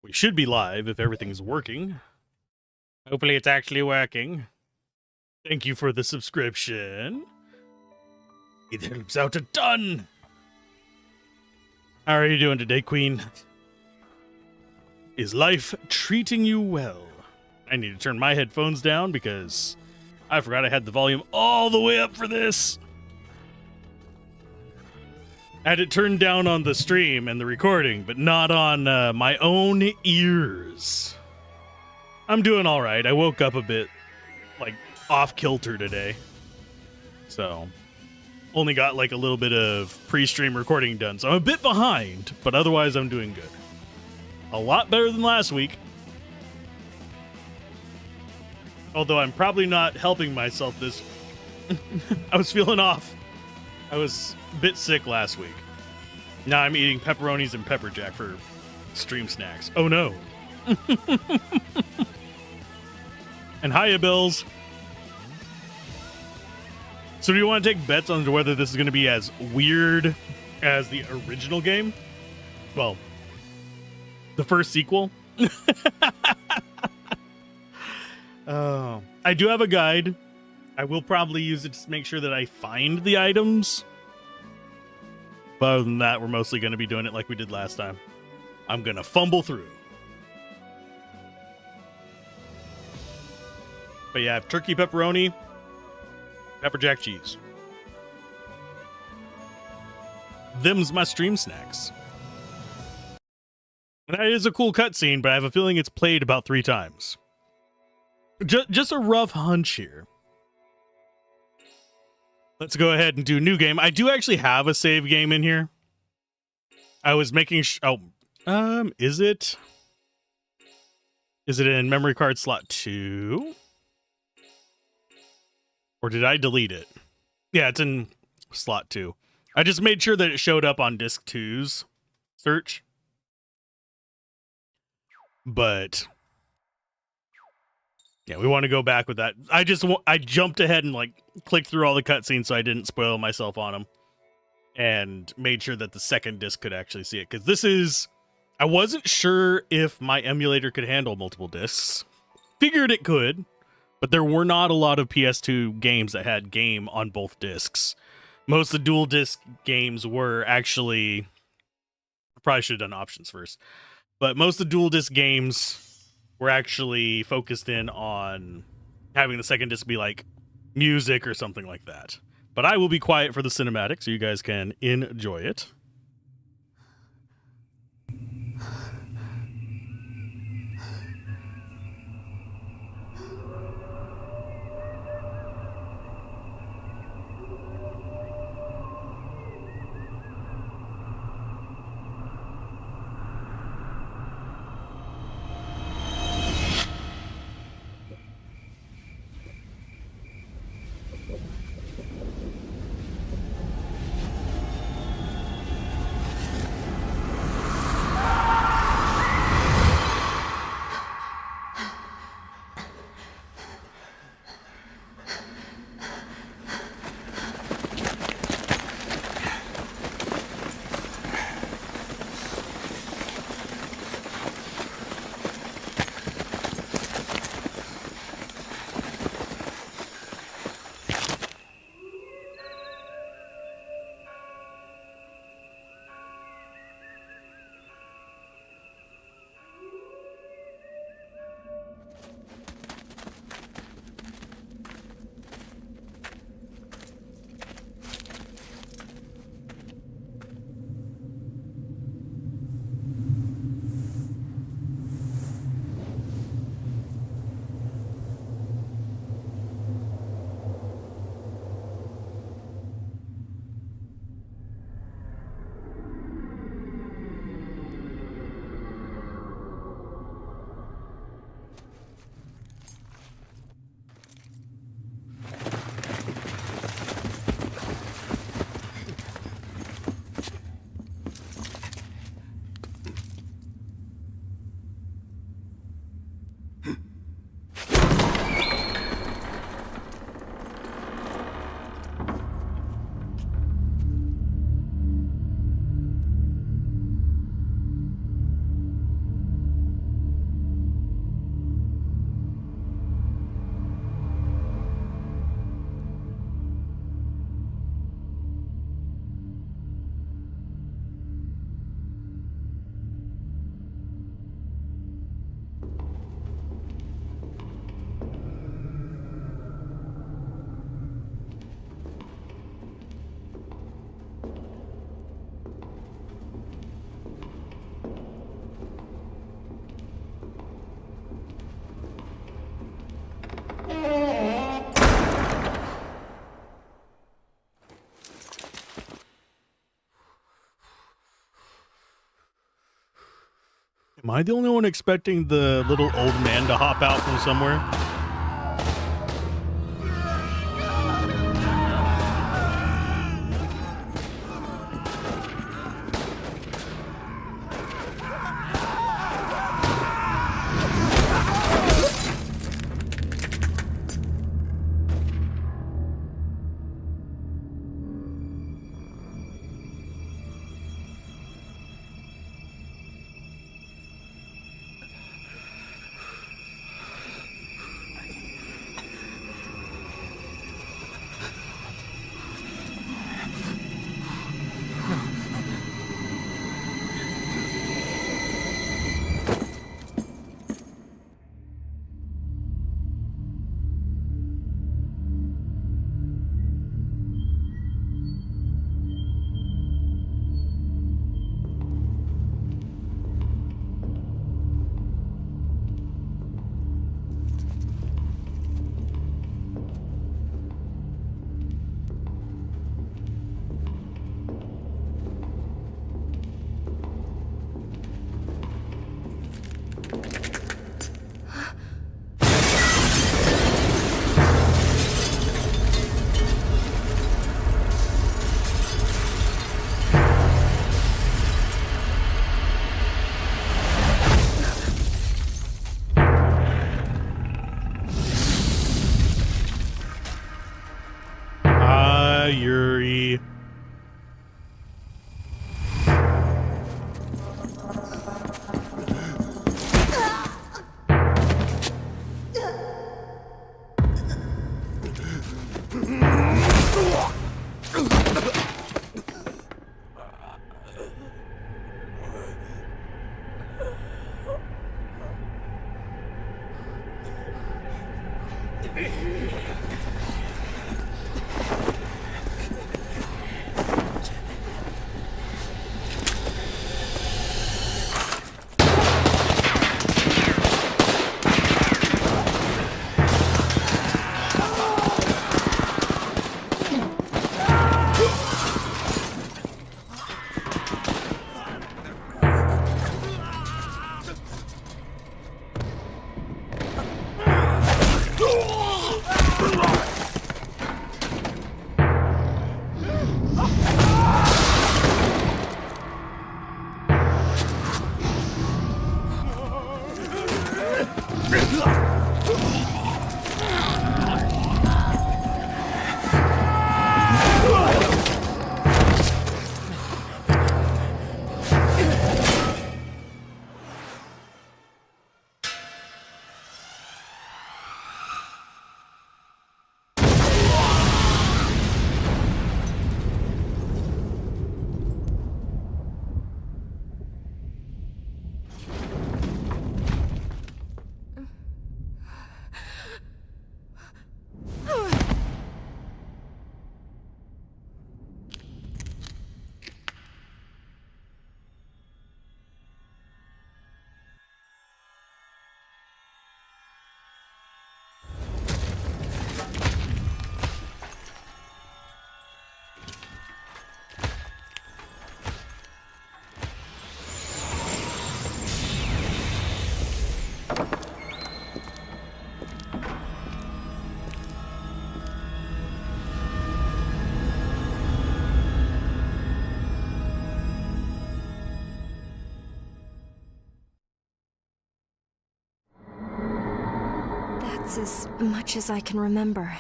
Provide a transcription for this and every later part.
We should be live if everything's working. Hopefully it's actually working. Thank you for the subscription. It helps out a ton. How are you doing today, Queen? Is life treating you well? I need to turn my headphones down because I forgot I had the volume all the way up for this. I had it turned down on the stream and the recording, but not on my own ears. I'm doing all right. I woke up a bit, like, off kilter today. So, only got, like, a little bit of pre-stream recording done. So I'm a bit behind, but otherwise I'm doing good. A lot better than last week. Although I'm probably not helping myself this... I was feeling off. I was a bit sick last week. Now I'm eating pepperonis and pepper jack for stream snacks. Oh no. And hiya, Bills. So do you want to take bets on whether this is going to be as weird as the original game? Well, the first sequel? I do have a guide. I will probably use it to make sure that I find the items. But other than that, we're mostly going to be doing it like we did last time. I'm going to fumble through. But yeah, turkey pepperoni, pepper jack cheese. Them's my stream snacks. And that is a cool cutscene, but I have a feeling it's played about 3 times. Just a rough hunch here. Let's go ahead and do new game. I do actually have a save game in here. I was making is it in memory card slot 2? Or did I delete it? Yeah, it's in slot 2. I just made sure that it showed up on disk 2's search. But yeah, we want to go back with that. I jumped ahead and like clicked through all the cutscenes so I didn't spoil myself on them, and made sure that the second disc could actually see it. Because this is, I wasn't sure if my emulator could handle multiple discs. Figured it could, but there were not a lot of PS2 games that had game on both discs. Most of the dual disc games were actually, I probably should have done options first, but most of the dual disc games were actually focused in on having the second disc be like music or something like that. But I will be quiet for the cinematic so you guys can enjoy it. Am I the only one expecting the little old man to hop out from somewhere? Yuri. That's as much as I can remember.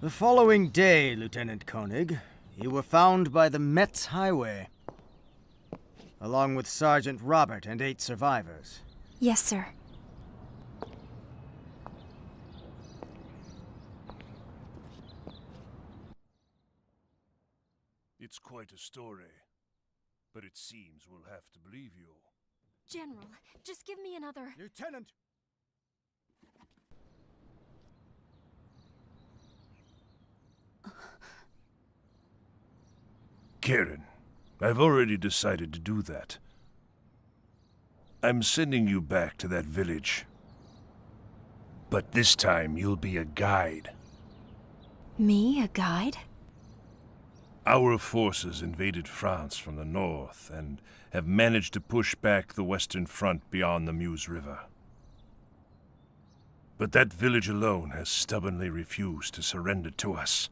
The following day, Lieutenant Koenig, you were found by the Metz Highway, along with Sergeant Robert and 8 survivors. Yes, sir. It's quite a story, but it seems we'll have to believe you. General, just give me another... Lieutenant! Karen, I've already decided to do that. I'm sending you back to that village. But this time you'll be a guide. Me, a guide? Our forces invaded France from the north and have managed to push back the Western Front beyond the Meuse River. But that village alone has stubbornly refused to surrender to us,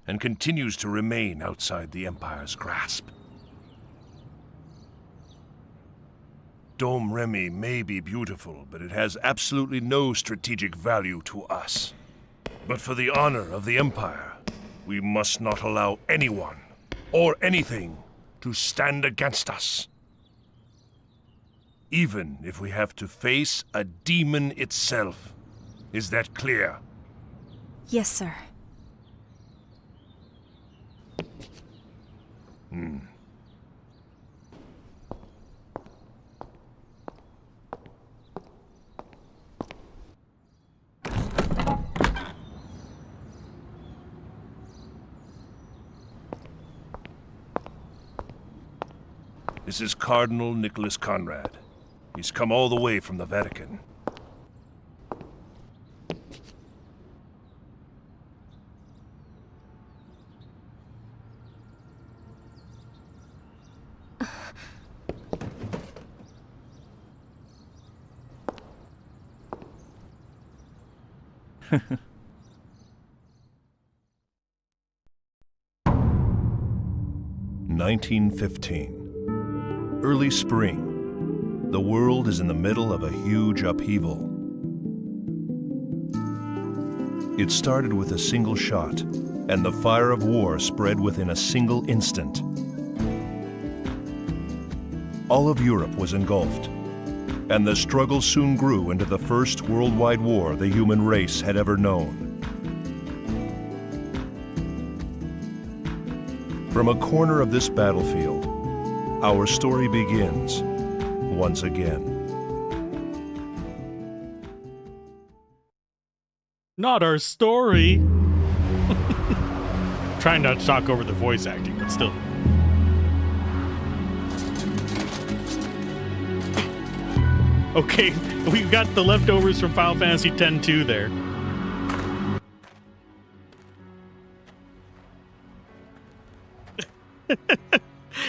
and continues to remain outside the Empire's grasp. Dom Remy may be beautiful, but it has absolutely no strategic value to us. But for the honor of the Empire, we must not allow anyone, or anything, to stand against us. Even if we have to face a demon itself. Is that clear? Yes, sir. This is Cardinal Nicholas Conrad. He's come all the way from the Vatican. (1915). Early spring. The world is in the middle of a huge upheaval. It started with a single shot, and the fire of war spread within a single instant. All of Europe was engulfed, and the struggle soon grew into the first worldwide war the human race had ever known. From a corner of this battlefield, our story begins once again. Not our story. Trying not to talk over the voice acting, but still. Okay, we've got the leftovers from Final Fantasy X-2 there.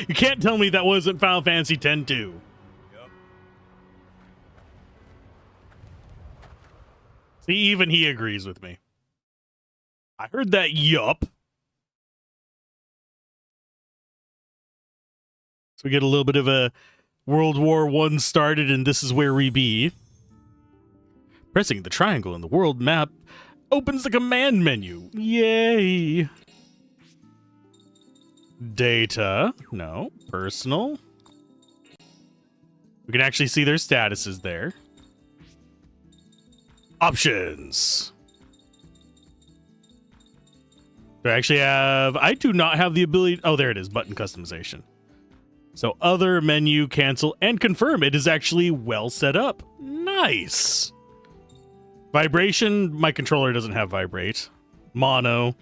You can't tell me that wasn't Final Fantasy X-2. Yep. See, even he agrees with me. I heard that yup. So we get a little bit of a World War I started, and this is where we be. Pressing the triangle in the world map opens the command menu. Yay! Data. No. Personal. We can actually see their statuses there. Options. Do I actually have... I do not have the ability... Oh, there it is. Button customization. So other, menu, cancel, and confirm. It is actually well set up. Nice. Vibration. My controller doesn't have vibrate. Mono.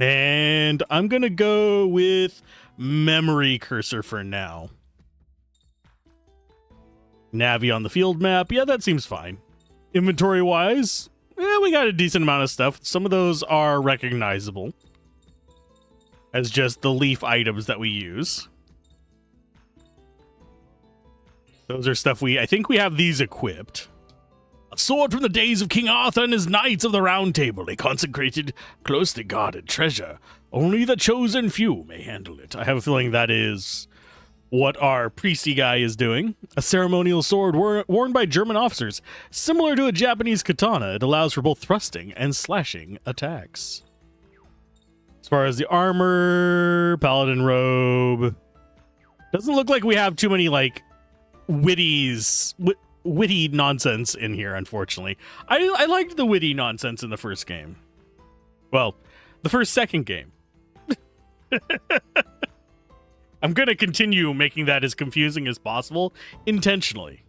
And I'm going to go with memory cursor for now. Navi on the field map. Yeah, that seems fine. Inventory-wise, we got a decent amount of stuff. Some of those are recognizable as just the leaf items that we use. Those are stuff I think we have these equipped. A sword from the days of King Arthur and his Knights of the Round Table, a consecrated, closely guarded treasure. Only the chosen few may handle it. I have a feeling that is what our priesty guy is doing. A ceremonial sword worn by German officers. Similar to a Japanese katana, it allows for both thrusting and slashing attacks. As far as the armor, paladin robe. Doesn't look like we have too many, like, witty nonsense in here, unfortunately. I liked the witty nonsense in the first game. Well, the second game. I'm going to continue making that as confusing as possible, intentionally.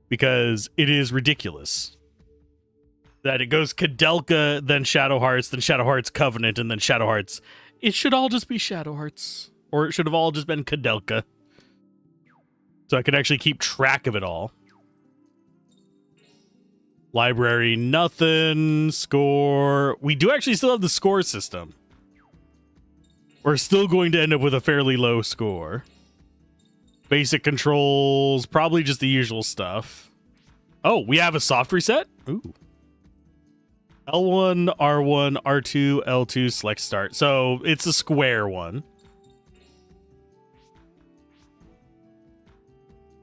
Because it is ridiculous. That it goes Kadelka, then Shadow Hearts, then Shadow Hearts Covenant, and then Shadow Hearts. It should all just be Shadow Hearts. Or it should have all just been Kadelka. So I could actually keep track of it all. Library, nothing. Score. We do actually still have the score system. we're still going to end up with a fairly low score. Basic controls, probably just the usual stuff. Oh, we have a soft reset? Ooh. L1, R1, R2, L2, select start. So it's a square one.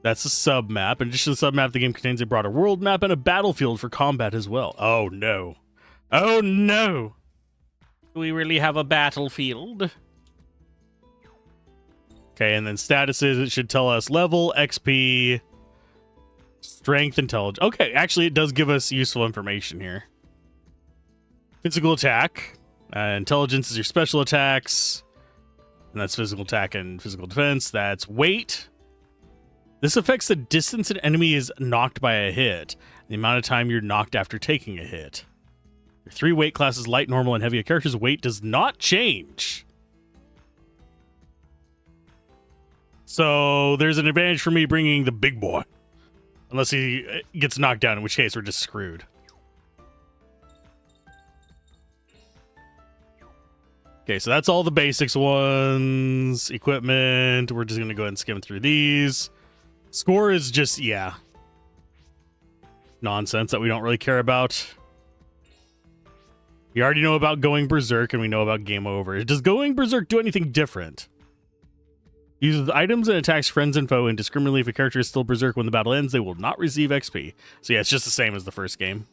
That's a sub map. In addition to the sub map, the game contains a broader world map and a battlefield for combat as well. Oh no. Oh no. Do we really have a battlefield? Okay, and then statuses, it should tell us level, XP, strength, intelligence. Okay, actually it does give us useful information here. Physical attack. Intelligence is your special attacks. And that's physical attack and physical defense. That's weight. This affects the distance an enemy is knocked by a hit, the amount of time you're knocked after taking a hit. Your 3 weight classes, light, normal, and heavy. A character's weight does not change. So there's an advantage for me bringing the big boy. Unless he gets knocked down, in which case we're just screwed. Okay, so that's all the basics ones. Equipment. We're just going to go ahead and skim through these. Score is just, yeah, nonsense that we don't really care about. We already know about going berserk and we know about game over. Does going berserk do anything different? Uses items and attacks friends and foe indiscriminately. If a character is still berserk when the battle ends, they will not receive XP. So yeah, it's just the same as the first game.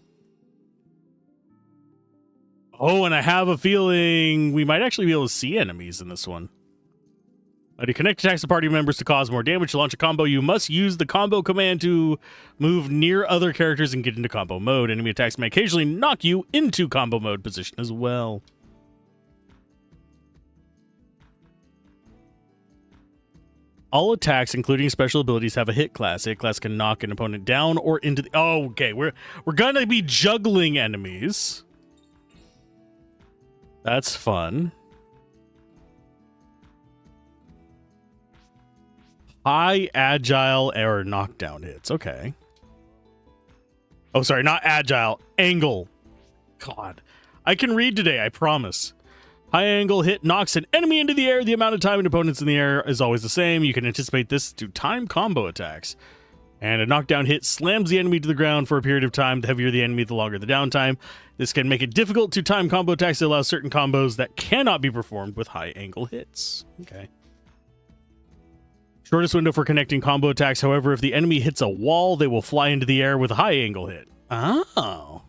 Oh, and I have a feeling we might actually be able to see enemies in this one. To connect attacks to party members to cause more damage to launch a combo, you must use the combo command to move near other characters and get into combo mode. Enemy attacks may occasionally knock you into combo mode position as well. All attacks, including special abilities, have a hit class. Hit class can knock an opponent down or into the... Oh, okay. We're gonna be juggling enemies. That's fun. High agile or knockdown hits. Okay. Oh, sorry, not agile. Angle. God. I can read today, I promise. High angle hit knocks an enemy into the air. The amount of time an opponent's in the air is always the same. You can anticipate this to time combo attacks. And a knockdown hit slams the enemy to the ground for a period of time. The heavier the enemy, the longer the downtime. This can make it difficult to time combo attacks that allow certain combos that cannot be performed with high angle hits. Okay. Shortest window for connecting combo attacks. However, if the enemy hits a wall, they will fly into the air with a high angle hit. Oh.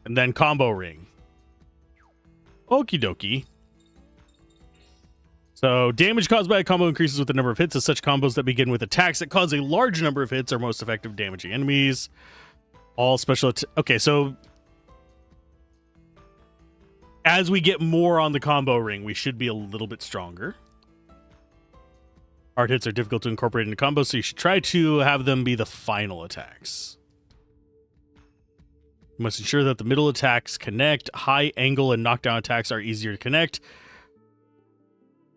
And then combo ring. Okie dokie. So damage caused by a combo increases with the number of hits, as such combos that begin with attacks that cause a large number of hits are most effective damaging enemies. All special... Okay, so as we get more on the combo ring, we should be a little bit stronger. Hard hits are difficult to incorporate into combos, so you should try to have them be the final attacks. You must ensure that the middle attacks connect. High angle and knockdown attacks are easier to connect.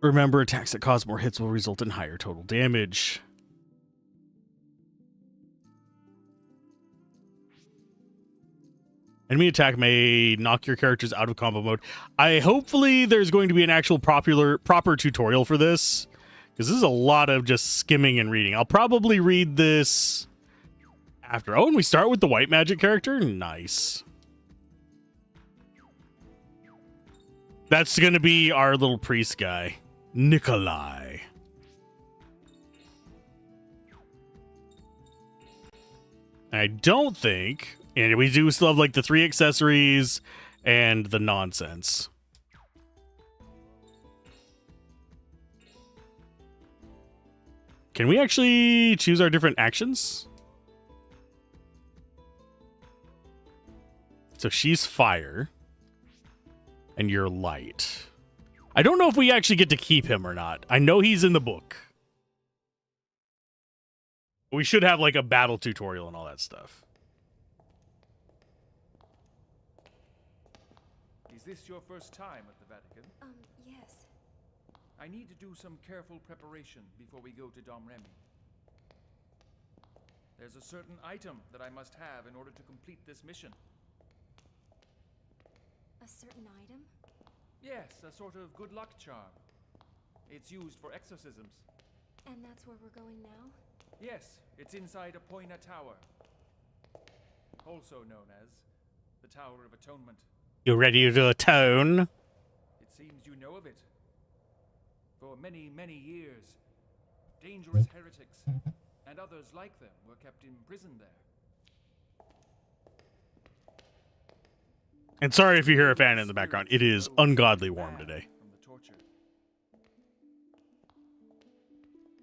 Remember, attacks that cause more hits will result in higher total damage. Enemy attack may knock your characters out of combo mode. Hopefully there's going to be an actual proper tutorial for this, because this is a lot of just skimming and reading. I'll probably read this after. Oh, and we start with the white magic character? Nice. That's going to be our little priest guy, Nikolai. I don't think... And we do still have like the 3 accessories and the nonsense. Can we actually choose our different actions? So she's fire. And you're light. I don't know if we actually get to keep him or not. I know he's in the book. We should have like a battle tutorial and all that stuff. Is this your first time at the Vatican? Yes. I need to do some careful preparation before we go to Dom Remy. There's a certain item that I must have in order to complete this mission. A certain item? Yes, a sort of good luck charm. It's used for exorcisms. And that's where we're going now? Yes, it's inside Apoina Tower. Also known as the Tower of Atonement. You ready to atone? It seems you know of it. For many, many years, dangerous heretics and others like them were kept imprisoned there. And sorry if you hear a fan in the background. It is ungodly warm today. From the torture.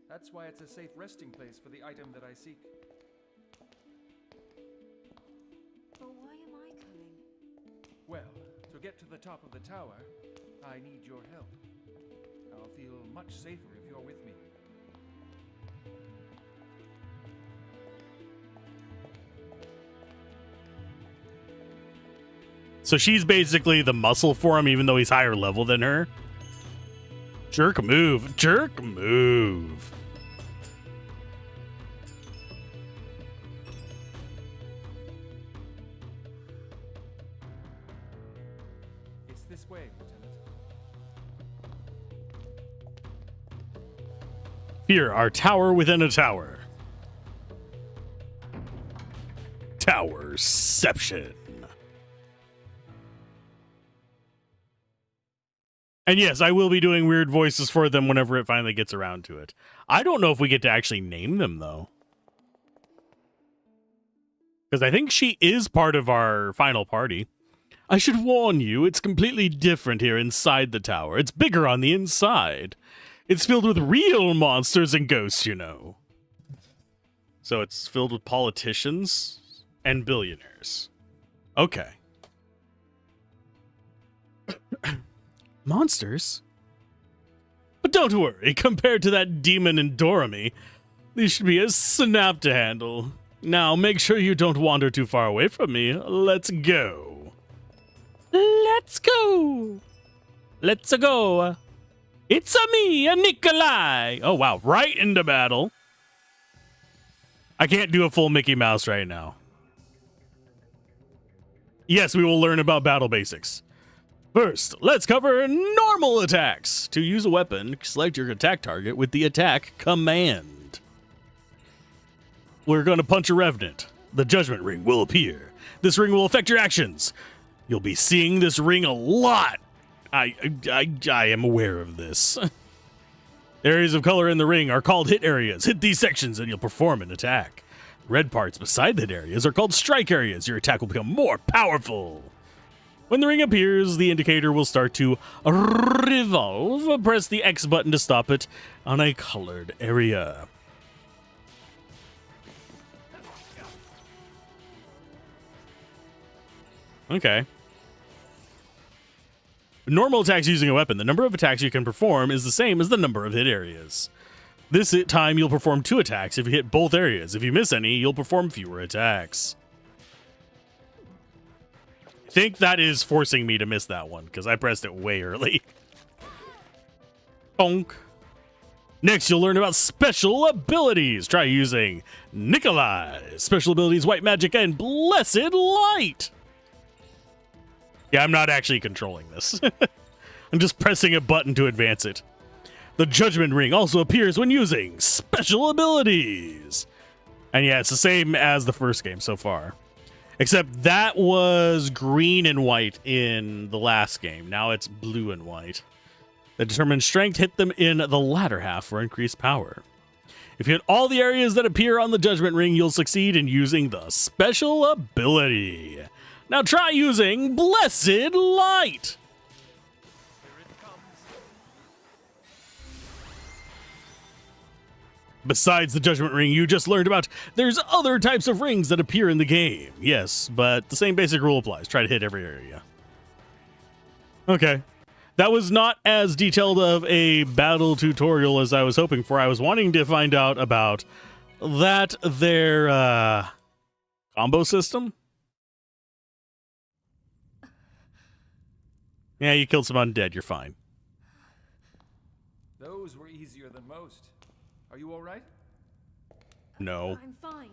That's why it's a safe resting place for the item that I seek. But why am I coming? Well, to get to the top of the tower, I need your help. I'll feel much safer if you're with me. So she's basically the muscle for him, even though he's higher level than her. Jerk move. Jerk move. It's this way, Lieutenant. Here, our tower within a tower. Towerception. And yes, I will be doing weird voices for them whenever it finally gets around to it. I don't know if we get to actually name them, though. Because I think she is part of our final party. I should warn you, it's completely different here inside the tower. It's bigger on the inside. It's filled with real monsters and ghosts, you know. So it's filled with politicians and billionaires. Okay. Monsters? But don't worry, compared to that demon in Dorami, these should be a snap to handle. Now, make sure you don't wander too far away from me. Let's go. Let's go. Let's go. It's a me, a Nikolai. Oh, wow. Right into battle. I can't do a full Mickey Mouse right now. Yes, we will learn about battle basics. First, let's cover normal attacks. To use a weapon, select your attack target with the attack command. We're going to punch a revenant. The judgment ring will appear. This ring will affect your actions. You'll be seeing this ring a lot. I am aware of this. Areas of color in the ring are called hit areas. Hit these sections and you'll perform an attack. Red parts beside the hit areas are called strike areas. Your attack will become more powerful. When the ring appears, the indicator will start to revolve. Press the X button to stop it on a colored area. Okay. Normal attacks using a weapon. The number of attacks you can perform is the same as the number of hit areas. This time, you'll perform 2 attacks if you hit both areas. If you miss any, you'll perform fewer attacks. I think that is forcing me to miss that one, because I pressed it way early. Bonk. Next, you'll learn about special abilities. Try using Nikolai. Special abilities, White Magic, and Blessed Light. Yeah, I'm not actually controlling this. I'm just pressing a button to advance it. The Judgment Ring also appears when using special abilities. And yeah, it's the same as the first game so far. Except that was green and white in the last game. Now it's blue and white. The determined strength, hit them in the latter half for increased power. If you hit all the areas that appear on the Judgment Ring, you'll succeed in using the special ability. Now try using Blessed Light. Besides the Judgment Ring you just learned about, there's other types of rings that appear in the game. Yes, but the same basic rule applies. Try to hit every area. Okay. That was not as detailed of a battle tutorial as I was hoping for. I was wanting to find out about their combo system. Yeah, you killed some undead. You're fine. Those were easier than most. Are you all right? No. I'm fine.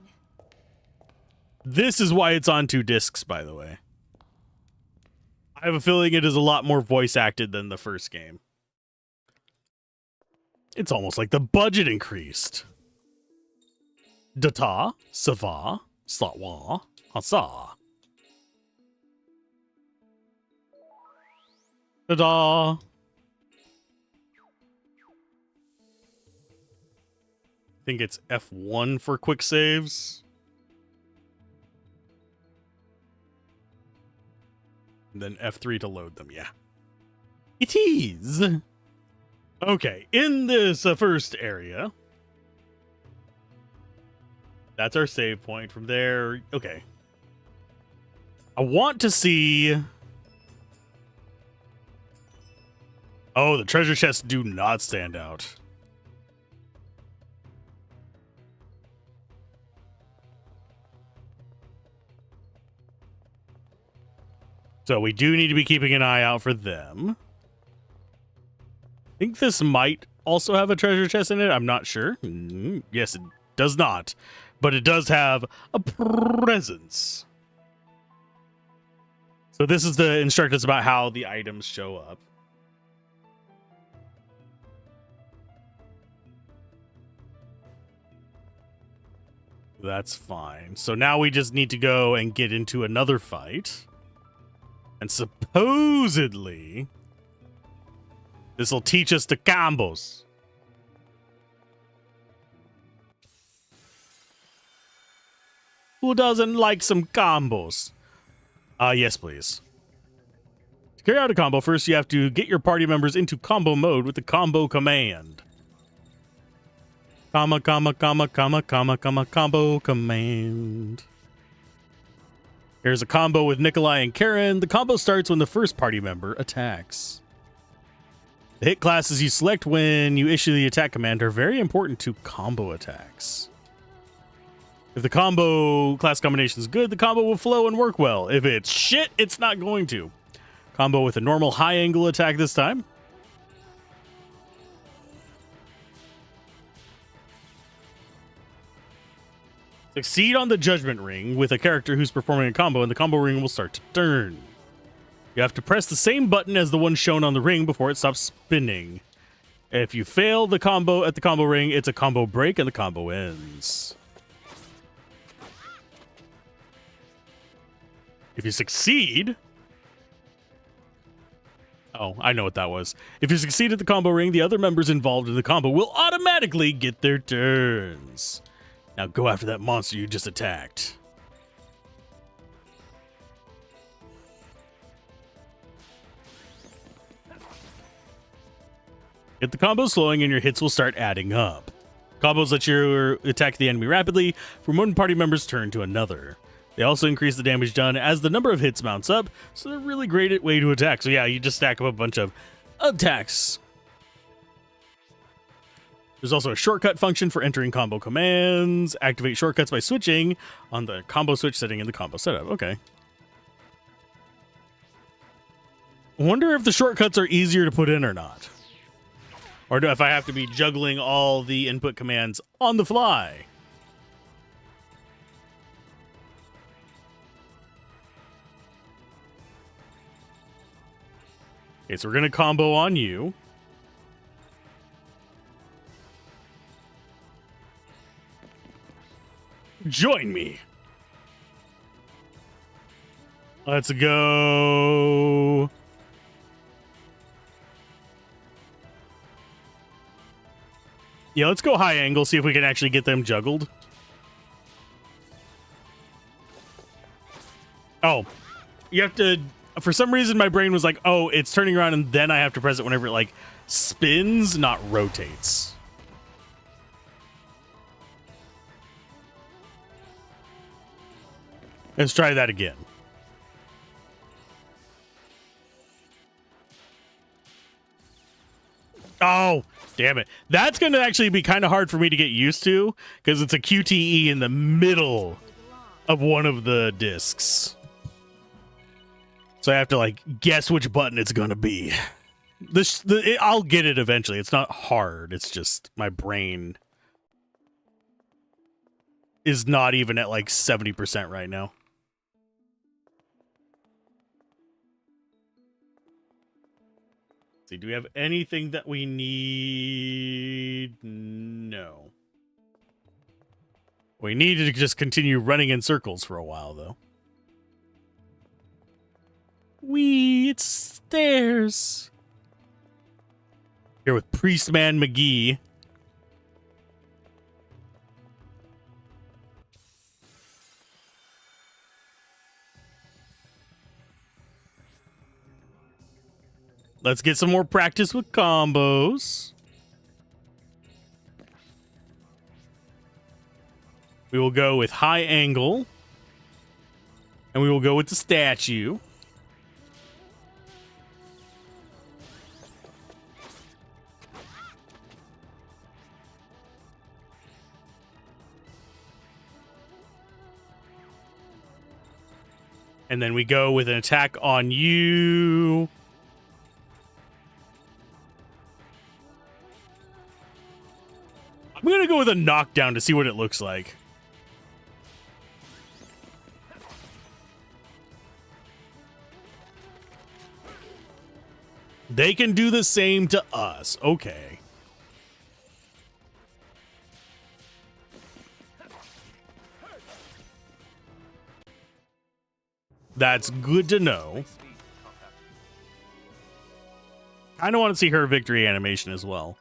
This is why it's on 2 discs, by the way. I have a feeling it is a lot more voice acted than the first game. It's almost like the budget increased. Data, Sava, Slotwa, Asa. Ta-da! I think it's F1 for quick saves. And then F3 to load them, yeah. It is! Okay, in this first area, that's our save point. From there, okay. I want to see... Oh, the treasure chests do not stand out. So we do need to be keeping an eye out for them. I think this might also have a treasure chest in it. I'm not sure. Yes, it does not. But it does have a presence. So this is the instructions about how the items show up. That's fine. So now we just need to go and get into another fight. And supposedly, this will teach us the combos. Who doesn't like some combos? Yes, please. To carry out a combo, first you have to get your party members into combo mode with the combo command. Comma, comma, comma, comma, comma, comma, combo command. Here's a combo with Nikolai and Karen. The combo starts when the first party member attacks. The hit classes you select when you issue the attack command are very important to combo attacks. If the combo class combination is good, the combo will flow and work well. If it's shit, it's not going to. Combo with a normal high angle attack this time. Succeed on the judgment ring with a character who's performing a combo, and the combo ring will start to turn. You have to press the same button as the one shown on the ring before it stops spinning. If you fail the combo at the combo ring, it's a combo break and the combo ends. If you succeed... Oh, I know what that was. If you succeed at the combo ring, the other members involved in the combo will automatically get their turns. Now go after that monster you just attacked. Get the combos flowing and your hits will start adding up. Combos let you attack the enemy rapidly from one party member's turn to another. They also increase the damage done as the number of hits mounts up, so they're a really great way to attack. So yeah, you just stack up a bunch of attacks. There's also a shortcut function for entering combo commands. Activate shortcuts by switching on the combo switch setting in the combo setup. Okay. I wonder if the shortcuts are easier to put in or not. Or if I have to be juggling all the input commands on the fly. Okay, so we're going to combo on you. Join me. Let's go. Yeah, let's go high angle, see if we can actually get them juggled. Oh, you have to... For some reason, my brain was like, oh, it's turning around and then I have to press it whenever it, like, spins, not rotates. Let's try that again. Oh, damn it. That's going to actually be kind of hard for me to get used to because it's a QTE in the middle of one of the discs. So I have to, like, guess which button it's going to be. I'll get it eventually. It's not hard. It's just my brain is not even at, like, 70% right now. See, do we have anything that we need? No. We need to just continue running in circles for a while, though. It's stairs. Here with Priestman McGee. Let's get some more practice with combos. We will go with high angle. And we will go with the statue. And then we go with an attack on you. I'm going to go with a knockdown to see what it looks like. They can do the same to us. Okay. That's good to know. I don't want to see her victory animation as well.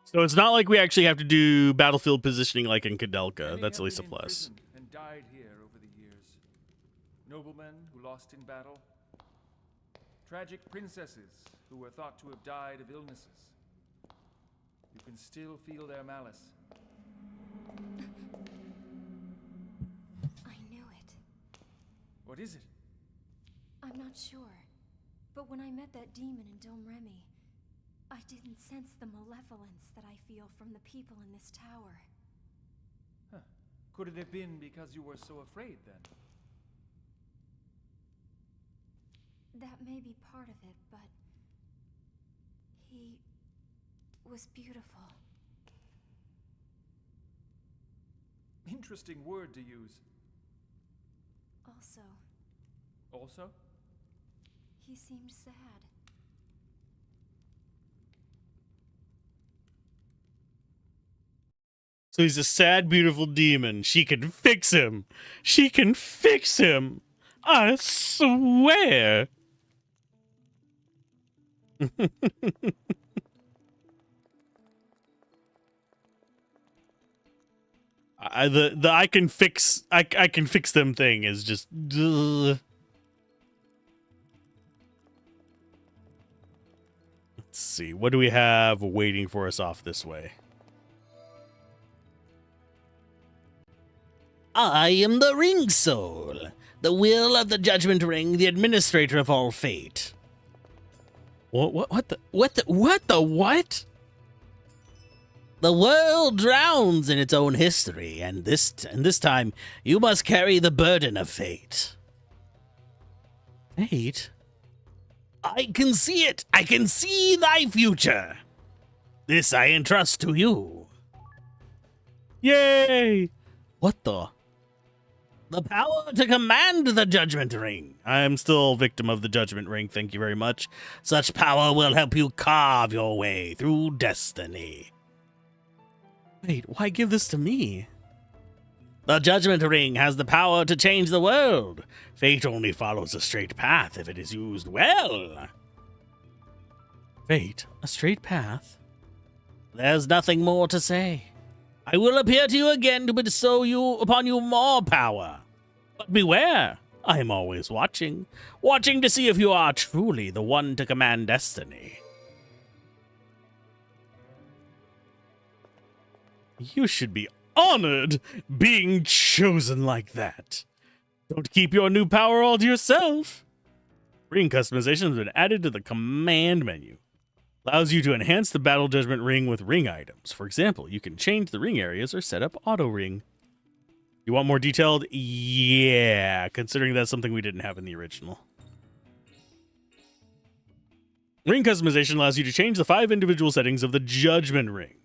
So it's not like we actually have to do battlefield positioning like in Kadelka. That's at least a plus. And died here over the years. Noblemen who lost in battle. Tragic princesses who were thought to have died of illnesses. You can still feel their malice. I knew it. What is it? I'm not sure. But when I met that demon in Dome Remy, I didn't sense the malevolence that I feel from the people in this tower. Huh. Could it have been because you were so afraid then? That may be part of it, but he was beautiful. Interesting word to use. Also, Also? he seemed sad. So he's a sad, beautiful demon. She can fix him. She can fix him. I swear. The I can fix them thing is just. Ugh. Let's see, what do we have waiting for us off this way? I am the Ring Soul, the will of the Judgment Ring, the administrator of all fate. What the? The world drowns in its own history, and this time you must carry the burden of fate. Fate? I can see it. I can see thy future. This I entrust to you. Yay! What the? The power to command the Judgment Ring. I am still a victim of the Judgment Ring, thank you very much. Such power will help you carve your way through destiny. Wait, why give this to me? The Judgment Ring has the power to change the world. Fate only follows a straight path if it is used well. Fate? A straight path? There's nothing more to say. I will appear to you again to bestow upon you more power. But beware, I am always watching to see if you are truly the one to command destiny. You should be honored being chosen like that. Don't keep your new power all to yourself. Ring customization has been added to the command menu. Allows you to enhance the Battle Judgment Ring with ring items. For example, you can change the ring areas or set up auto ring. You want more detailed? Yeah, considering that's something we didn't have in the original. Ring customization allows you to change the 5 individual settings of the Judgment Ring.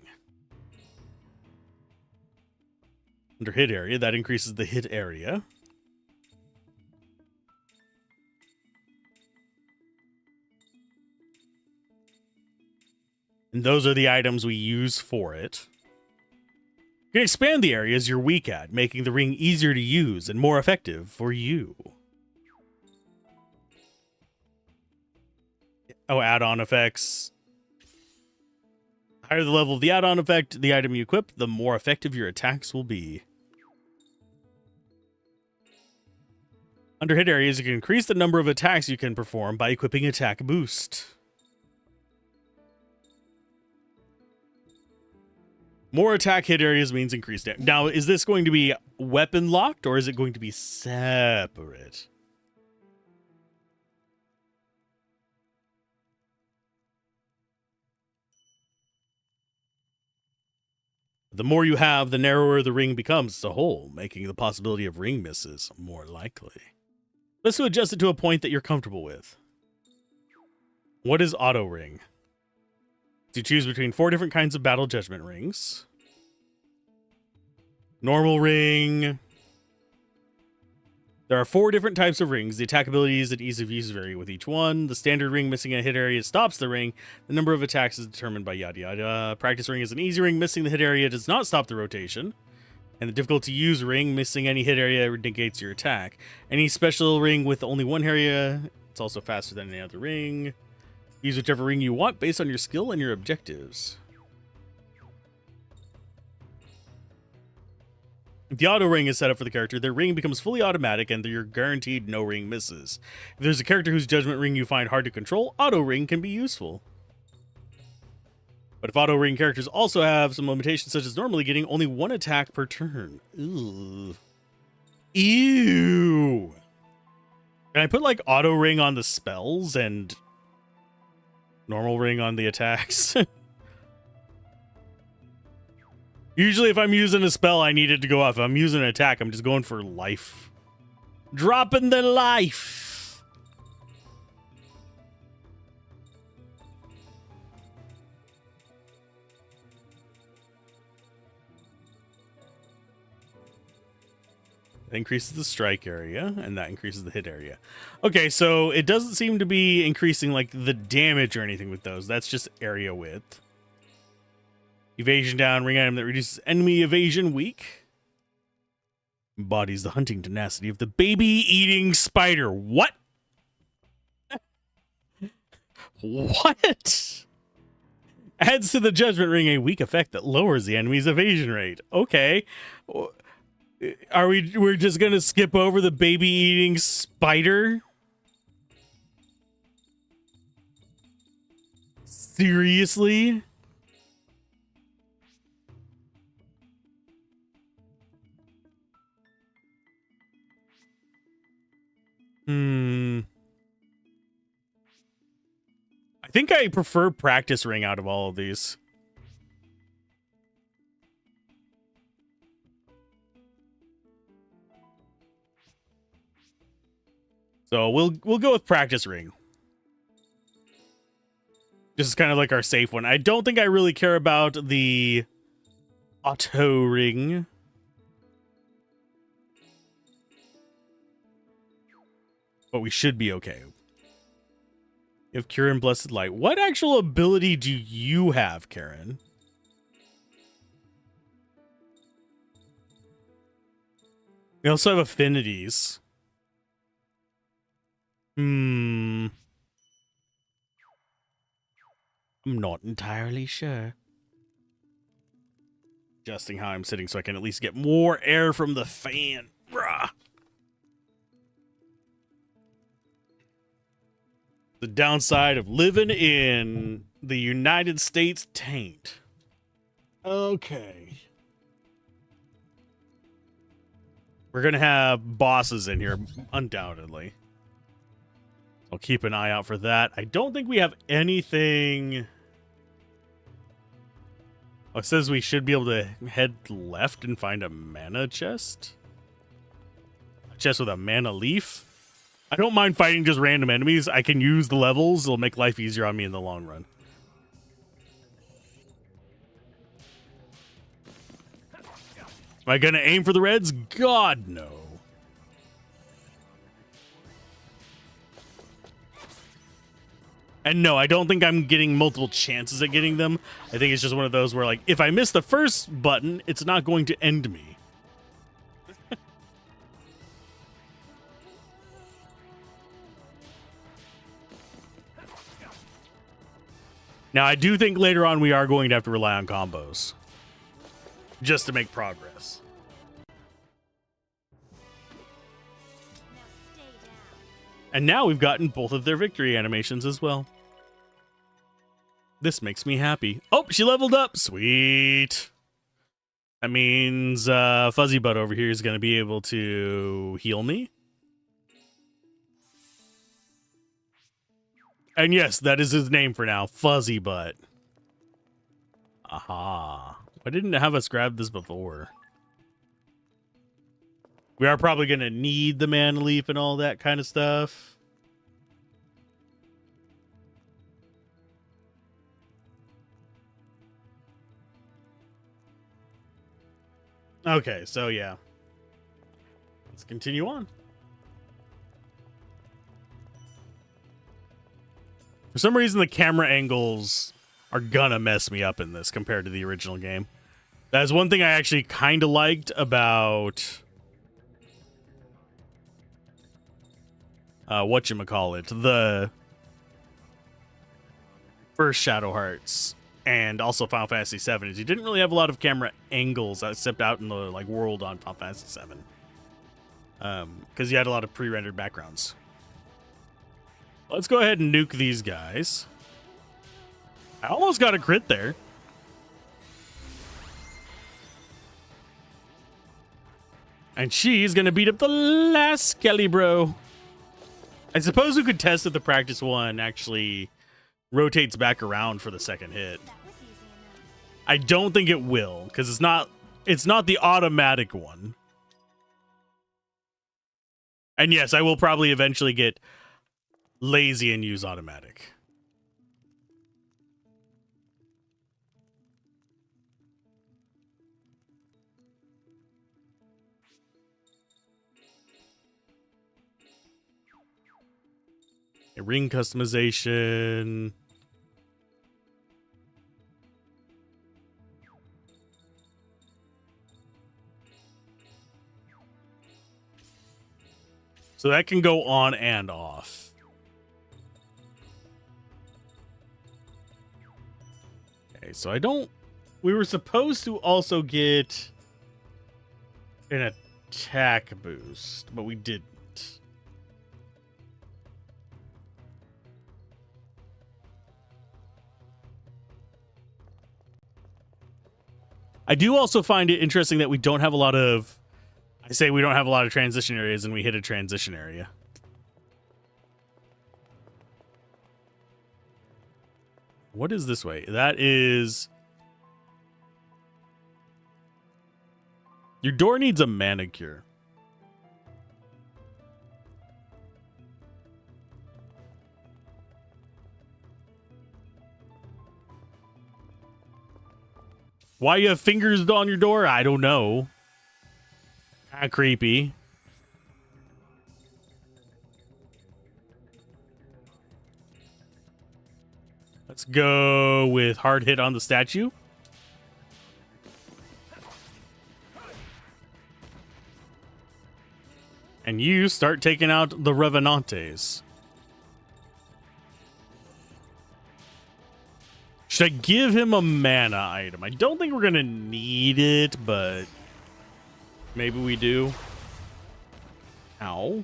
Under hit area, that increases the hit area. And those are the items we use for it. You can expand the areas you're weak at, making the ring easier to use and more effective for you. Oh, add-on effects. The higher the level of the add-on effect, the item you equip, the more effective your attacks will be. Under hit areas, you can increase the number of attacks you can perform by equipping attack boost. More attack hit areas means increased damage. Now, is this going to be weapon locked or is it going to be separate? The more you have, the narrower the ring becomes as a whole, making the possibility of ring misses more likely. Let's adjust it to a point that you're comfortable with. What is auto ring? You choose between 4 different kinds of battle judgment rings. Normal ring. There are 4 different types of rings. The attack abilities and ease of use vary with each one. The standard ring missing a hit area stops the ring. The number of attacks is determined by yada yada. Practice ring is an easy ring. Missing the hit area does not stop the rotation. And the difficult to use ring, missing any hit area negates your attack. Any special ring with only 1 area, it's also faster than any other ring. Use whichever ring you want based on your skill and your objectives. If the auto ring is set up for the character, their ring becomes fully automatic and you're guaranteed no ring misses. If there's a character whose judgment ring you find hard to control, auto ring can be useful. But if auto ring characters also have some limitations, such as normally getting only 1 attack per turn. Ew. Ew. Can I put like auto ring on the spells and normal ring on the attacks? Usually if I'm using a spell, I need it to go off. If I'm using an attack, I'm just going for life. Dropping the life. That increases the strike area, and that increases the hit area. Okay, so it doesn't seem to be increasing like the damage or anything with those. That's just area width. Evasion down, ring item that reduces enemy evasion weak. Embodies the hunting tenacity of the baby-eating spider. What? What? Adds to the judgment ring a weak effect that lowers the enemy's evasion rate. Okay. We're just gonna skip over the baby-eating spider? Seriously? I think I prefer practice ring out of all of these. So we'll go with practice ring. This is kind of like our safe one. I don't think I really care about the auto ring. But we should be okay. You have Cure and Blessed Light. What actual ability do you have, Karen? We also have affinities. I'm not entirely sure. Adjusting how I'm sitting so I can at least get more air from the fan. Rah. The downside of living in the United States taint. Okay. We're going to have bosses in here, undoubtedly. I'll keep an eye out for that. I don't think we have anything. Oh, it says we should be able to head left and find a mana chest. A chest with a mana leaf. I don't mind fighting just random enemies. I can use the levels. It'll make life easier on me in the long run. Am I going to aim for the reds? God, no. And no, I don't think I'm getting multiple chances at getting them. I think it's just one of those where, like, if I miss the first button, it's not going to end me. Now, I do think later on we are going to have to rely on combos just to make progress. And now we've gotten both of their victory animations as well. This makes me happy. Oh, she leveled up. Sweet. That means Fuzzy Butt over here is going to be able to heal me. And yes, that is his name for now. Fuzzy Butt. Aha. Why didn't it have us grab this before? We are probably going to need the mana leaf and all that kind of stuff. Okay, so yeah. Let's continue on. For some reason, the camera angles are gonna mess me up in this compared to the original game. That's one thing I actually kind of liked about whatchamacallit, the first Shadow Hearts and also Final Fantasy VII is you didn't really have a lot of camera angles except out in the like world on Final Fantasy VII. Because you had a lot of pre-rendered backgrounds. Let's go ahead and nuke these guys. I almost got a crit there. And she's going to beat up the last Skelly bro. I suppose we could test if the practice one actually rotates back around for the second hit. I don't think it will, because it's not the automatic one. And yes, I will probably eventually get lazy and use automatic. A ring customization. So that can go on and off. Okay, so we were supposed to also get an attack boost, but we didn't. I do also find it interesting that we don't have a lot of... I say we don't have a lot of transition areas and we hit a transition area. What is this way? That is... Your door needs a manicure. Why you have fingers on your door? I don't know. Kind of creepy. Let's go with hard hit on the statue. And you start taking out the Revenantes. Should I give him a mana item? I don't think we're going to need it, but maybe we do. Ow.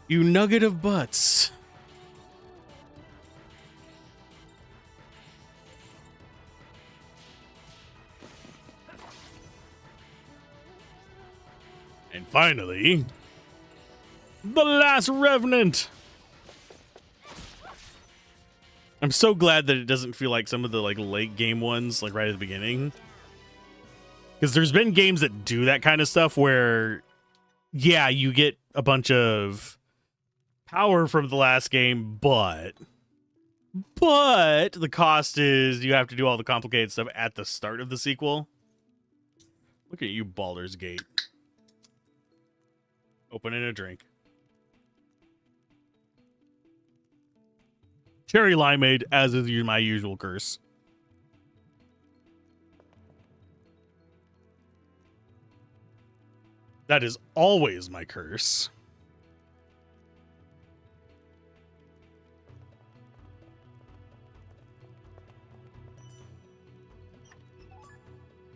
You nugget of butts. And finally, the last Revenant. I'm so glad that it doesn't feel like some of the like late game ones, like right at the beginning. Because there's been games that do that kind of stuff where, yeah, you get a bunch of power from the last game, but the cost is you have to do all the complicated stuff at the start of the sequel. Look at you, Baldur's Gate. Opening a drink. Cherry limeade, as is my usual curse. That is always my curse.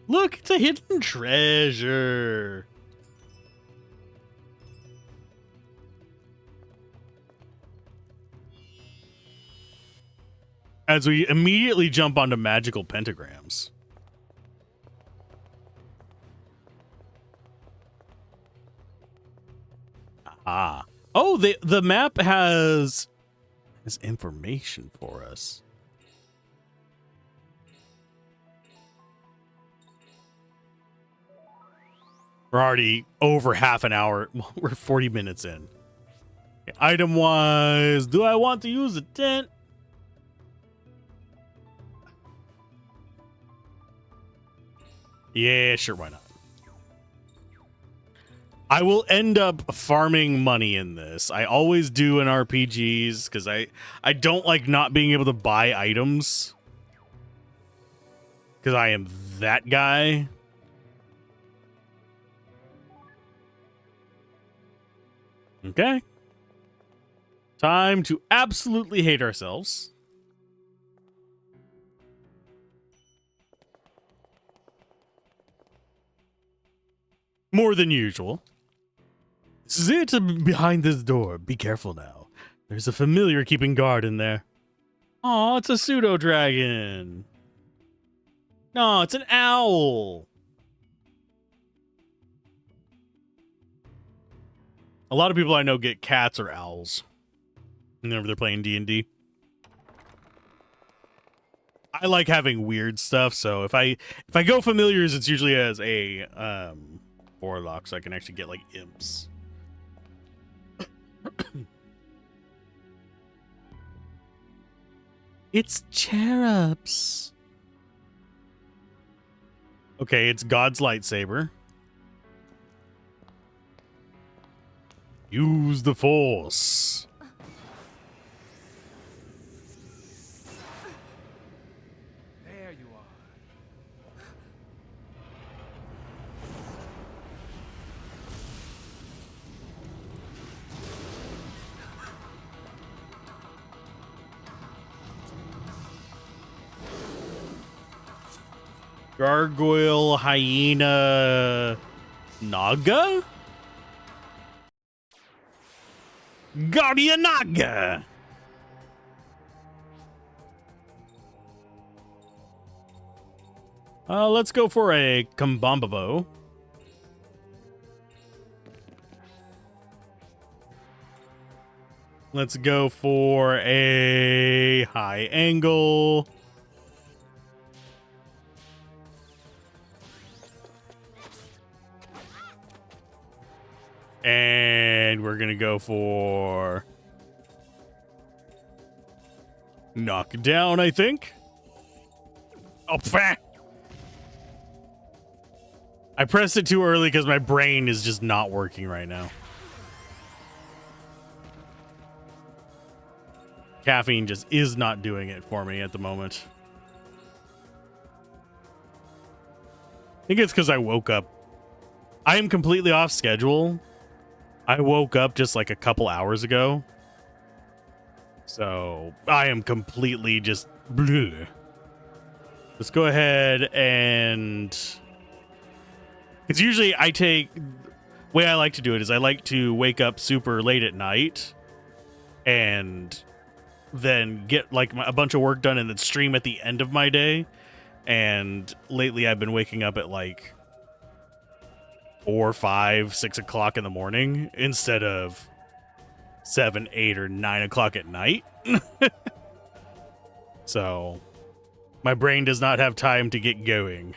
Look, it's a hidden treasure. As we immediately jump onto magical pentagrams. Ah. Oh, the map has information for us. We're already over half an hour. We're 40 minutes in. Okay, item wise, do I want to use a tent? Yeah, sure, why not? I will end up farming money in this. I always do in RPGs because I don't like not being able to buy items. Because I am that guy. Okay. Time to absolutely hate ourselves. More than usual. This is it behind this door. Be careful now. There's a familiar keeping guard in there. Aw, it's a pseudo dragon. No, it's an owl. A lot of people I know get cats or owls whenever they're playing D&D. I like having weird stuff, so if I go familiars, it's usually as a warlock, so I can actually get like imps. It's cherubs. Okay, it's God's lightsaber. Use the Force. There you are. Gargoyle, hyena, naga? Guardian Naga! Let's go for a Kambambabo. Let's go for a high angle. And we're going to go for knockdown, I think. Oh, pfft. I pressed it too early because my brain is just not working right now. Caffeine just is not doing it for me at the moment. I think it's because I woke up. I am completely off schedule. I woke up just like a couple hours ago. So I am completely just bleh. Let's go ahead and... Because usually I take... The way I like to do it is I like to wake up super late at night and then get like a bunch of work done and then stream at the end of my day. And lately I've been waking up at like 4, 5, 6 o'clock in the morning instead of 7, 8, or 9 o'clock at night. So my brain does not have time to get going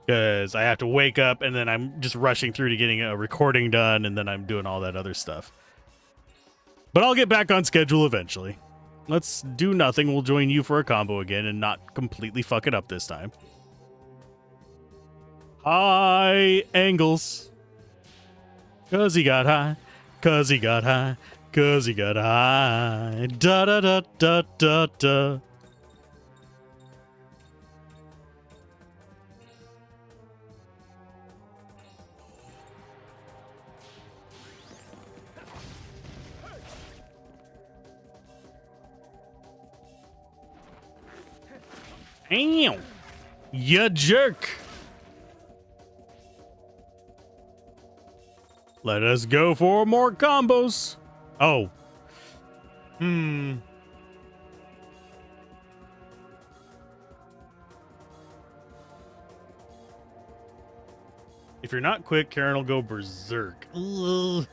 because I have to wake up and then I'm just rushing through to getting a recording done and then I'm doing all that other stuff. But I'll get back on schedule eventually. Let's do nothing. We'll join you for a combo again and not completely fuck it up this time. High angles. 'Cause he got high. 'Cause he got high. 'Cause he got high. Da da da da da da. Damn. You jerk. Let us go for more combos. Oh. If you're not quick, Karen will go berserk. Ugh.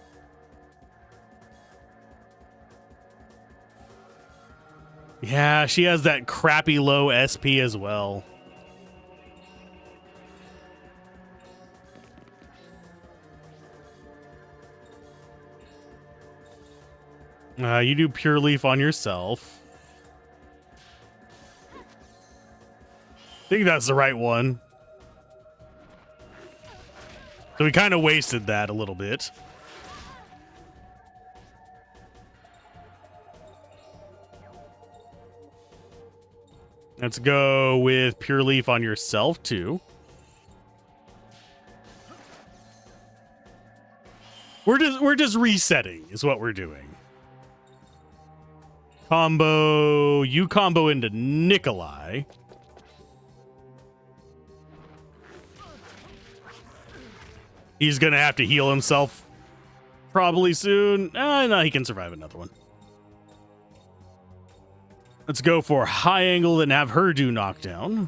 Yeah, she has that crappy low SP as well. You do Pure Leaf on yourself. I think that's the right one. So we kind of wasted that a little bit. Let's go with Pure Leaf on yourself too. We're just resetting is what we're doing. You combo into Nikolai. He's gonna have to heal himself probably soon. No, he can survive another one. Let's go for high angle and have her do knockdown.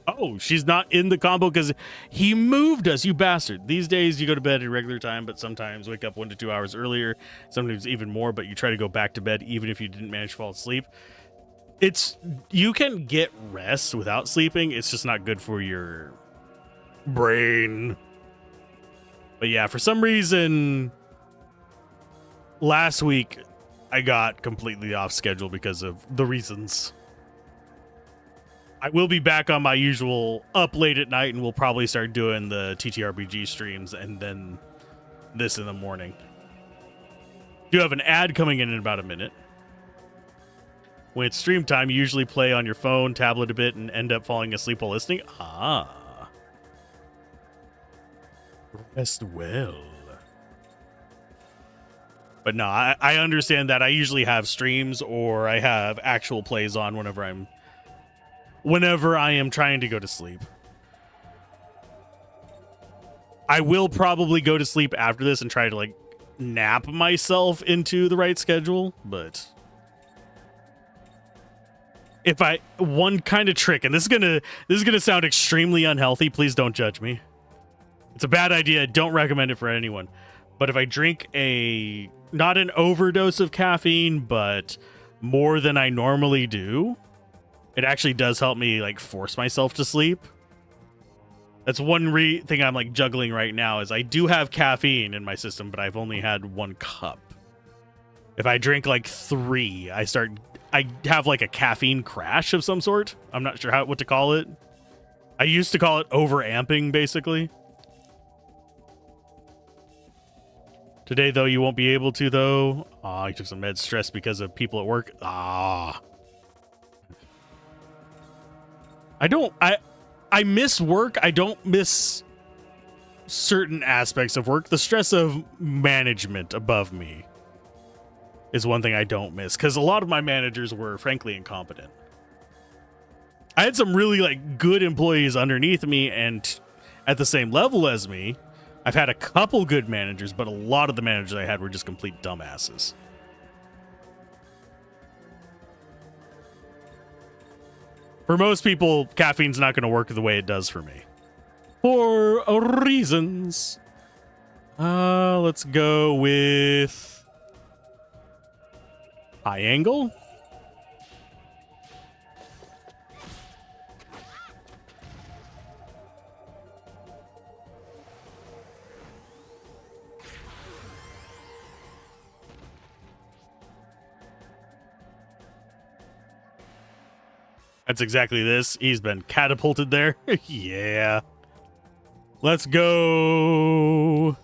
Oh, she's not in the combo because he moved us, you bastard. These days you go to bed at regular time, but sometimes wake up 1 to 2 hours earlier, sometimes even more, but you try to go back to bed even if you didn't manage to fall asleep. You can get rest without sleeping. It's just not good for your brain. But yeah, for some reason, last week I got completely off schedule because of the reasons. I will be back on my usual up late at night, and we'll probably start doing the TTRPG streams and then this in the morning. You have an ad coming in about a minute. When it's stream time, you usually play on your phone, tablet a bit, and end up falling asleep while listening. Ah. Rest well. But no, I understand that. I usually have streams or I have actual plays on whenever I am trying to go to sleep. I will probably go to sleep after this and try to nap myself into the right schedule, but one kind of trick, and this is gonna sound extremely unhealthy, please don't judge me. It's a bad idea, don't recommend it for anyone. But if I drink not an overdose of caffeine, but more than I normally do, it actually does help me force myself to sleep. That's one thing I'm juggling right now is I do have caffeine in my system, but I've only had 1 cup. If I drink 3, I have a caffeine crash of some sort. I'm not sure what to call it. I used to call it overamping, basically. Today, though, you won't be able to, though. I took some med stress because of people at work. I miss work. I don't miss certain aspects of work. The stress of management above me is one thing I don't miss, because a lot of my managers were frankly incompetent. I had some really good employees underneath me and at the same level as me. I've had a couple good managers, but a lot of the managers I had were just complete dumbasses. For most people, caffeine's not going to work the way it does for me. For reasons. Let's go with high angle. That's exactly this. He's been catapulted there. Yeah. Let's go.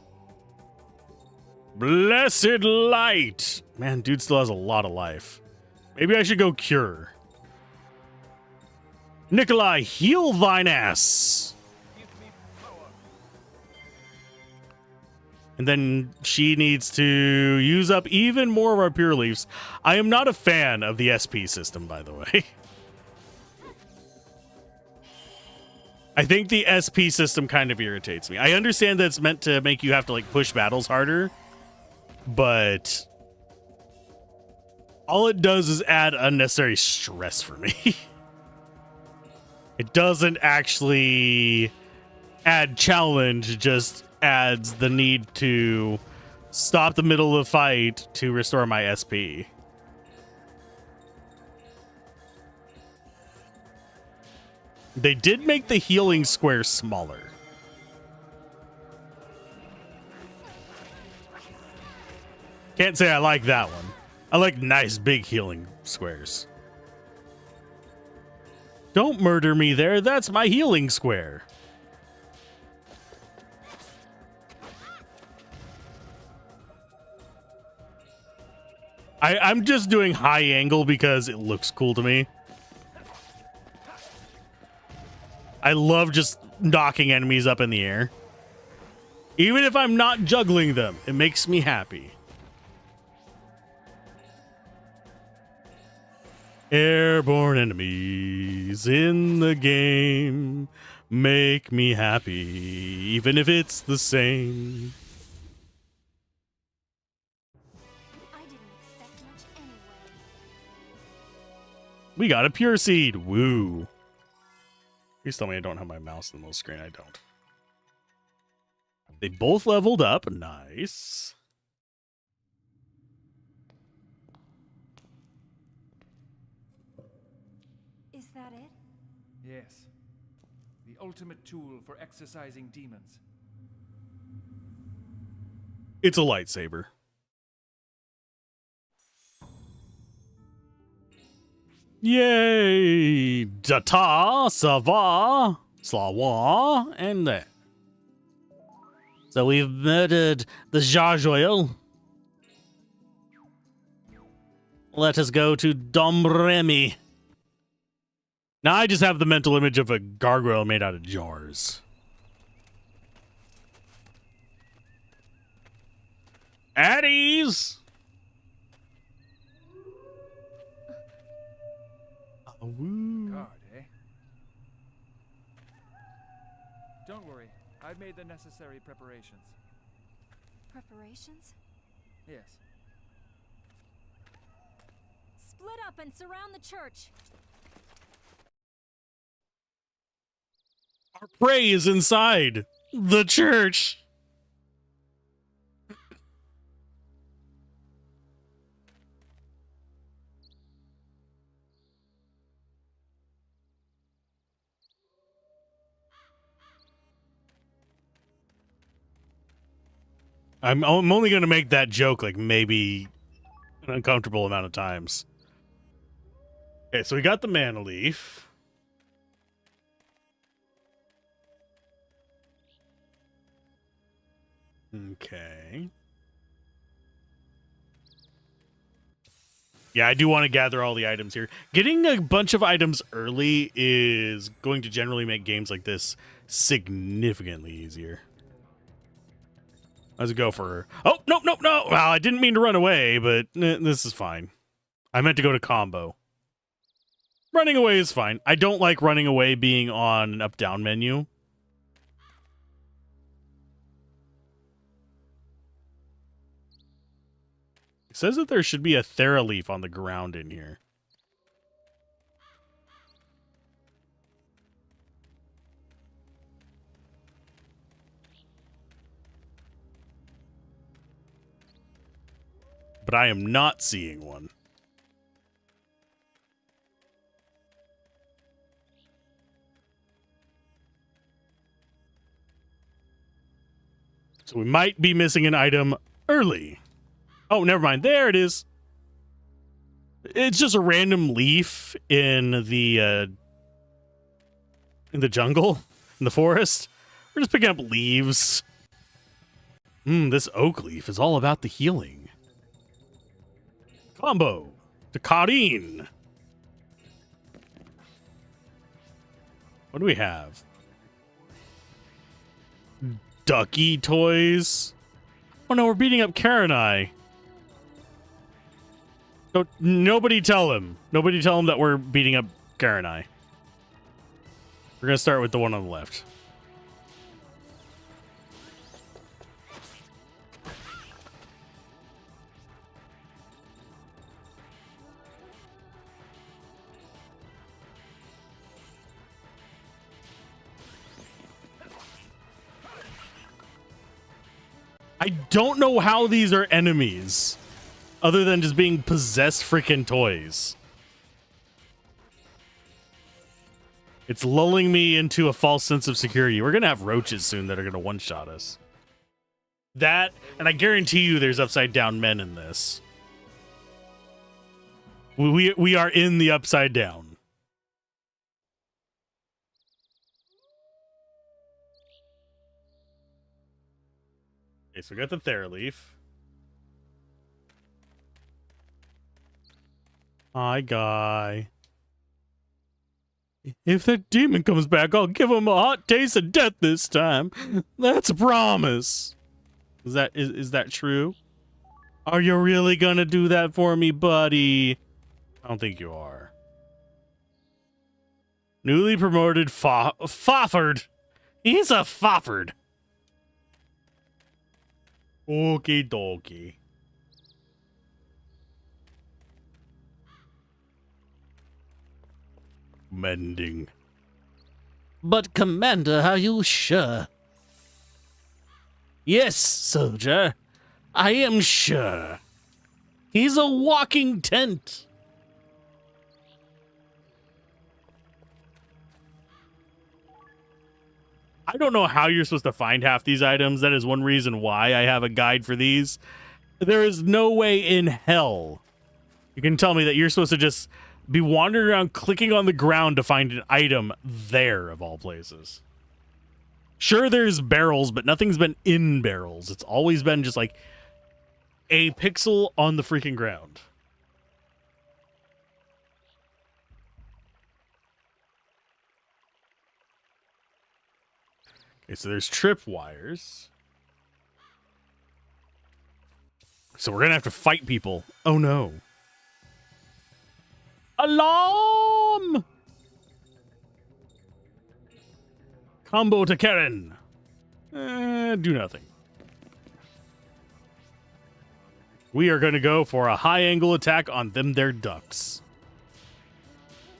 Blessed light. Man, dude still has a lot of life. Maybe I should go cure. Nikolai, heal thine ass. And then she needs to use up even more of our pure leaves. I am not a fan of the SP system, by the way. I think the SP system kind of irritates me. I understand that it's meant to make you have to like push battles harder, but all it does is add unnecessary stress for me. It doesn't actually add challenge, just adds the need to stop the middle of the fight to restore my SP. They did make the healing square smaller. Can't say I like that one. I like nice big healing squares. Don't murder me there. That's my healing square. I'm just doing high angle because it looks cool to me. I love just knocking enemies up in the air. Even if I'm not juggling them, it makes me happy. Airborne enemies in the game make me happy, even if it's the same. I didn't expect much anyway. We got a pure seed. Woo. Please tell me I don't have my mouse on the screen. I don't. They both leveled up. Nice. Is that it? Yes. The ultimate tool for exorcising demons. It's a lightsaber. Yay! Data, Sava, Slawa, and that. So we've murdered the Jarjoil. Let us go to Domremy. Now I just have the mental image of a gargoyle made out of jars. At ease! Guard, eh? Don't worry. I've made the necessary preparations. Preparations? Yes. Split up and surround the church. Our prey is inside the church. I'm only going to make that joke like maybe an uncomfortable amount of times. Okay, so we got the mana leaf. Okay. Yeah, I do want to gather all the items here. Getting a bunch of items early is going to generally make games like this significantly easier. Let's go for her. Oh, no. Well, I didn't mean to run away, but this is fine. I meant to go to combo. Running away is fine. I don't like running away being on an up-down menu. It says that there should be a Thera leaf on the ground in here. But I am not seeing one. So we might be missing an item early. Oh, never mind. There it is. It's just a random leaf in the jungle, in the forest. We're just picking up leaves. This oak leaf is all about the healing. Combo to Karin. What do we have? Ducky toys. Oh no, we're beating up Karenai. Don't, nobody tell him. Nobody tell him that we're beating up Karenai. We're gonna start with the one on the left. I don't know how these are enemies, other than just being possessed freaking toys. It's lulling me into a false sense of security. We're going to have roaches soon that are going to one-shot us. That, and I guarantee you there's upside-down men in this. We are in the upside down. Okay, so we got the Theraleaf. Hi, guy. If that demon comes back, I'll give him a hot taste of death this time. That's a promise. Is that true? Are you really gonna do that for me, buddy? I don't think you are. Newly promoted Fofford. He's a Fofford. Okie dokie. Mending. But, Commander, are you sure? Yes, soldier. I am sure. He's a walking tent. I don't know how you're supposed to find half these items. That is one reason why I have a guide for these. There is no way in hell you can tell me that you're supposed to just be wandering around clicking on the ground to find an item there, of all places. Sure, there's barrels, but nothing's been in barrels. It's always been just like a pixel on the freaking ground. Okay, so there's tripwires. So we're gonna have to fight people. Oh no. Alarm! Combo to Karen. Do nothing. We are going to go for a high angle attack on them their ducks.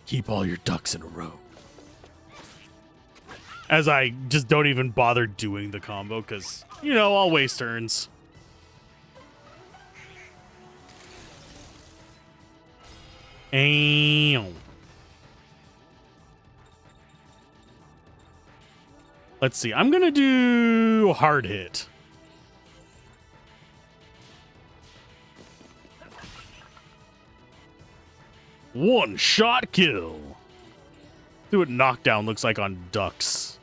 Keep all your ducks in a row. As I just don't even bother doing the combo because, you know, I'll waste turns. Let's see. I'm going to do hard hit. One shot kill. See what knockdown looks like on ducks.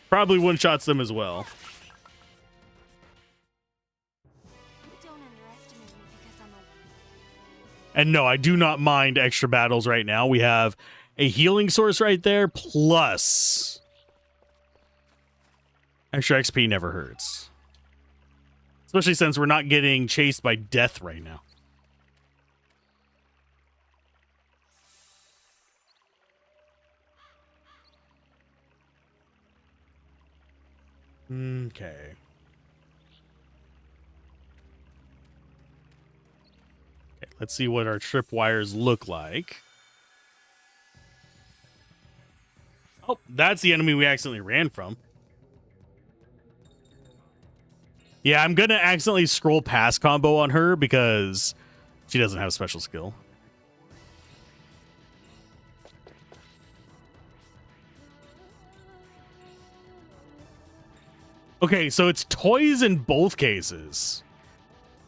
Probably one shots them as well. Don't underestimate me because I'm a... And no, I do not mind extra battles right now. We have a healing source right there, plus extra XP never hurts. Especially since we're not getting chased by death right now. Okay. Let's see what our tripwires look like. Oh, that's the enemy we accidentally ran from. Yeah, I'm going to accidentally scroll past combo on her because she doesn't have a special skill. Okay, so it's toys in both cases.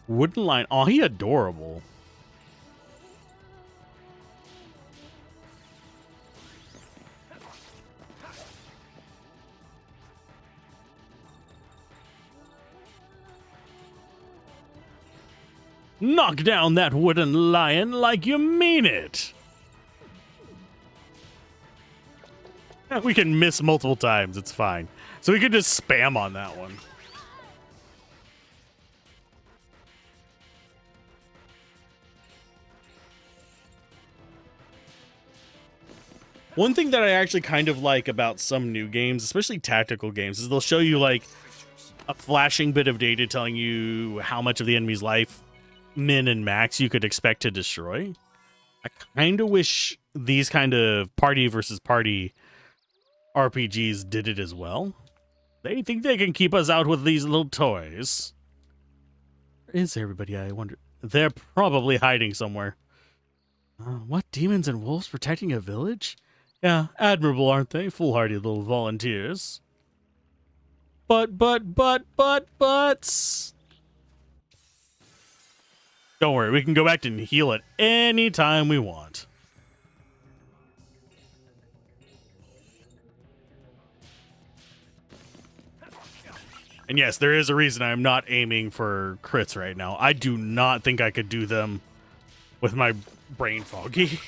Wooden line. Oh, he adorable. Knock down that wooden lion like you mean it. We can miss multiple times. It's fine. So we can just spam on that one. One thing that I actually kind of like about some new games, especially tactical games, is they'll show you like a flashing bit of data telling you how much of the enemy's life, min and max, you could expect to destroy. I kind of wish these kind of party versus party RPGs did it as well. They think they can keep us out with these little toys. Where is everybody, I wonder? They're probably hiding somewhere. What, demons and wolves protecting a village? Yeah, admirable, aren't they? Foolhardy little volunteers. Buts. Don't worry, we can go back and heal at any time we want. And yes, there is a reason I'm not aiming for crits right now. I do not think I could do them with my brain foggy.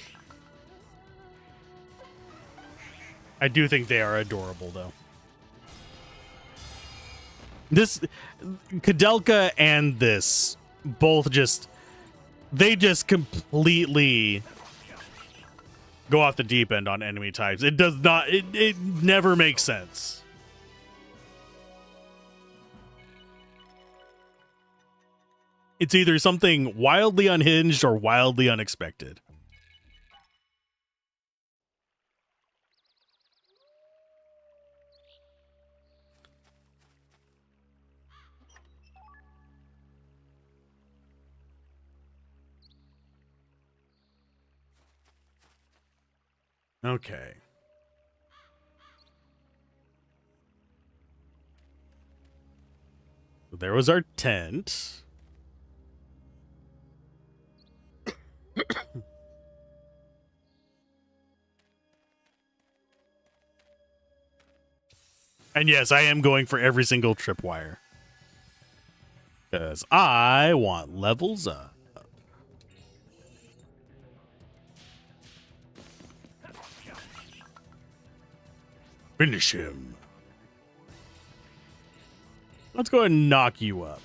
I do think they are adorable, though. This, Kadelka and this, both just, they just completely go off the deep end on enemy types. It does not, it never makes sense. It's either something wildly unhinged or wildly unexpected. Okay. So there was our tent. And yes, I am going for every single tripwire. Because I want levels up. Finish him. Let's go ahead and knock you up.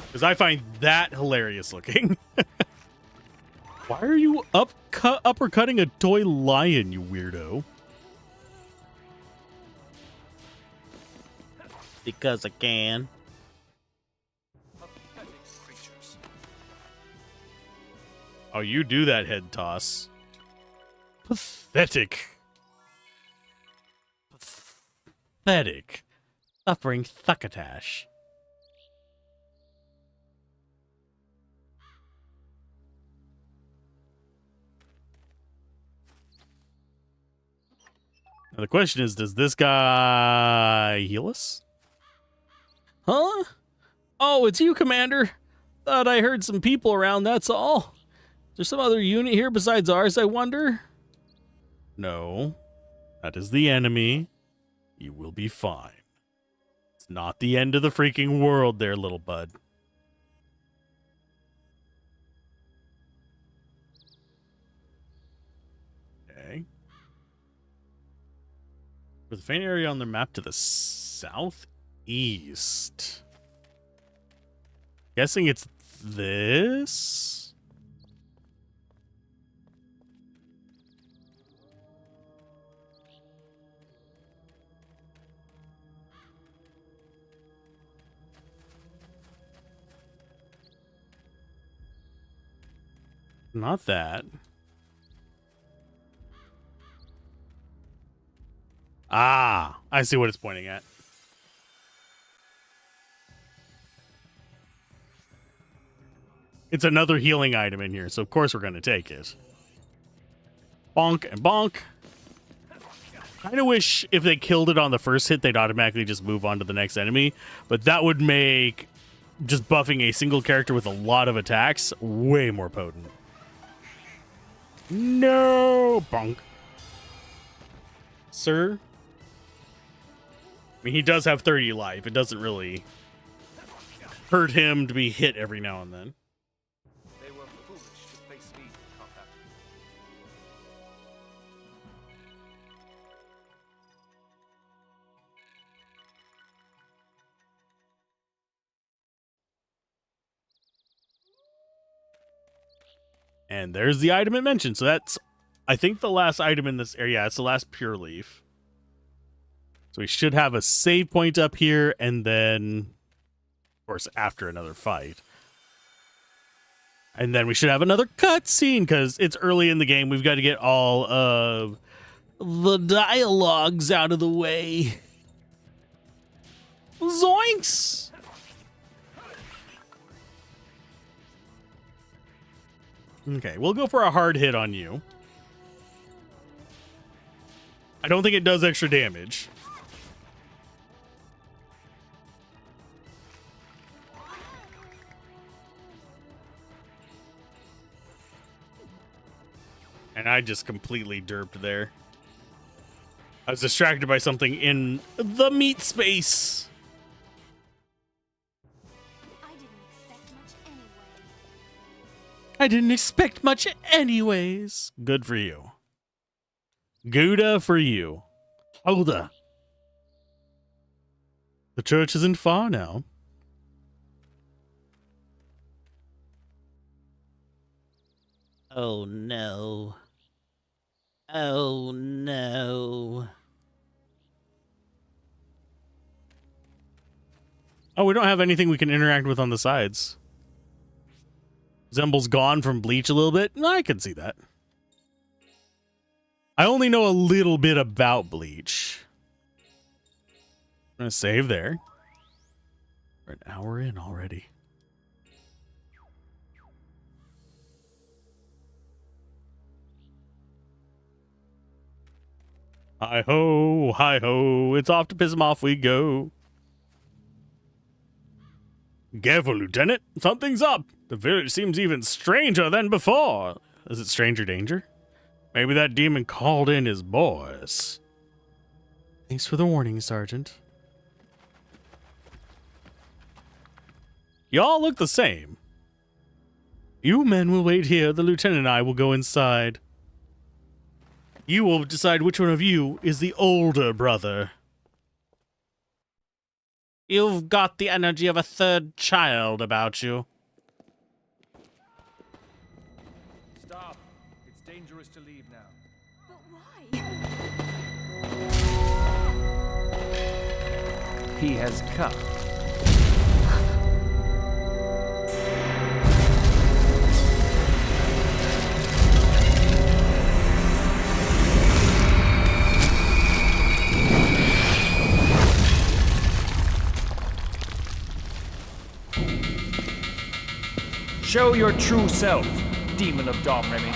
Because I find that hilarious looking. Why are you uppercutting a toy lion, you weirdo? Because I can. Oh, you do that head toss. Pathetic. Pathetic. Suffering succotash. Now the question is, does this guy heal us? Huh? Oh, it's you, Commander. Thought I heard some people around, that's all. Is there some other unit here besides ours, I wonder? No. That is the enemy. You will be fine. It's not the end of the freaking world there, little bud. Okay. There's a faint area on the map to the southeast. Guessing it's this? Not that. Ah, I see what it's pointing at. It's another healing item in here, so of course we're going to take it. Bonk and bonk. Kind of wish if they killed it on the first hit, they'd automatically just move on to the next enemy. But that would make just buffing a single character with a lot of attacks way more potent. No! Bonk. Sir? I mean, he does have 30 life. It doesn't really hurt him to be hit every now and then. They were foolish to face me in combat. And there's the item it mentioned. So that's, I think, the last item in this area. Yeah, it's the last pure leaf. So we should have a save point up here, and then, of course, after another fight. And then we should have another cutscene, because it's early in the game. We've got to get all of the dialogues out of the way. Zoinks! Okay, we'll go for a hard hit on you. I don't think it does extra damage. And I just completely derped there. I was distracted by something in the meat space. I didn't expect much anyways. Good for you. Gouda for you. Holda. The church isn't far now. Oh no. Oh no. Oh, we don't have anything we can interact with on the sides. Zemble's gone from Bleach a little bit. I can see that. I only know a little bit about Bleach. I'm gonna save there. We're an hour in already. Hi-ho, hi-ho, it's off to piss him off we go. Careful, Lieutenant. Something's up. The village seems even stranger than before. Is it stranger danger? Maybe that demon called in his boys. Thanks for the warning, Sergeant. Y'all look the same. You men will wait here. The lieutenant and I will go inside. You will decide which one of you is the older brother. You've got the energy of a third child about you. Stop. It's dangerous to leave now. But why? He has come. Show your true self, demon of Dom Remy.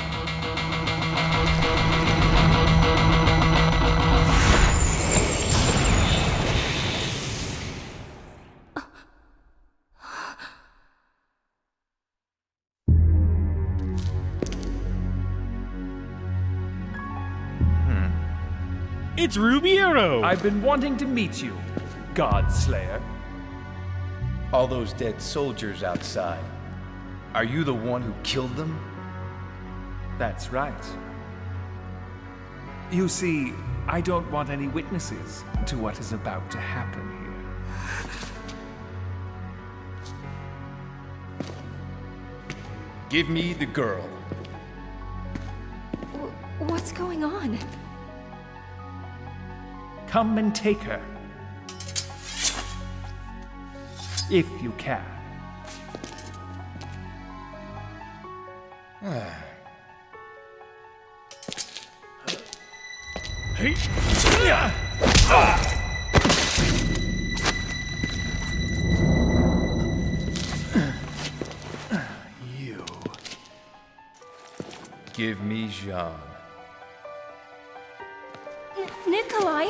It's Rubiero! I've been wanting to meet you, God Slayer. All those dead soldiers outside. Are you the one who killed them? That's right. You see, I don't want any witnesses to what is about to happen here. Give me the girl. What's going on? Come and take her. If you can. You. Give me Jean. Nikolai!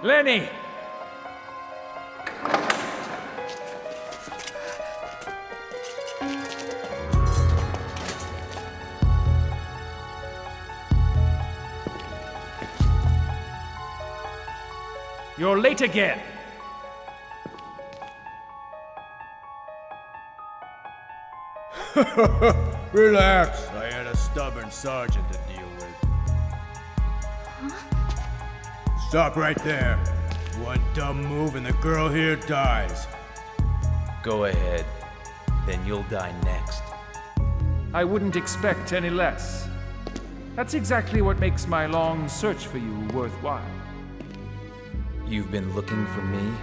Lenny! You're late again. Relax. I had a stubborn sergeant to deal with. Stop right there. One dumb move and the girl here dies. Go ahead. Then you'll die next. I wouldn't expect any less. That's exactly what makes my long search for you worthwhile. You've been looking for me?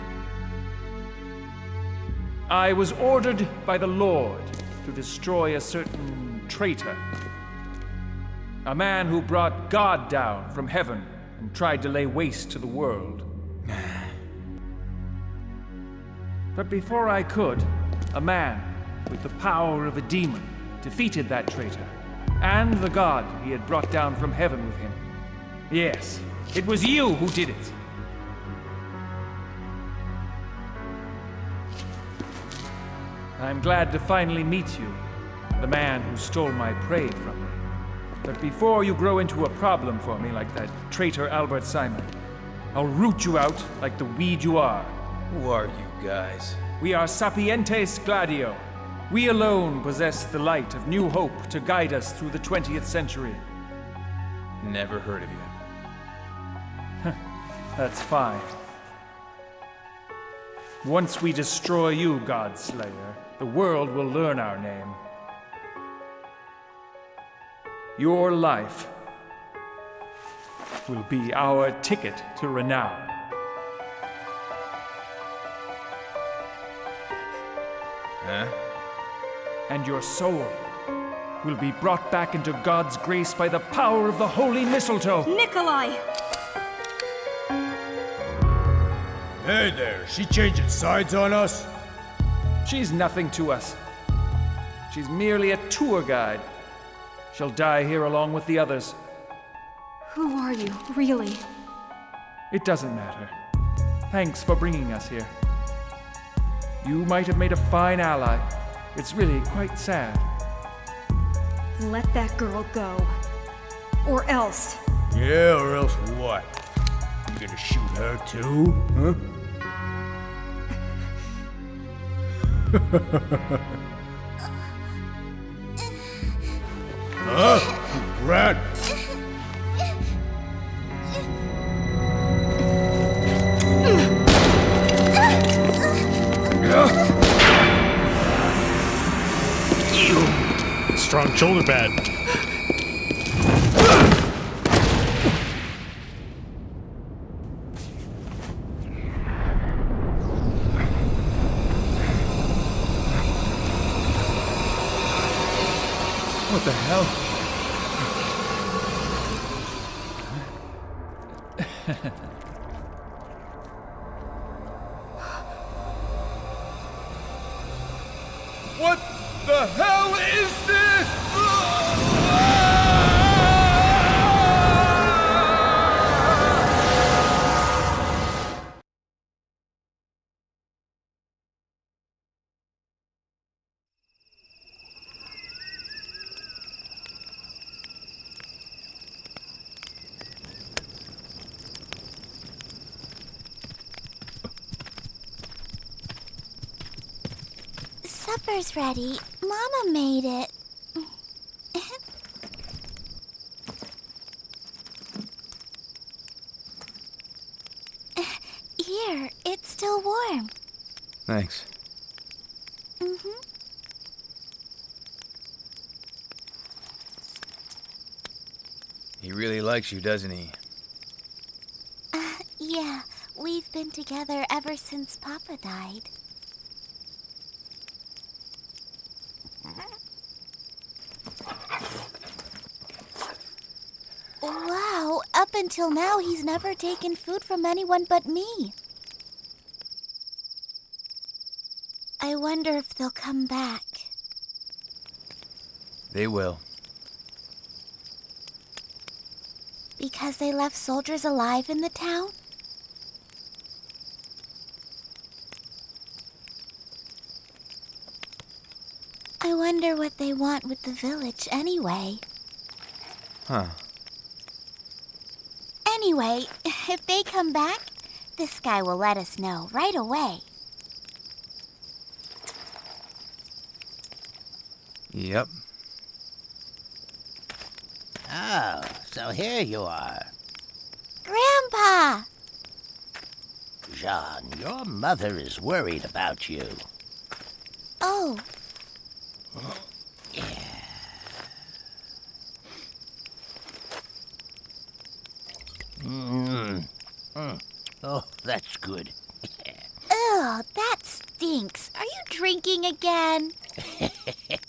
I was ordered by the Lord to destroy a certain traitor. A man who brought God down from heaven and tried to lay waste to the world. But before I could, a man with the power of a demon defeated that traitor and the God he had brought down from heaven with him. Yes, it was you who did it. I'm glad to finally meet you, the man who stole my prey from me. But before you grow into a problem for me like that traitor Albert Simon, I'll root you out like the weed you are. Who are you guys? We are Sapientes Gladio. We alone possess the light of new hope to guide us through the 20th century. Never heard of you. That's fine. Once we destroy you, Godslayer, the world will learn our name. Your life will be our ticket to renown. Huh? And your soul will be brought back into God's grace by the power of the holy mistletoe. Nikolai! Hey there, she changing sides on us? She's nothing to us. She's merely a tour guide. She'll die here along with the others. Who are you, really? It doesn't matter. Thanks for bringing us here. You might have made a fine ally. It's really quite sad. Let that girl go. Or else. Yeah, or else what? You gonna shoot her too, huh? Huh? Rat! Strong shoulder pad. What the hell? What the hell is this? Supper's ready. Mama made it. Here, it's still warm. Thanks. He really likes you, doesn't he? Yeah, we've been together ever since Papa died. Wow, up until now he's never taken food from anyone but me. I wonder if they'll come back. They will. Because they left soldiers alive in the town? I wonder what they want with the village anyway. Huh. Anyway, if they come back, this guy will let us know right away. Yep. Oh, so here you are. Grandpa! Jean, your mother is worried about you. Oh, Oh, that's good. ugh, that stinks. Are you drinking again?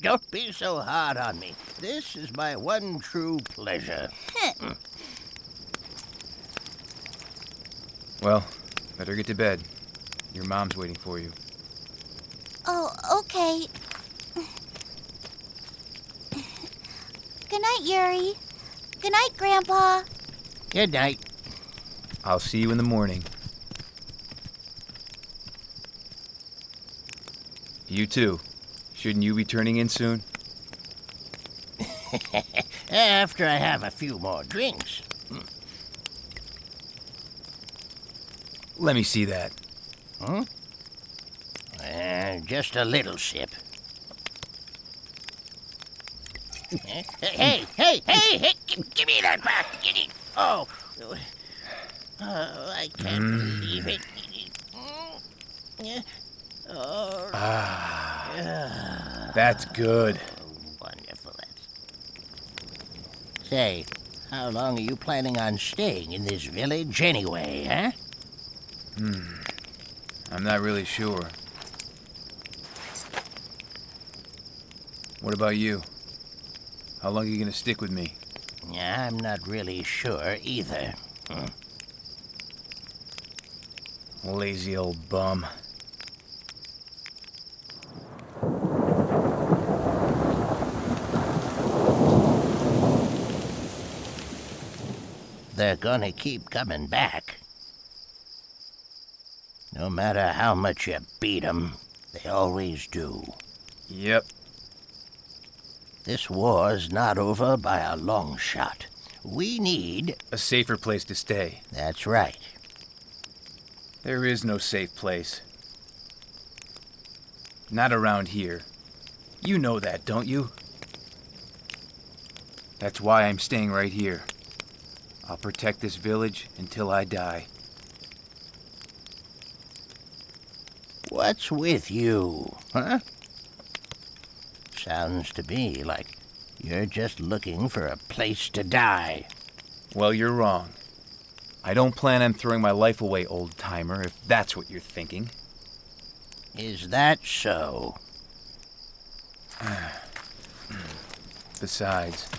Don't be so hard on me. This is my one true pleasure. Well, better get to bed. Your mom's waiting for you. Oh, okay. Good night, Yuri. Good night, Grandpa. Good night. I'll see you in the morning. You too. Shouldn't you be turning in soon? After I have a few more drinks. Let me see that. Huh? Just a little sip. Hey, give me that back. Get it. Oh, I can't believe it. Oh, That's good. wonderful. Say, how long are you planning on staying in this village anyway, huh? I'm not really sure. What about you? How long are you gonna stick with me? I'm not really sure either. Lazy old bum. They're gonna keep coming back. No matter how much you beat them, they always do. Yep. This war's not over by a long shot. We need... A safer place to stay. That's right. There is no safe place. Not around here. You know that, don't you? That's why I'm staying right here. I'll protect this village until I die. What's with you, huh? Sounds to me like you're just looking for a place to die. Well, you're wrong. I don't plan on throwing my life away, old-timer, if that's what you're thinking. Is that so? Besides,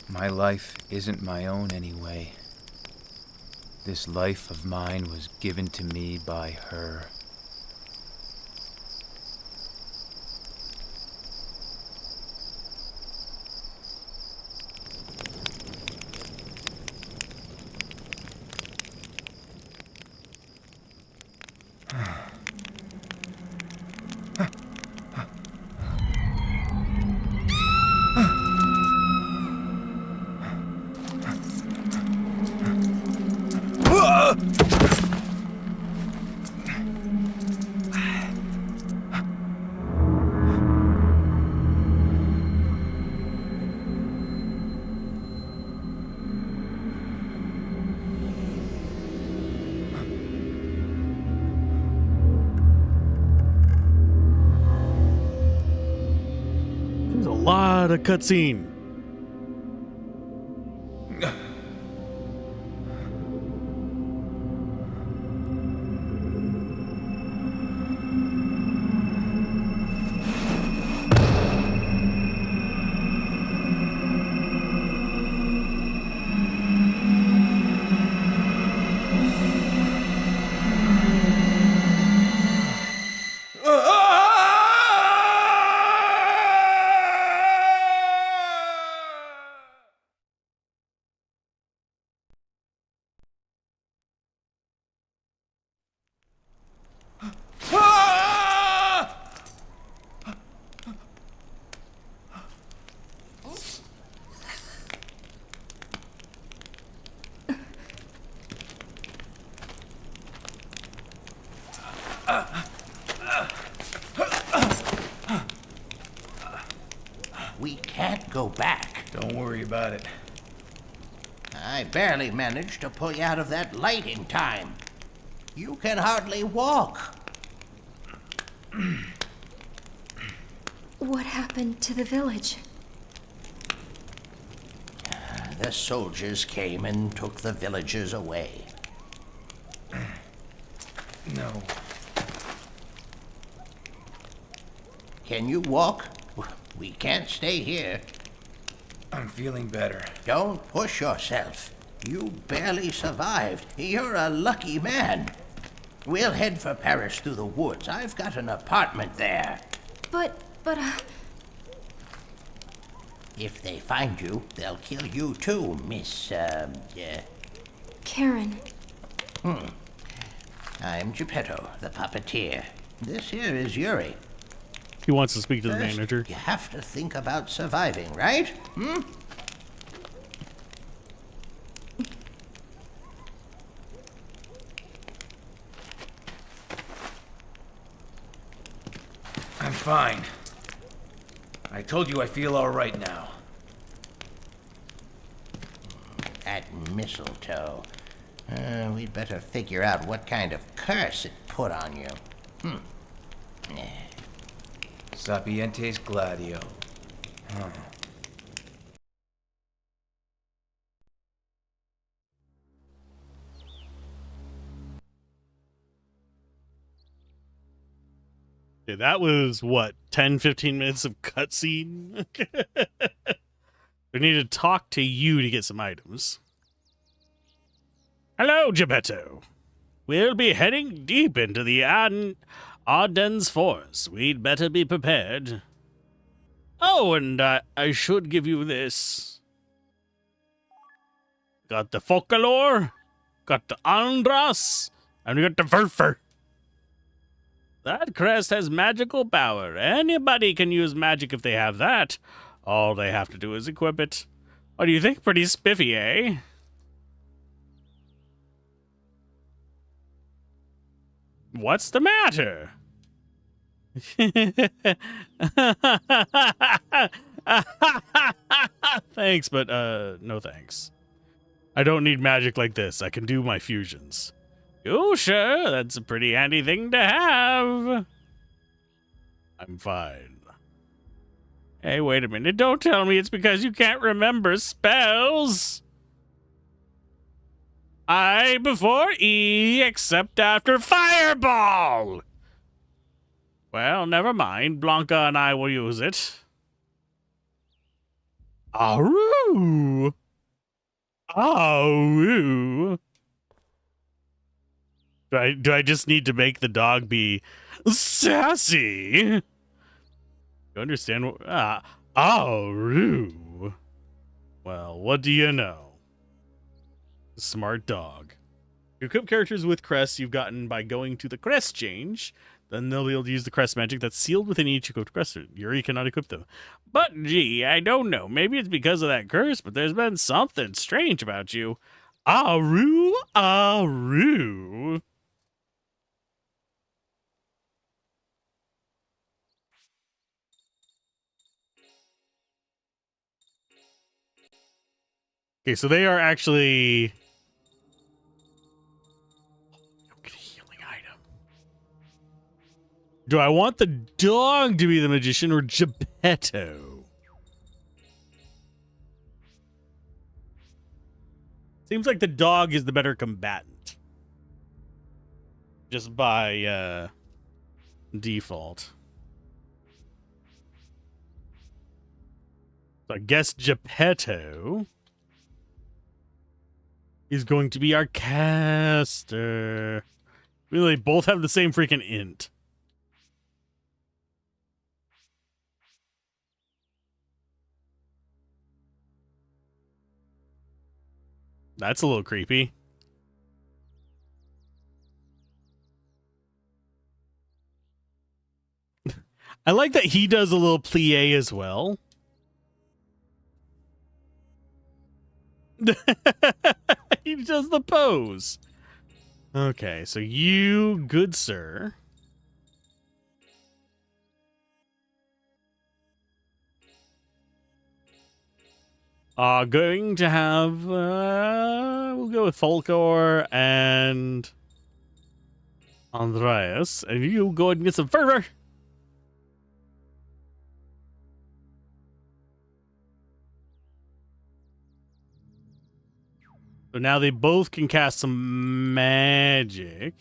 my life isn't my own anyway. This life of mine was given to me by her. There's a lot of cutscene. Don't worry about it. I barely managed to pull you out of that light in time. You can hardly walk. What happened to the village? The soldiers came and took the villagers away. No. Can you walk? We can't stay here. I'm feeling better. Don't push yourself. You barely survived. You're a lucky man. We'll head for Paris through the woods. I've got an apartment there. But, If they find you, they'll kill you too, Miss, Karen. I'm Geppetto, the puppeteer. This here is Yuri. He wants to speak to the First, manager. You have to think about surviving, right? I'm fine. I told you I feel all right now. That mistletoe. We'd better figure out what kind of curse it put on you. Sapientes Gladio. Okay, that was what, 10-15 minutes of cutscene? We need to talk to you to get some items. Hello, Geppetto. We'll be heading deep into the Ardennes Forest. We'd better be prepared. Oh, and I should give you this. Got the Focalor, got the Andras, and we got the Verfer. That crest has magical power. Anybody can use magic if they have that. All they have to do is equip it. What do you think? Pretty spiffy, eh? What's the matter? Thanks, but no thanks. I don't need magic like this. I can do my fusions. Oh, sure, that's a pretty handy thing to have. I'm fine. Hey, wait a minute. Don't tell me it's because you can't remember spells. I before E, except after Fireball. Well, never mind. Blanca and I will use it. Aru! Aru! Do I just need to make the dog be sassy? You understand what... Aru! Well, what do you know? Smart dog. You equip characters with crests you've gotten by going to the crest change. Then they'll be able to use the crest magic that's sealed within each equipped crest. Yuri cannot equip them. But, gee, I don't know. Maybe it's because of that curse, but there's been something strange about you. Aru, Aru. Okay, so they are actually... Get a healing item. Do I want the dog to be the magician or Geppetto? Seems like the dog is the better combatant. Just by default. So I guess Geppetto is going to be our caster. Really, both have the same freaking int. That's a little creepy. I like that he does a little plie as well. He does the pose. Okay, so you, good sir. are going to have, we'll go with Folkor and Andreas, and you go ahead and get some fervor. So now they both can cast some magic.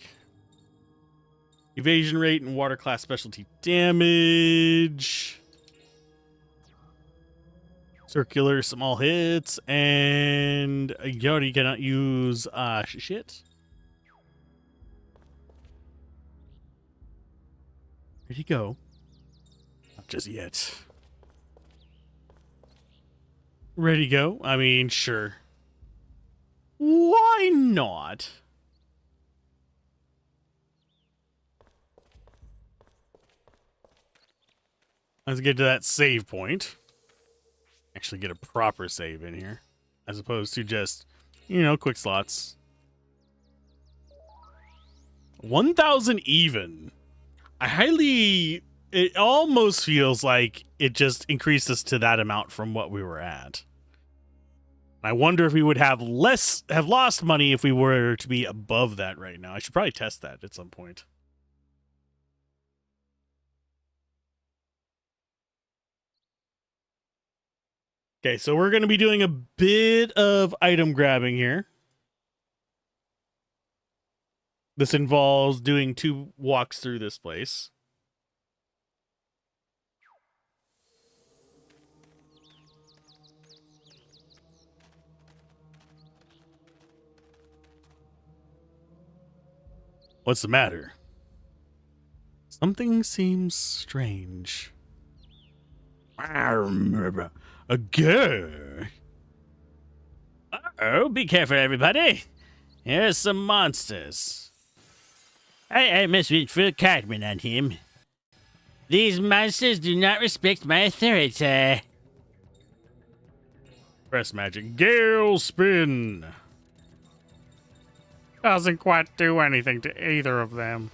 Evasion rate and water class specialty damage. Circular small hits. And Yori cannot use shit. Where'd he go? Not just yet. Ready to go? I mean, sure. Why not? Let's get to that save point. Actually get a proper save in here. As opposed to just, you know, quick slots. 1,000 even. It almost feels like it just increased us to that amount from what we were at. I wonder if we would have lost money if we were to be above that right now. I should probably test that at some point. Okay, so we're going to be doing a bit of item grabbing here. This involves doing 2 walks through this place. What's the matter? Something seems strange. A girl. Uh-oh, be careful, everybody. Here's some monsters. I must reach for Cartman on him. These monsters do not respect my authority. Press magic. Gale spin. Doesn't quite do anything to either of them.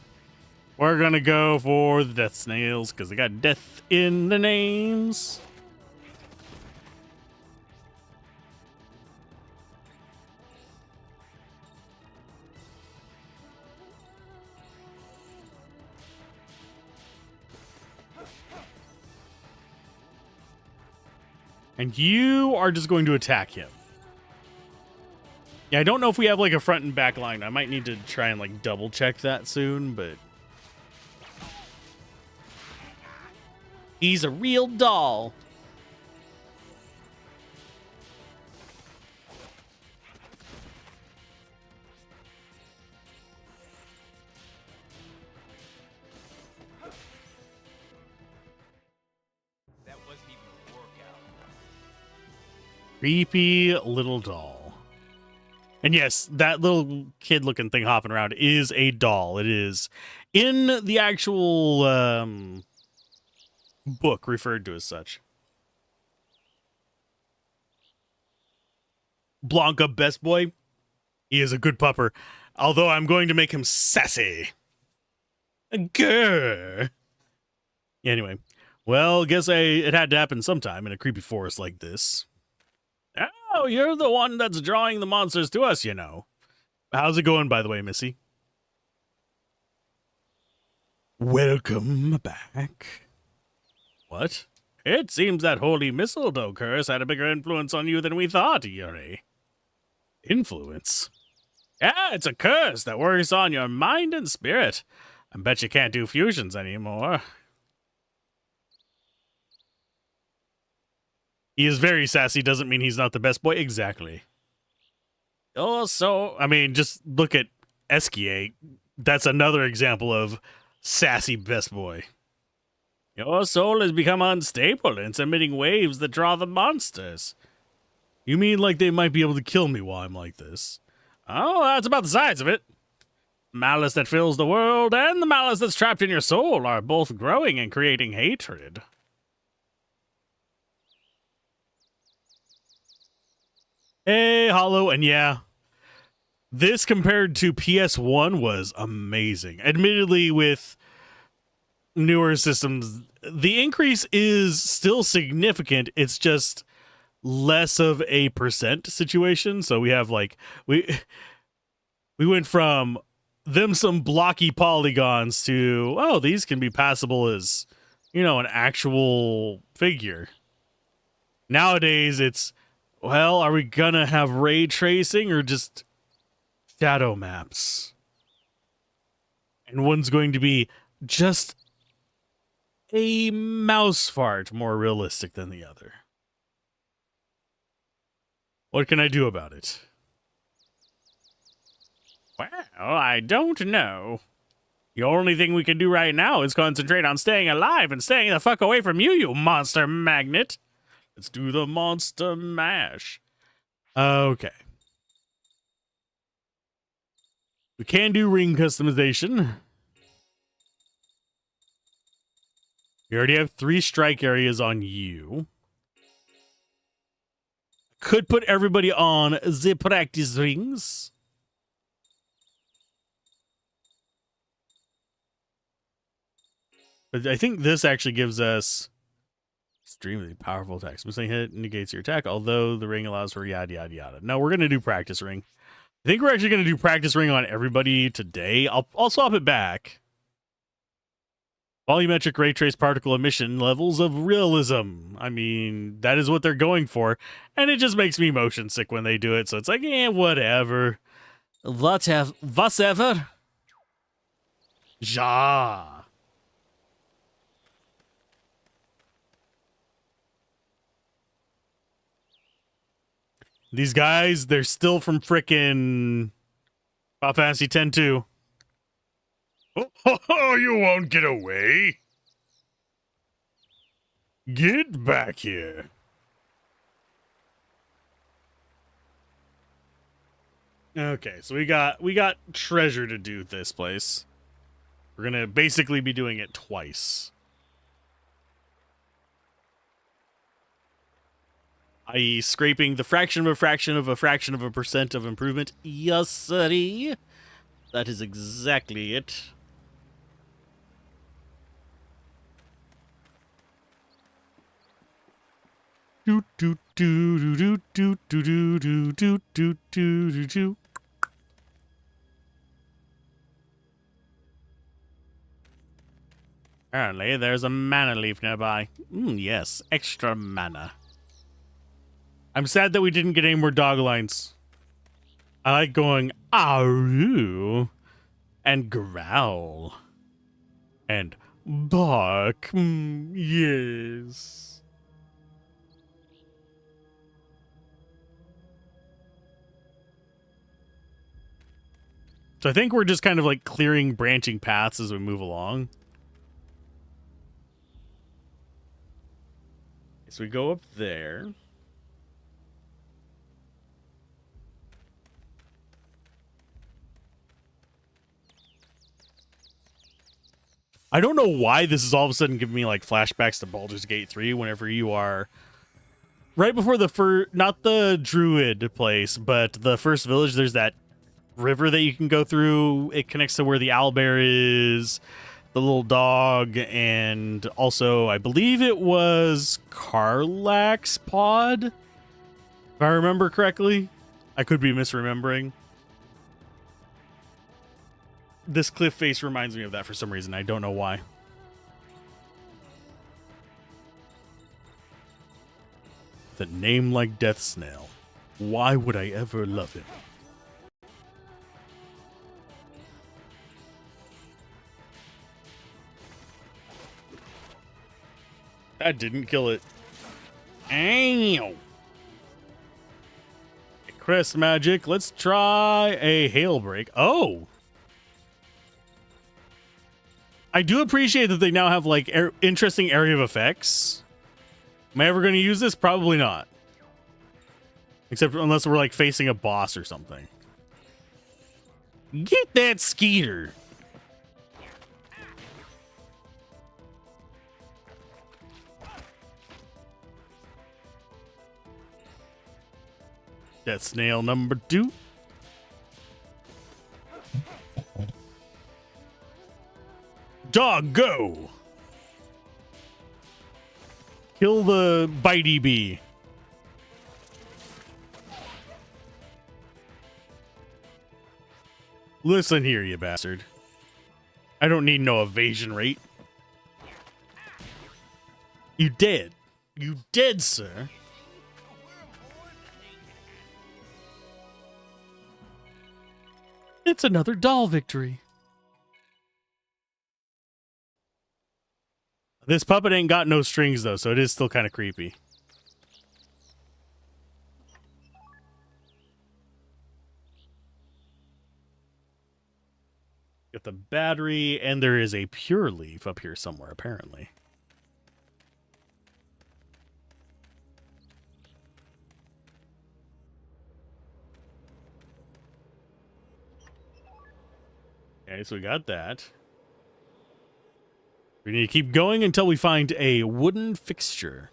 We're gonna go for the death snails because they got death in the names. And you are just going to attack him. Yeah, I don't know if we have like a front and back line. I might need to try and like double check that soon, but he's a real doll. That wasn't even a workout. Creepy little doll. And yes, that little kid-looking thing hopping around is a doll. It is in the actual book referred to as such. Blanca, best boy. He is a good pupper. Although I'm going to make him sassy. Grr. Anyway. Well, guess it had to happen sometime in a creepy forest like this. Oh, you're the one that's drawing the monsters to us, you know. How's it going, by the way, Missy? Welcome back. What? It seems that holy mistletoe curse had a bigger influence on you than we thought, Yuri. Influence? Yeah, it's a curse that works on your mind and spirit. I bet you can't do fusions anymore. He is very sassy, doesn't mean he's not the best boy. Exactly. Oh, so, I mean, just look at Esquier. That's another example of sassy best boy. Your soul has become unstable and it's emitting waves that draw the monsters. You mean like they might be able to kill me while I'm like this? Oh, that's about the size of it. Malice that fills the world and the malice that's trapped in your soul are both growing and creating hatred. Hey, Hollow, and yeah, this compared to PS1 was amazing. Admittedly, with newer systems, the increase is still significant. It's just less of a percent situation. So we have like we went from them some blocky polygons to, oh, these can be passable as, you know, an actual figure. Nowadays it's, well, are we gonna have ray tracing or just shadow maps? And one's going to be just a mouse fart more realistic than the other. What can I do about it? Well, I don't know. The only thing we can do right now is concentrate on staying alive and staying the fuck away from you, you monster magnet. Let's do the monster mash. Okay. We can do ring customization. We already have 3 strike areas on you. Could put everybody on the practice rings. But I think this actually gives us extremely powerful attacks. Missing hit negates your attack, although the ring allows for yada yada yada. No, we're going to do practice ring. I think we're actually going to do practice ring on everybody today. I'll swap it back. Volumetric ray trace particle emission levels of realism. I mean, that is what they're going for. And it just makes me motion sick when they do it. So it's like, whatever. Whatever. Ja. These guys, they're still from frickin' Final Fantasy X too. Oh, you won't get away. Get back here. Okay, so we got treasure to do this place. We're gonna basically be doing it twice. I.e. scraping the fraction of a fraction of a fraction of a percent of improvement. Yes, sirree. That is exactly it. Do do do do do do do do do do do do. Apparently, there's a mana leaf nearby. Yes, extra mana. I'm sad that we didn't get any more dog lines. I like going "Aroo" and growl and bark. Yes. So I think we're just kind of like clearing branching paths as we move along. So we go up there. I don't know why this is all of a sudden giving me like flashbacks to Baldur's Gate 3 whenever you are right before the first, not the druid place, but the first village. There's that river that you can go through. It connects to where the owlbear is, the little dog, and also I believe it was Karlach's pod, if I remember correctly. I could be misremembering. This cliff face reminds me of that for some reason. I don't know why. The name like Death Snail. Why would I ever love him? That didn't kill it. Ow! Crest magic. Let's try a hail break. Oh! I do appreciate that they now have like interesting area of effects. Am I ever going to use this? Probably not. Except unless we're like facing a boss or something. Get that skeeter. Death snail number 2. Dog, go! Kill the bitey bee. Listen here, you bastard. I don't need no evasion rate. You dead. You dead, sir. It's another doll victory. This puppet ain't got no strings, though, so it is still kind of creepy. Got the battery, and there is a pure leaf up here somewhere, apparently. Okay, so we got that. We need to keep going until we find a wooden fixture.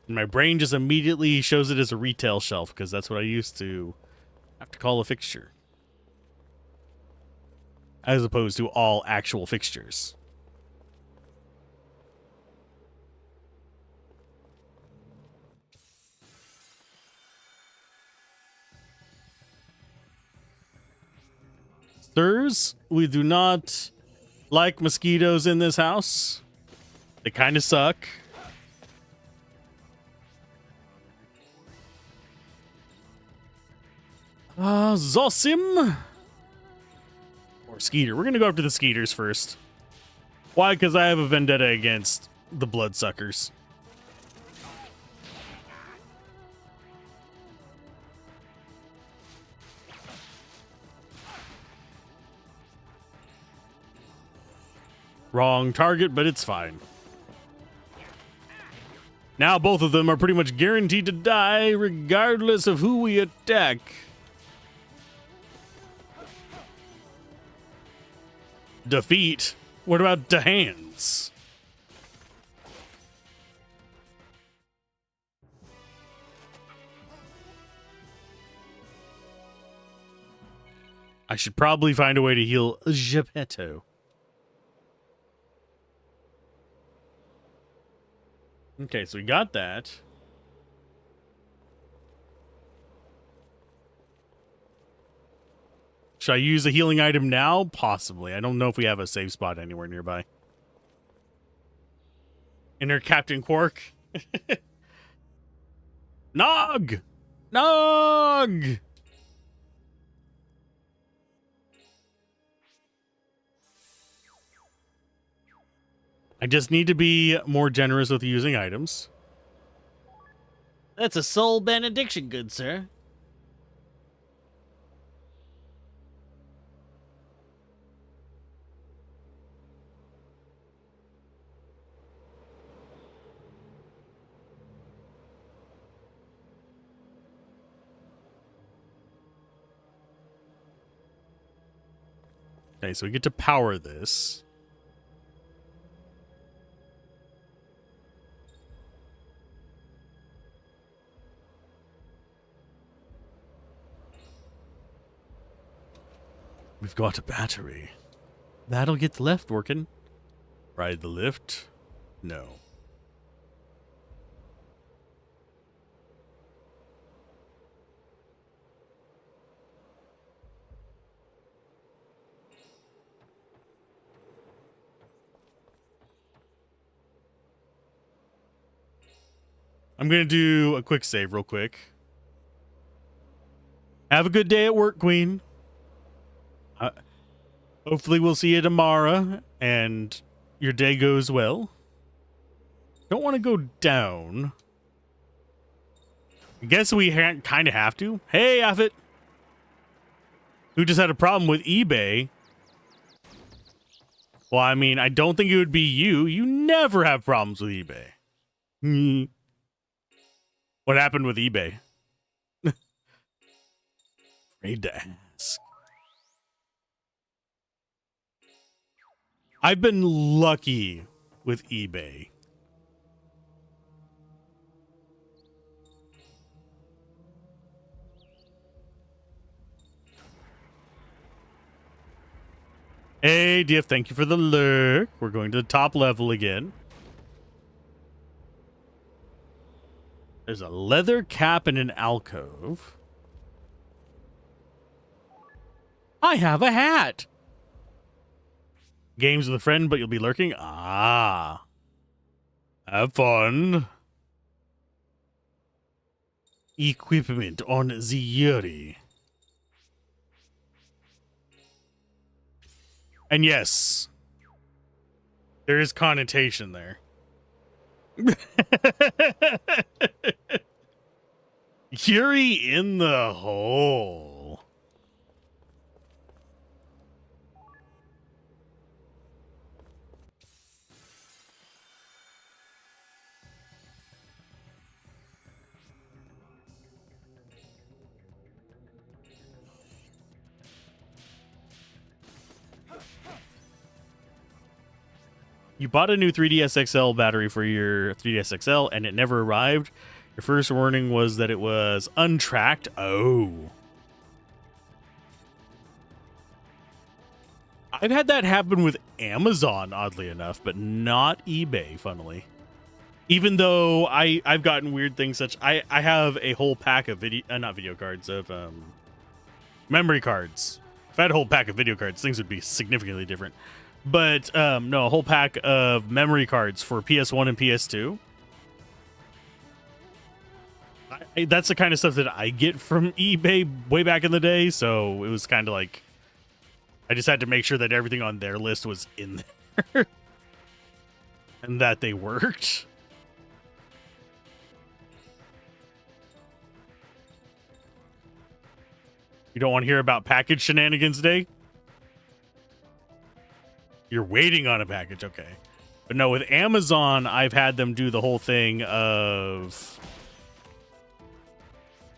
And my brain just immediately shows it as a retail shelf, because that's what I used to have to call a fixture. As opposed to all actual fixtures. Sirs, we do not like mosquitoes in this house. They kind of suck. Zosim or Skeeter. We're gonna go after the Skeeters first. Why? Because I have a vendetta against the bloodsuckers. Wrong target, but it's fine. Now both of them are pretty much guaranteed to die regardless of who we attack. Defeat? What about the hands? I should probably find a way to heal Geppetto. Okay, so we got that. Should I use a healing item now? Possibly. I don't know if we have a safe spot anywhere nearby. Enter Captain Quark. Nog! Nog! I just need to be more generous with using items. That's a soul benediction, good sir. Okay, so we get to power this. We've got a battery. That'll get the lift working. Ride the lift? No. I'm going to do a quick save real quick. Have a good day at work, Queen. Hopefully we'll see you tomorrow and your day goes well. Don't want to go down. I guess we kind of have to. Hey, Affit. Who just had a problem with eBay? Well, I mean, I don't think it would be you. You never have problems with eBay. What happened with eBay? Afraid to ask. I've been lucky with eBay. Hey, Diff, thank you for the lurk. We're going to the top level again. There's a leather cap in an alcove. I have a hat. Games with a friend, but you'll be lurking. Ah. Have fun. Equipment on the Yuri. And yes, there is connotation there. Yuri in the hole. You bought a new 3DS XL battery for your 3DS XL and it never arrived. Your first warning was that it was untracked. Oh. I've had that happen with Amazon, oddly enough, but not eBay, funnily. Even though I've gotten weird things such... I have a whole pack of not video cards, of memory cards. If I had a whole pack of video cards, things would be significantly different. But, no, a whole pack of memory cards for PS1 and PS2. That's the kind of stuff that I get from eBay way back in the day, so it was kind of like... I just had to make sure that everything on their list was in there. And that they worked. You don't want to hear about package shenanigans today? You're waiting on a package, okay. But no, with Amazon, I've had them do the whole thing of...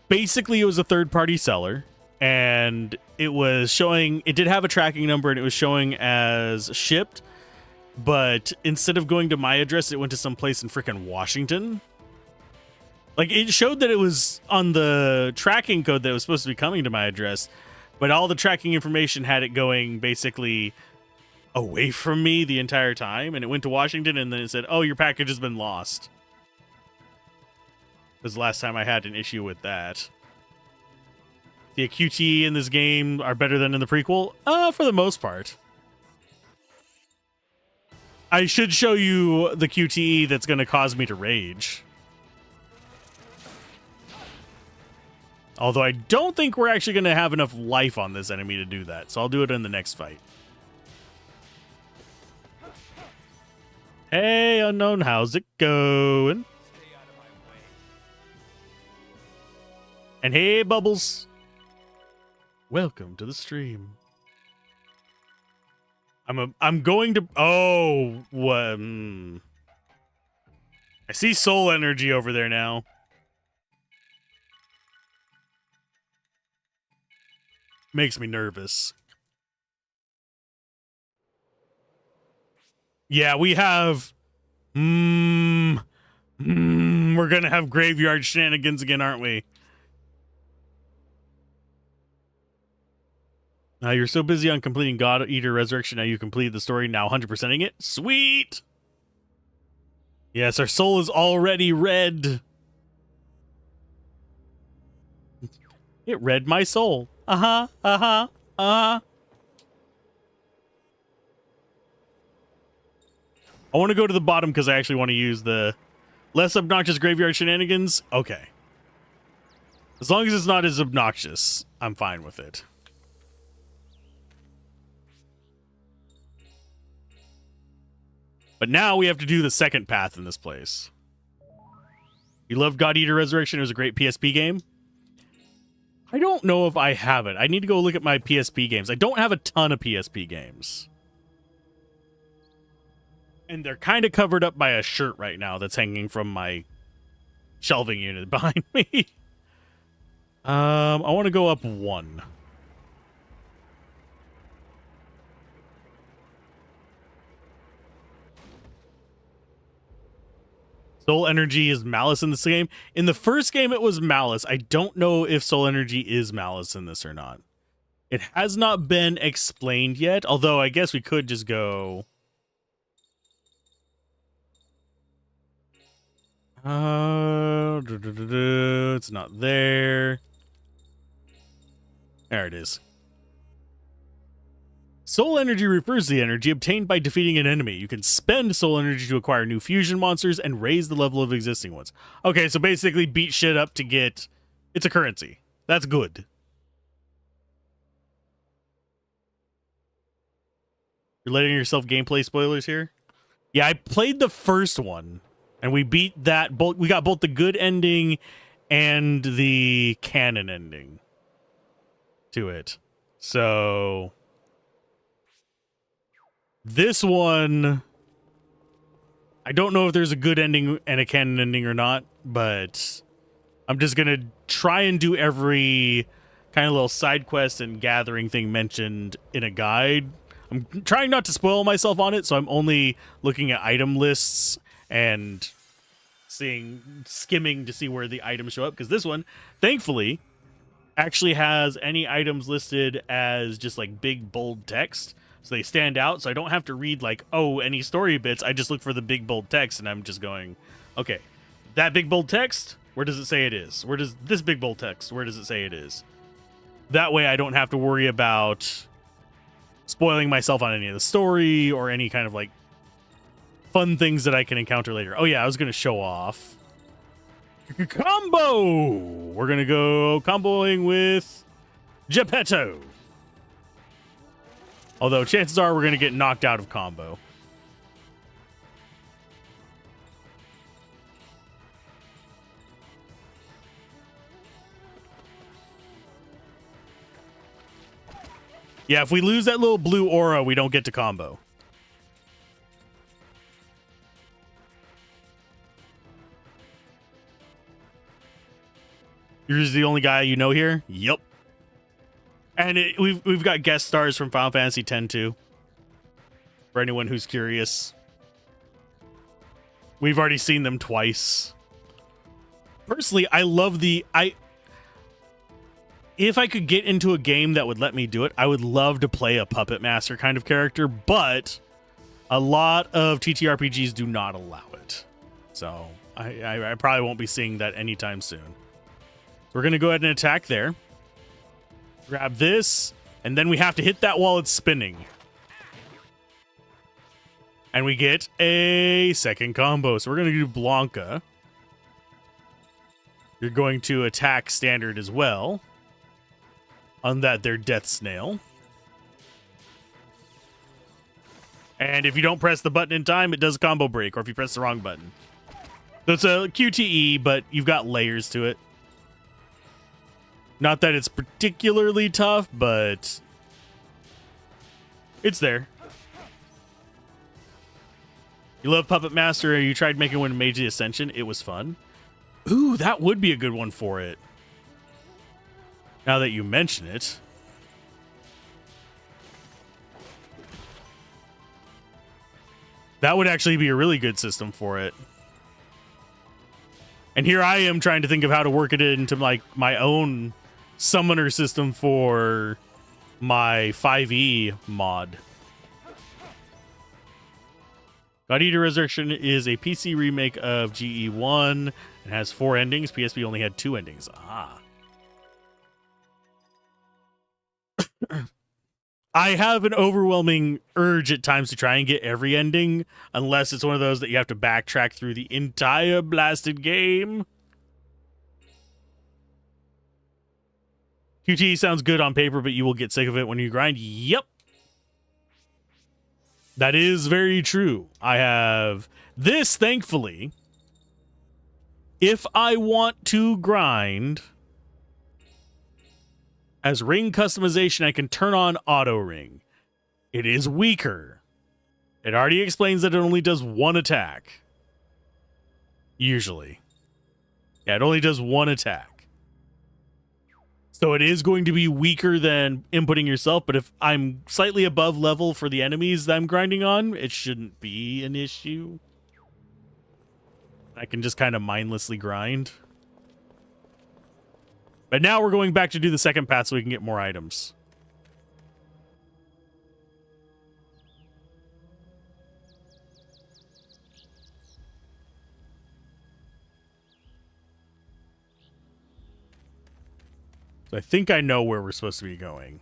Basically, it was a third-party seller, and it was showing... It did have a tracking number, and it was showing as shipped, but instead of going to my address, it went to some place in frickin' Washington. Like, it showed that it was on the tracking code that was supposed to be coming to my address, but all the tracking information had it going basically... away from me the entire time, and it went to Washington, and then it said, oh, your package has been lost. This is the last time I had an issue with that. The QTE in this game are better than in the prequel? For the most part. I should show you the QTE that's going to cause me to rage. Although I don't think we're actually going to have enough life on this enemy to do that, so I'll do it in the next fight. Hey, Unknown, how's it going? And hey, Bubbles. Welcome to the stream. I'm going to... Oh, what? I see soul energy over there now. Makes me nervous. Yeah, we have... we're gonna have graveyard shenanigans again, aren't we? You're so busy on completing God Eater Resurrection, now you completed the story, now 100%ing it. Sweet! Yes, our soul is already red. It read my soul. Uh-huh, uh-huh, uh-huh. I want to go to the bottom because I actually want to use the less obnoxious graveyard shenanigans. Okay. As long as it's not as obnoxious, I'm fine with it. But now we have to do the second path in this place. You love God Eater Resurrection? It was a great PSP game. I don't know if I have it. I need to go look at my PSP games. I don't have a ton of PSP games. And they're kind of covered up by a shirt right now that's hanging from my shelving unit behind me. I want to go up one. Soul Energy is Malice in this game. In the first game, it was Malice. I don't know if Soul Energy is Malice in this or not. It has not been explained yet, although I guess we could just go... It's not there. There it is. Soul energy refers to the energy obtained by defeating an enemy. You can spend soul energy to acquire new fusion monsters and raise the level of existing ones. Okay, so basically beat shit up to get... It's a currency. That's good. You're letting yourself gameplay spoilers here? Yeah, I played the first one, and we beat that. We got both the good ending and the canon ending to it. So... This one, I don't know if there's a good ending and a canon ending or not, but I'm just going to try and do every kind of little side quest and gathering thing mentioned in a guide. I'm trying not to spoil myself on it, so I'm only looking at item lists and skimming to see where the items show up, because this one, thankfully, actually has any items listed as just like big, bold text. So they stand out, so I don't have to read, like, oh, any story bits. I just look for the big, bold text, and I'm just going, okay, that big, bold text, where does it say it is? Where does this big, bold text, where does it say it is? That way I don't have to worry about spoiling myself on any of the story or any kind of, like, fun things that I can encounter later. Oh, yeah, I was going to show off. Combo! We're going to go comboing with Geppetto. Although chances are we're going to get knocked out of combo. Yeah, if we lose that little blue aura, we don't get to combo. You're just the only guy you know here? Yep. And we've got guest stars from Final Fantasy X too. For anyone who's curious. We've already seen them twice. Personally, I love if I could get into a game that would let me do it, I would love to play a puppet master kind of character, but a lot of TTRPGs do not allow it. So I probably won't be seeing that anytime soon. We're going to go ahead and attack there. Grab this, and then we have to hit that while it's spinning. And we get a second combo. So we're going to do Blanca. You're going to attack standard as well. On that, their death snail. And if you don't press the button in time, it does a combo break, or if you press the wrong button. So it's a QTE, but you've got layers to it. Not that it's particularly tough, but it's there. You love Puppet Master, you tried making one in Meiji Ascension. It was fun. Ooh, that would be a good one for it. Now that you mention it. That would actually be a really good system for it. And here I am trying to think of how to work it into like my own summoner system for my 5e mod. God Eater Resurrection is a PC remake of GE1 and has 4 endings. PSP only had 2 endings. Ah. I have an overwhelming urge at times to try and get every ending, unless it's one of those that you have to backtrack through the entire blasted game. QTE sounds good on paper, but you will get sick of it when you grind. Yep. That is very true. I have this, thankfully. If I want to grind as ring customization, I can turn on auto ring. It is weaker. It already explains that it only does 1 attack. Usually. Yeah, it only does 1 attack. So it is going to be weaker than inputting yourself, but if I'm slightly above level for the enemies that I'm grinding on, it shouldn't be an issue. I can just kind of mindlessly grind. But now we're going back to do the second path so we can get more items. So I think I know where we're supposed to be going.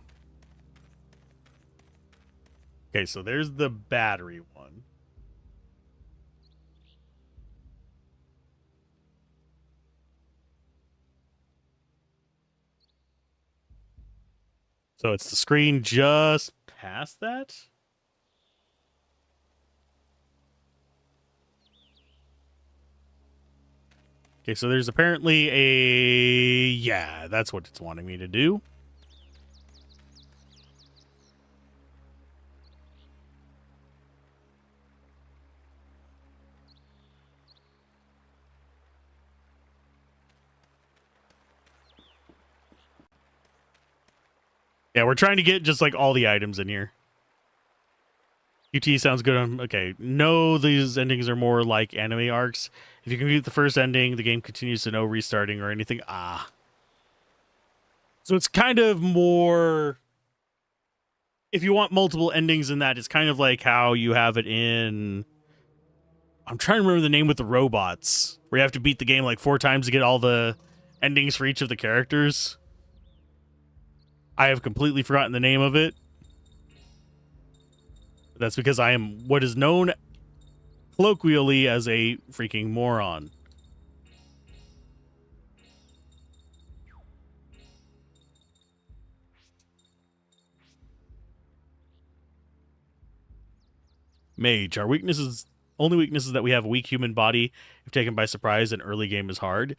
Okay, so there's the battery one. So it's the screen just past that? Okay, so there's apparently a... Yeah, that's what it's wanting me to do. Yeah, we're trying to get just like all the items in here. QT sounds good. Okay, no, these endings are more like anime arcs. If you complete the first ending, the game continues to no restarting or anything. Ah. So it's kind of more... If you want multiple endings in that, it's kind of like how you have it in... I'm trying to remember the name with the robots, where you have to beat the game like 4 times to get all the endings for each of the characters. I have completely forgotten the name of it. That's because I am what is known colloquially as a freaking moron. Mage. Our weaknesses, only weaknesses that we have: a weak human body, if taken by surprise, and early game is hard.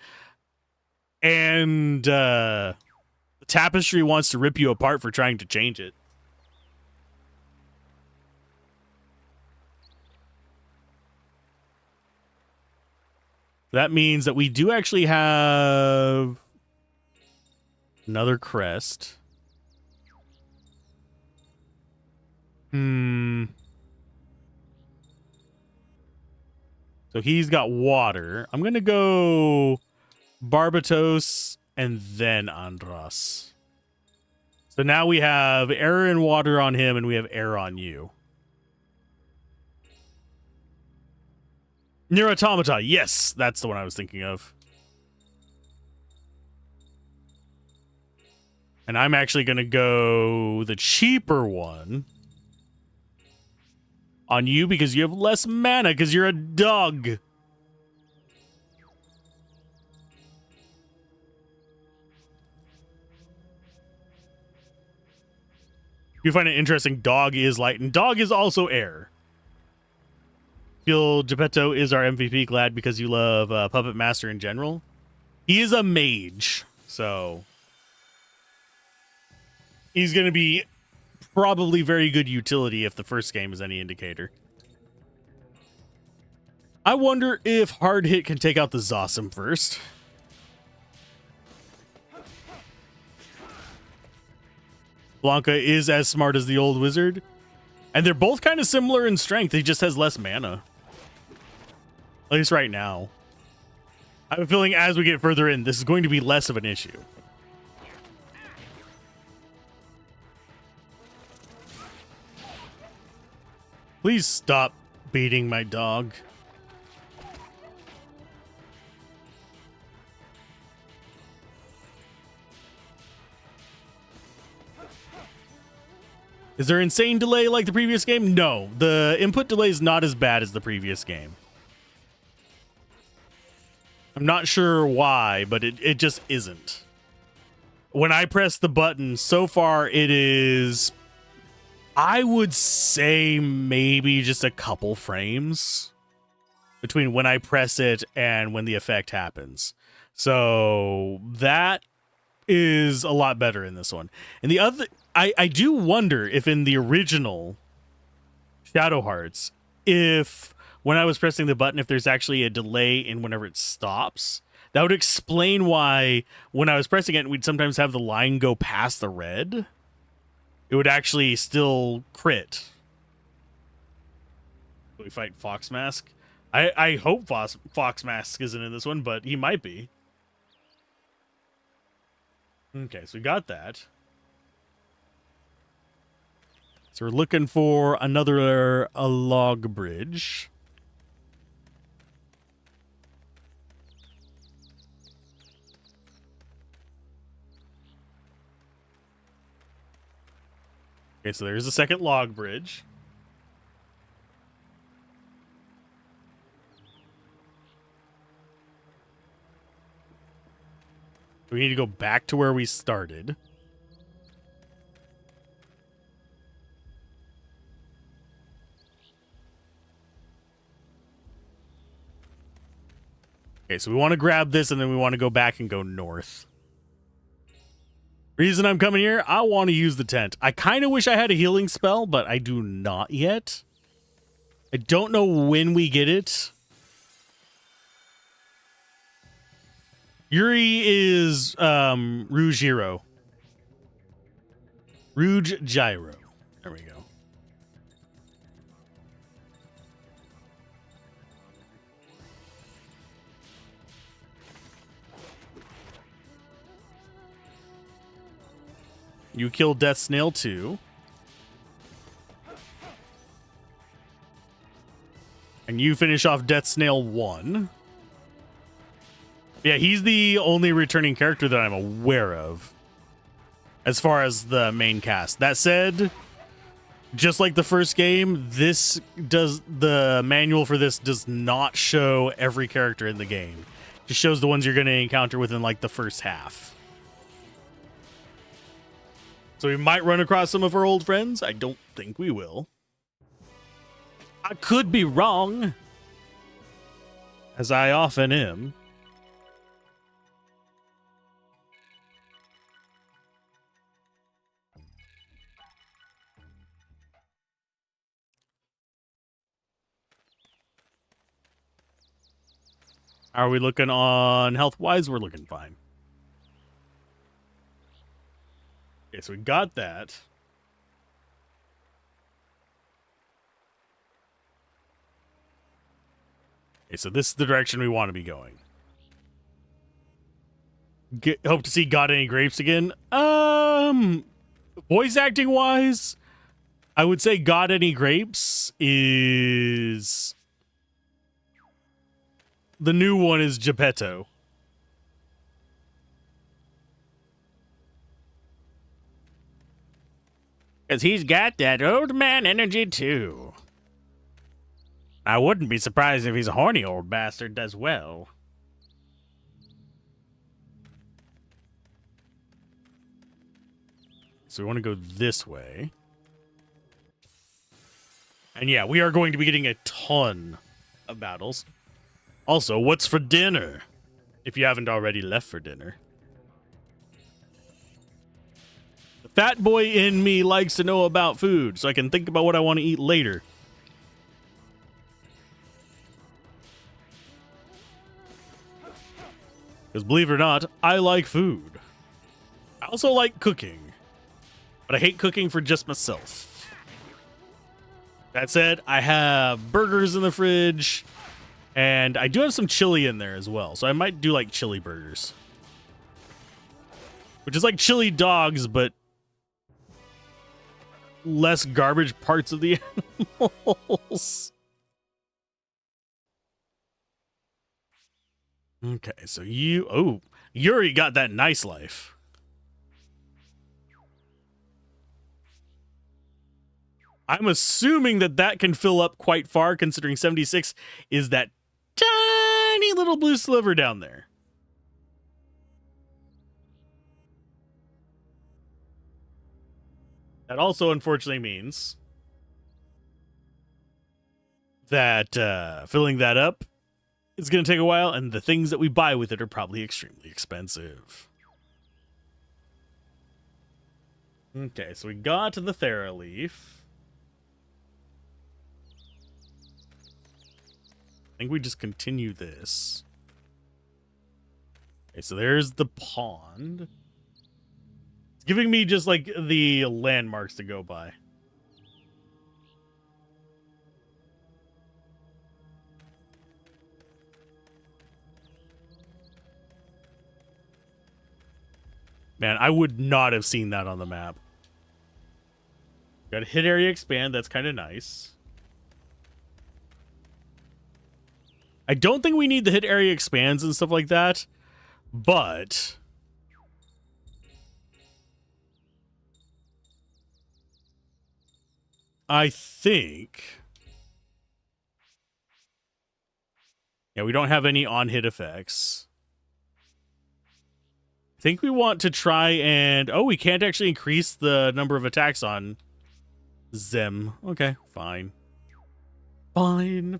And the tapestry wants to rip you apart for trying to change it. That means that we do actually have another crest. So he's got water. I'm going to go Barbatos and then Andras. So now we have air and water on him, and we have air on you. Near Automata. Yes, that's the one I was thinking of. And I'm actually going to go the cheaper one on you because you have less mana because you're a dog. You find it interesting, dog is light, and dog is also air. Feel Geppetto is our MVP. Glad because you love Puppet Master in general. He is a mage, so he's going to be probably very good utility if the first game is any indicator. I wonder if Hard Hit can take out the Zossam first. Blanca is as smart as the old wizard. And they're both kind of similar in strength. He just has less mana. At least right now. I have a feeling as we get further in, this is going to be less of an issue. Please stop beating my dog. Is there insane delay like the previous game? No. The input delay is not as bad as the previous game. I'm not sure why, but it just isn't. When I press the button, so far it is, I would say maybe just a couple frames between when I press it and when the effect happens. So that is a lot better in this one. And the other, I do wonder if in the original Shadow Hearts, if when I was pressing the button, if there's actually a delay in whenever it stops. That would explain why when I was pressing it, we'd sometimes have the line go past the red. It would actually still crit. We fight Fox Mask. I hope Fox Mask isn't in this one, but he might be. Okay, so we got that. So we're looking for another log bridge. Okay, so there's a second log bridge. We need to go back to where we started. Okay, so we want to grab this and then we want to go back and go north. Reason I'm coming here, I want to use the tent. I kind of wish I had a healing spell, but I do not yet. I don't know when we get it. Yuri is Rouge Hero. Rouge Gyro. There we go. You kill Death Snail too. And you finish off Death Snail 1. Yeah, he's the only returning character that I'm aware of as far as the main cast. That said, just like the first game, the manual for this does not show every character in the game. It just shows the ones you're going to encounter within like the first half. So we might run across some of our old friends. I don't think we will. I could be wrong, as I often am. How are we looking on health-wise? We're looking fine. Okay, so we got that. Okay, so this is the direction we want to be going. Hope to see Got Any Grapes again. Voice acting wise, I would say Got Any Grapes is the new one is Geppetto. Because he's got that old man energy, too. I wouldn't be surprised if he's a horny old bastard as well. So we want to go this way. And yeah, we are going to be getting a ton of battles. Also, what's for dinner? If you haven't already left for dinner. The fat boy in me likes to know about food, so I can think about what I want to eat later. Because believe it or not, I like food. I also like cooking. But I hate cooking for just myself. That said, I have burgers in the fridge. And I do have some chili in there as well. So I might do like chili burgers. Which is like chili dogs, but less garbage parts of the animals. Okay, so Yuri got that nice life. I'm assuming that can fill up quite far, considering 76 is that tiny little blue sliver down there. That also, unfortunately, means that filling that up is going to take a while, and the things that we buy with it are probably extremely expensive. Okay, so we got to the Thera leaf. I think we just continue this. Okay, so there's the pond. It's giving me just like the landmarks to go by. Man, I would not have seen that on the map. Got a hit area expand. That's kind of nice. I don't think we need the hit area expands and stuff like that, but I think, yeah, we don't have any on-hit effects. I think we want to try and... Oh, we can't actually increase the number of attacks on Zem. Okay, fine. Fine.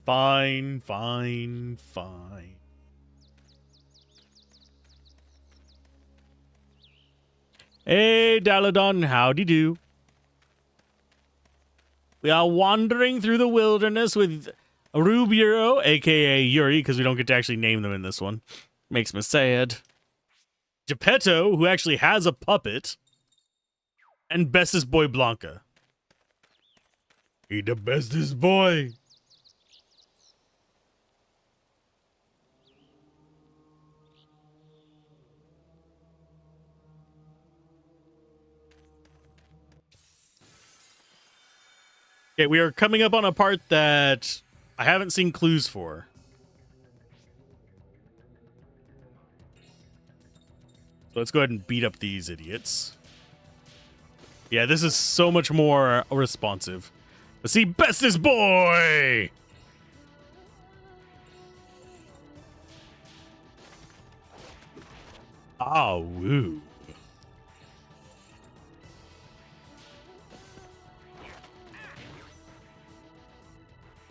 Hey, Daladon, howdy do. We are wandering through the wilderness with Rubiro, aka Yuri, because we don't get to actually name them in this one. Makes me sad. Geppetto, who actually has a puppet, and bestest boy Blanca. He the bestest boy. Okay, we are coming up on a part that I haven't seen clues for. So let's go ahead and beat up these idiots. Yeah, this is so much more responsive. Let's see, bestest boy! Ah, woo.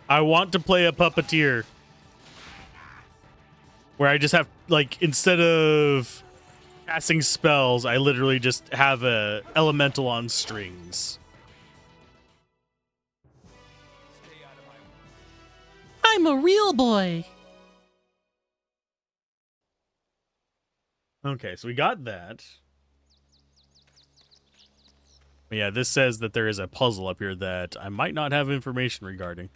I want to play a puppeteer where I just have, like, instead of casting spells, I literally just have a elemental on strings. I'm a real boy. Okay, so we got that. But yeah, this says that there is a puzzle up here that I might not have information regarding.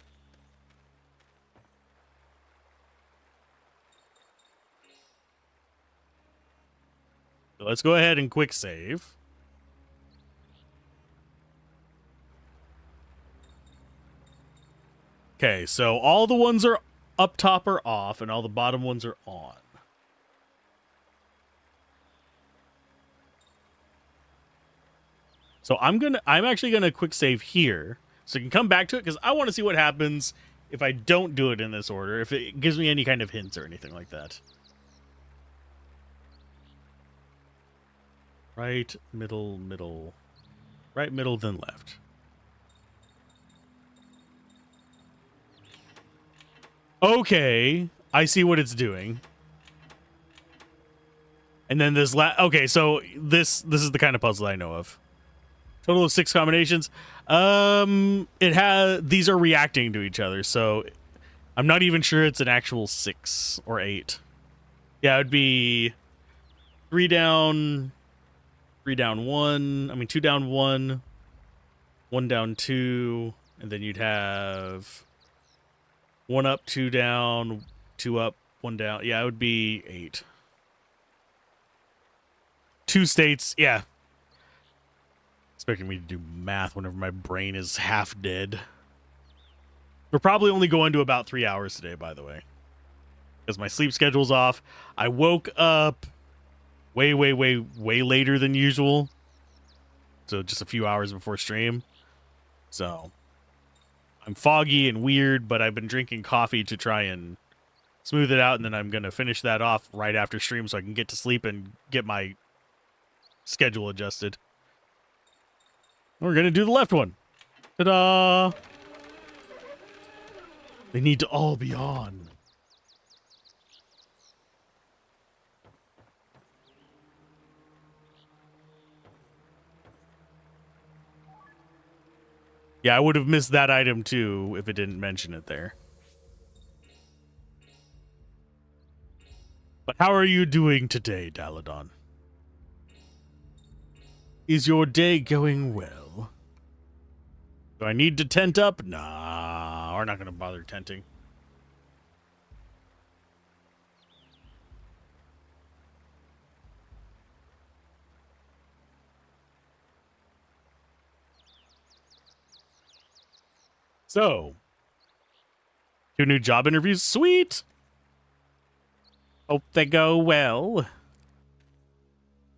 So let's go ahead and quick save. Okay, so all the ones are up top are off, and all the bottom ones are on. So I'm actually gonna quick save here, so I can come back to it because I want to see what happens if I don't do it in this order, if it gives me any kind of hints or anything like that. Right, middle, middle. Right, middle, then left. Okay, I see what it's doing. And then this okay, so this is the kind of puzzle I know of. Total of 6 combinations. It has, these are reacting to each other, so I'm not even sure it's an actual 6 or 8. Yeah, it would be 3 down, 3 down 1. I mean 2 down 1, 1 down 2, and then you'd have 1 up, 2 down, 2 up, 1 down. Yeah, it would be 8. 2 states, yeah. Expecting me to do math whenever my brain is half dead. We're probably only going to about 3 hours today, by the way, because my sleep schedule's off. I woke up way later than usual, so just a few hours before stream. So I'm foggy and weird, but I've been drinking coffee to try and smooth it out, and then I'm going to finish that off right after stream so I can get to sleep and get my schedule adjusted. We're going to do the left one. Ta-da! They need to all be on. Yeah, I would have missed that item too if it didn't mention it there. But how are you doing today, Daladon? Is your day going well? Do I need to tent up? Nah, we're not going to bother tenting. So, 2 new job interviews. Sweet! Hope they go well.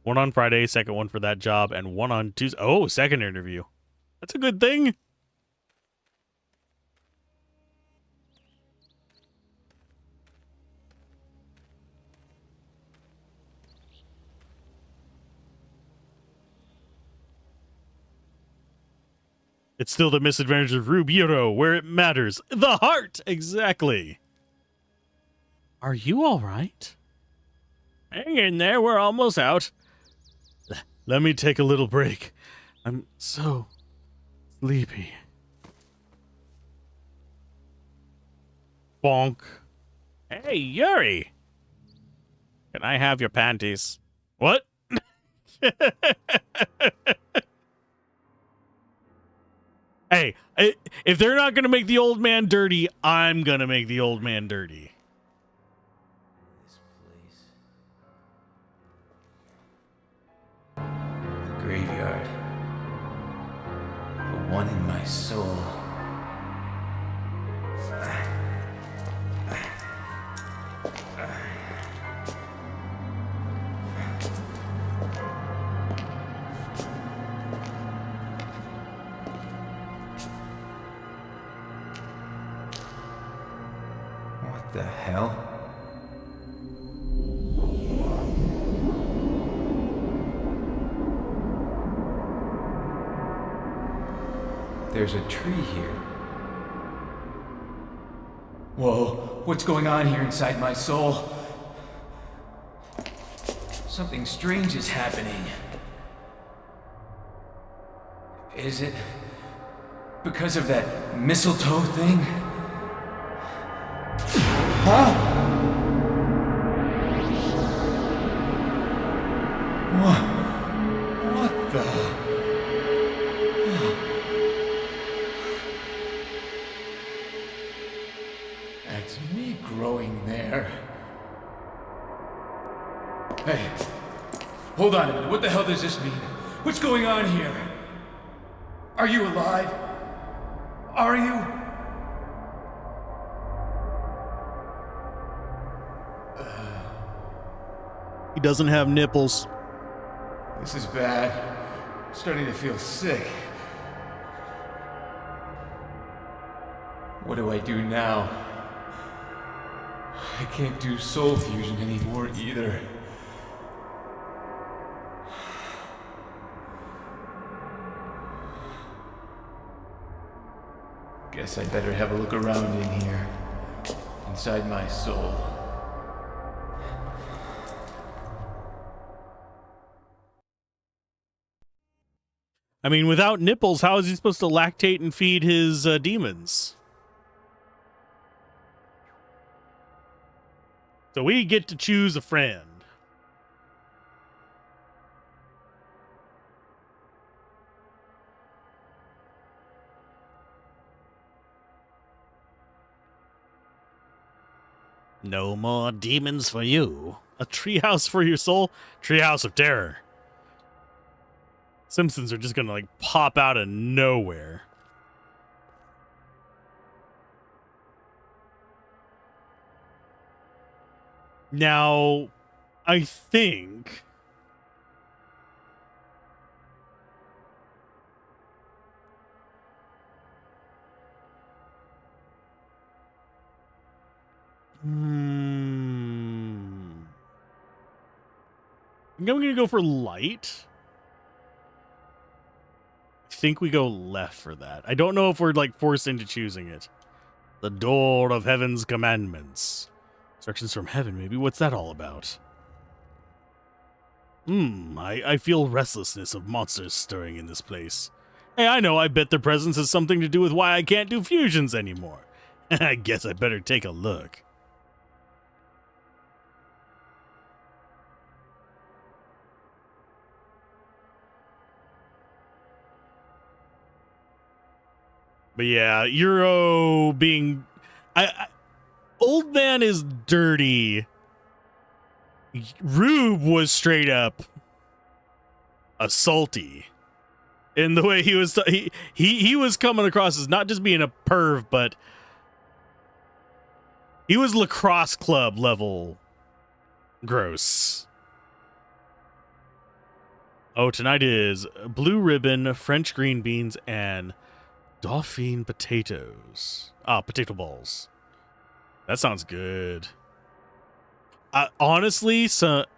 1 on Friday, second one for that job, and 1 on Tuesday. Oh, second interview. That's a good thing. It's still the misadvantage of Rubiero where it matters. The heart! Exactly. Are you all right? Hang in there, we're almost out. Let me take a little break. I'm so sleepy. Bonk. Hey, Yuri! Can I have your panties? What? Hey, if they're not going to make the old man dirty, I'm going to make the old man dirty. This place. The graveyard. The one in my soul. What the hell? There's a tree here. Whoa, what's going on here inside my soul? Something strange is happening. Is it because of that mistletoe thing? Huh? What the? That's me growing there. Hey, hold on a minute. What the hell does this mean? What's going on here? Are you alive? Are you? He doesn't have nipples. This is bad. I'm starting to feel sick. What do I do now? I can't do soul fusion anymore either. Guess I better have a look around in here, inside my soul. I mean, without nipples, how is he supposed to lactate and feed his demons? So we get to choose a friend. No more demons for you. A treehouse for your soul? Treehouse of terror. Simpsons are just gonna like pop out of nowhere. Now, I think I'm gonna go for light. I think we go left for that. I don't know if we're like forced into choosing it. The door of heaven's commandments. Instructions from heaven, maybe. What's that all about? I feel restlessness of monsters stirring in this place. Hey, I know, I bet their presence has something to do with why I can't do fusions anymore. I guess I better take a look. But yeah, Euro being... Old man is dirty. Rube was straight up assaulty. In the way he was... He was coming across as not just being a perv, but... He was lacrosse club level gross. Oh, tonight is blue ribbon, French green beans, and... Dauphine potatoes. Potato balls. That sounds good. Honestly,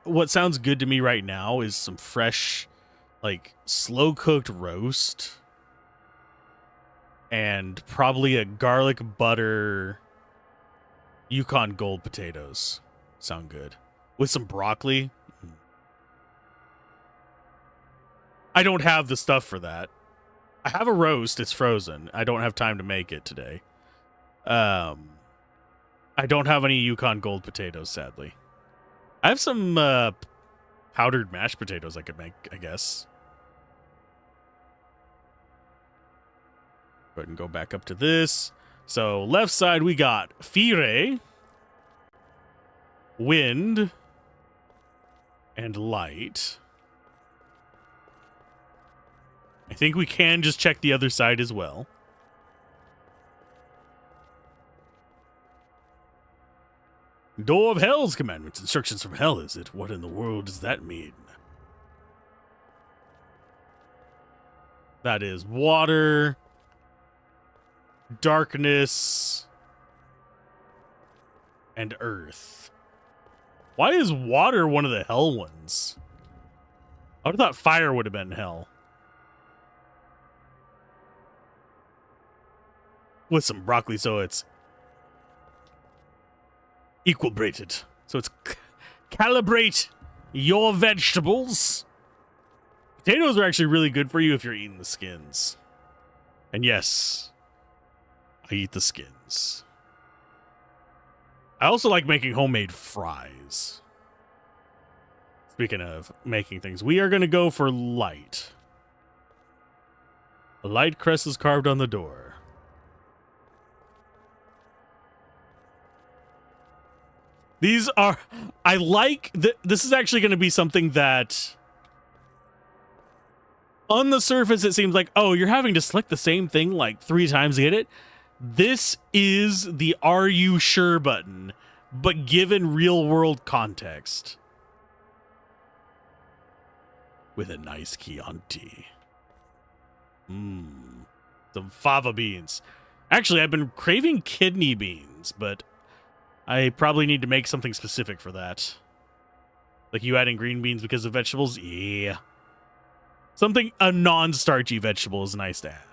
what sounds good to me right now is some fresh, like, slow-cooked roast and probably a garlic butter Yukon Gold potatoes. Sound good. With some broccoli. I don't have the stuff for that. I have a roast. It's frozen. I don't have time to make it today. I don't have any Yukon Gold potatoes, sadly. I have some powdered mashed potatoes I could make, I guess. Go ahead and go back up to this. So left side we got Fire, Wind, and Light. I think we can just check the other side as well. Door of Hell's commandments. Instructions from Hell, is it? What in the world does that mean? That is water, darkness, and earth. Why is water one of the hell ones? I would have thought fire would have been hell. With some broccoli, so it's equilibrated. So it's calibrate your vegetables. Potatoes are actually really good for you if you're eating the skins. And yes, I eat the skins. I also like making homemade fries. Speaking of making things, we are going to go for light. A light crest is carved on the door. These are, I like, this is actually going to be something that, on the surface, it seems like, oh, you're having to select the same thing like 3 times to get it. This is the "Are you sure" button, but given real world context. With a nice Chianti. Some fava beans. Actually, I've been craving kidney beans, but I probably need to make something specific for that. Like you adding green beans because of vegetables? Yeah. Something, a non-starchy vegetable is nice to add.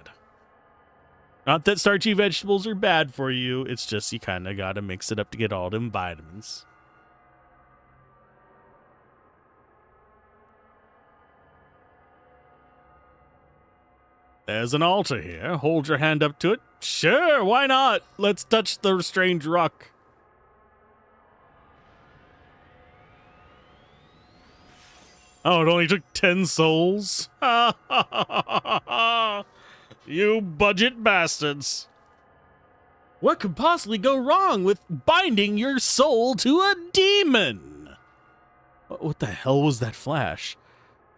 Not that starchy vegetables are bad for you. It's just you kind of got to mix it up to get all them vitamins. There's an altar here. Hold your hand up to it. Sure, why not? Let's touch the strange rock. Oh, it only took 10 souls? You budget bastards. What could possibly go wrong with binding your soul to a demon? What the hell was that flash?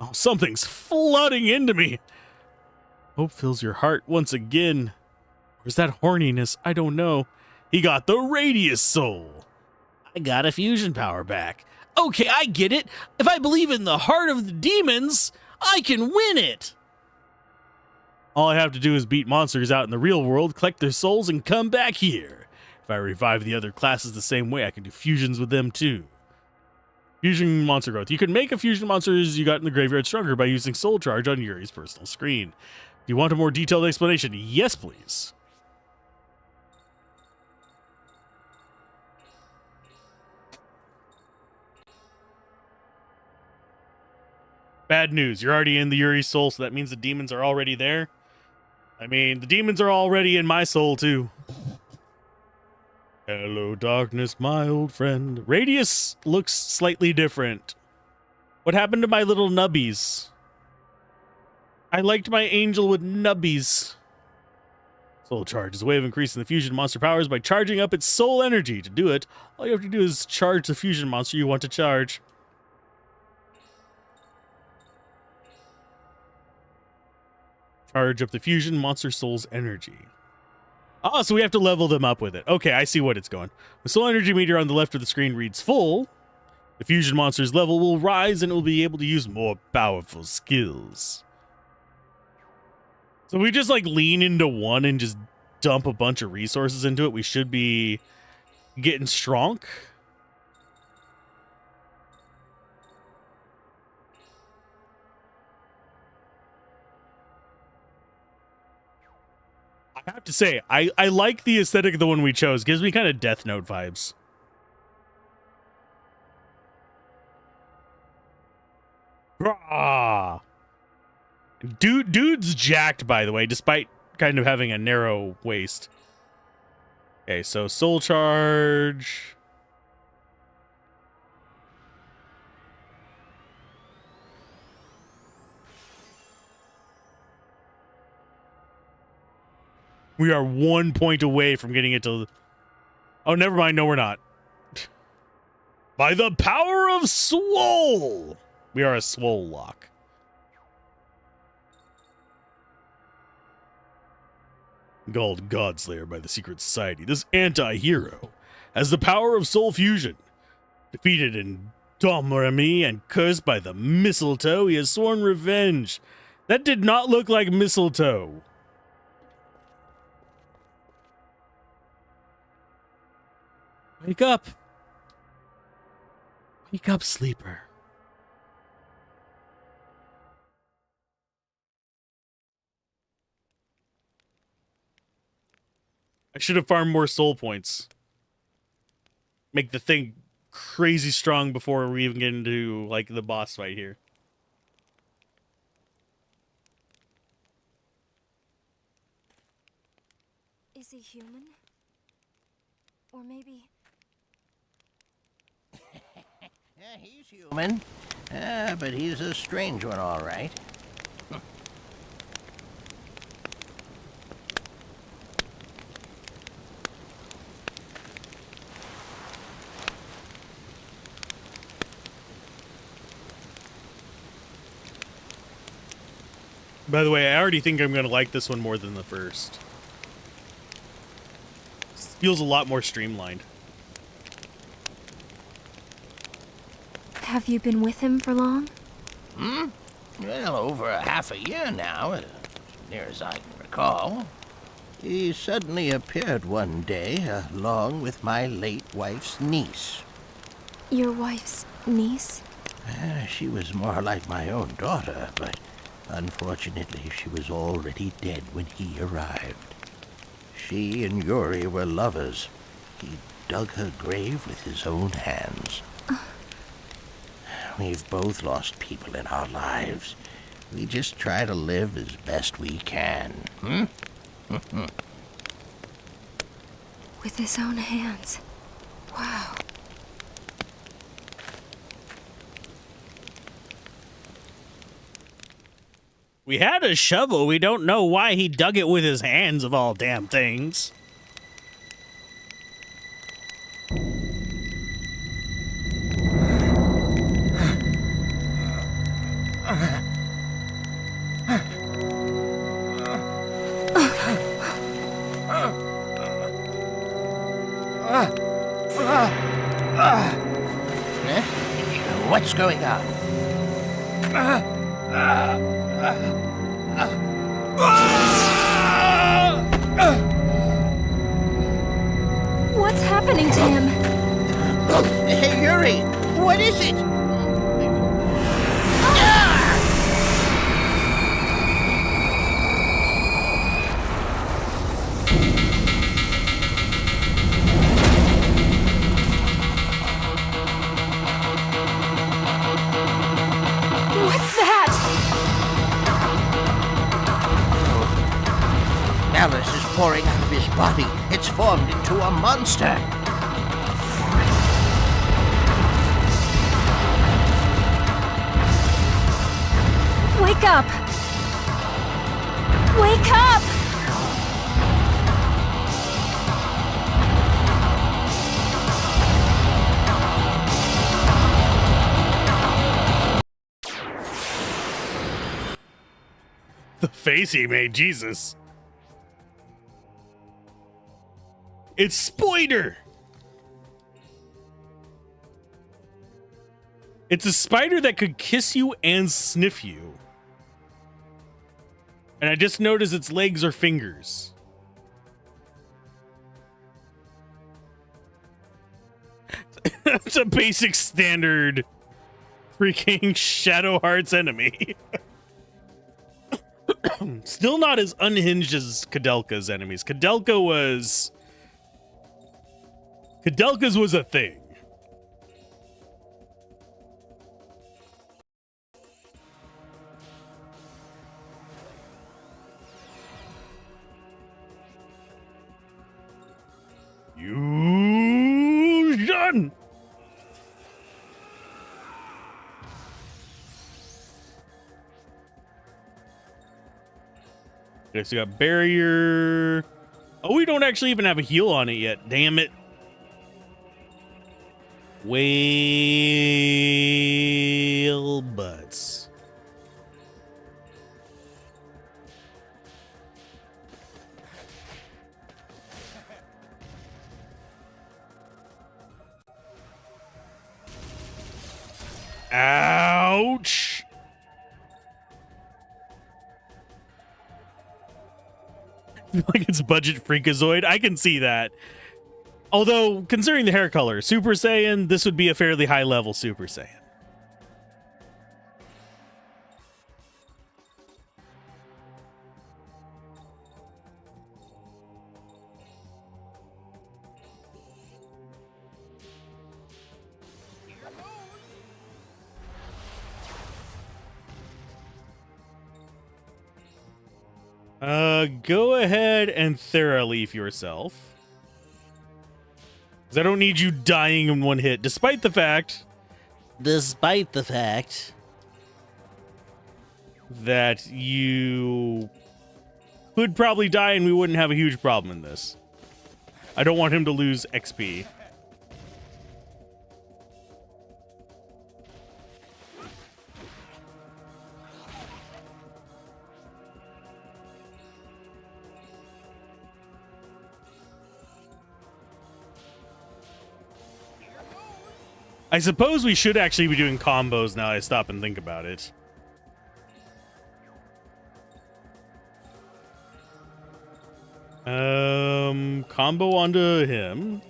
Oh, something's flooding into me. Hope fills your heart once again. Or is that horniness? I don't know. He got the radius soul. I got a fusion power back. Okay, I get it. If I believe in the heart of the demons, I can win it. All I have to do is beat monsters out in the real world, collect their souls, and come back here. If I revive the other classes the same way, I can do fusions with them too. Fusion monster growth. You can make a fusion monsters you got in the graveyard stronger by using soul charge on Yuri's personal screen. Do you want a more detailed explanation? Yes, please. Bad news. You're already in the Yuri soul, so that means the demons are already there. I mean, the demons are already in my soul, too. Hello, darkness, my old friend. Radius looks slightly different. What happened to my little nubbies? I liked my angel with nubbies. Soul charge is a way of increasing the fusion monster powers by charging up its soul energy. To do it, all you have to do is charge the fusion monster you want to charge. Charge up the fusion monster soul's energy. Ah, so we have to level them up with it. Okay, I see what it's going. The soul energy meter on the left of the screen reads full. The fusion monster's level will rise and it will be able to use more powerful skills. So we just like lean into one and just dump a bunch of resources into it. We should be getting strong. I have to say, I like the aesthetic of the one we chose. Gives me kind of Death Note vibes. Rah! Dude's jacked, by the way, despite kind of having a narrow waist. Okay, so soul charge. We are 1 point away from getting it to... Oh, never mind. No, we're not. By the power of Swole! We are a Swole lock. Called Godslayer by the Secret Society, this anti-hero has the power of soul fusion. Defeated in Dom Remy and cursed by the mistletoe, he has sworn revenge. That did not look like mistletoe. Wake up. Wake up, sleeper. I should have farmed more soul points. Make the thing crazy strong before we even get into, like, the boss fight here. Is he human? Or maybe... Yeah, he's human. But he's a strange one, all right. By the way, I already think I'm going to like this one more than the first. Feels a lot more streamlined. Have you been with him for long? Well, over half a year now, as near as I can recall. He suddenly appeared one day, along with my late wife's niece. Your wife's niece? She was more like my own daughter, but unfortunately she was already dead when he arrived. She and Yuri were lovers. He dug her grave with his own hands. We've both lost people in our lives. We just try to live as best we can. With his own hands. Wow. We had a shovel. We don't know why he dug it with his hands, of all damn things. What's going on? What's happening to him? Hey, Yuri! What is it? What's that? Alice is pouring out of his body. It's formed into a monster. Wake up! Wake up! The face he made, Jesus. It's Spider! It's a spider that could kiss you and sniff you. And I just noticed its legs are fingers. It's a basic standard freaking Shadow Heart's enemy. Still not as unhinged as Kadelka's enemies. Kadelka's was a thing. Fusion! Okay, so we got barrier. Oh, we don't actually even have a heal on it yet. Damn it. Whale butts. Ouch. Like it's budget freakazoid. I can see that. Although, considering the hair color, Super Saiyan, this would be a fairly high level Super Saiyan. Go ahead and Thera-leaf yourself. Because I don't need you dying in one hit, despite the fact that you could probably die and we wouldn't have a huge problem in this. I don't want him to lose XP. I suppose we should actually be doing combos now I stop and think about it. Combo onto him.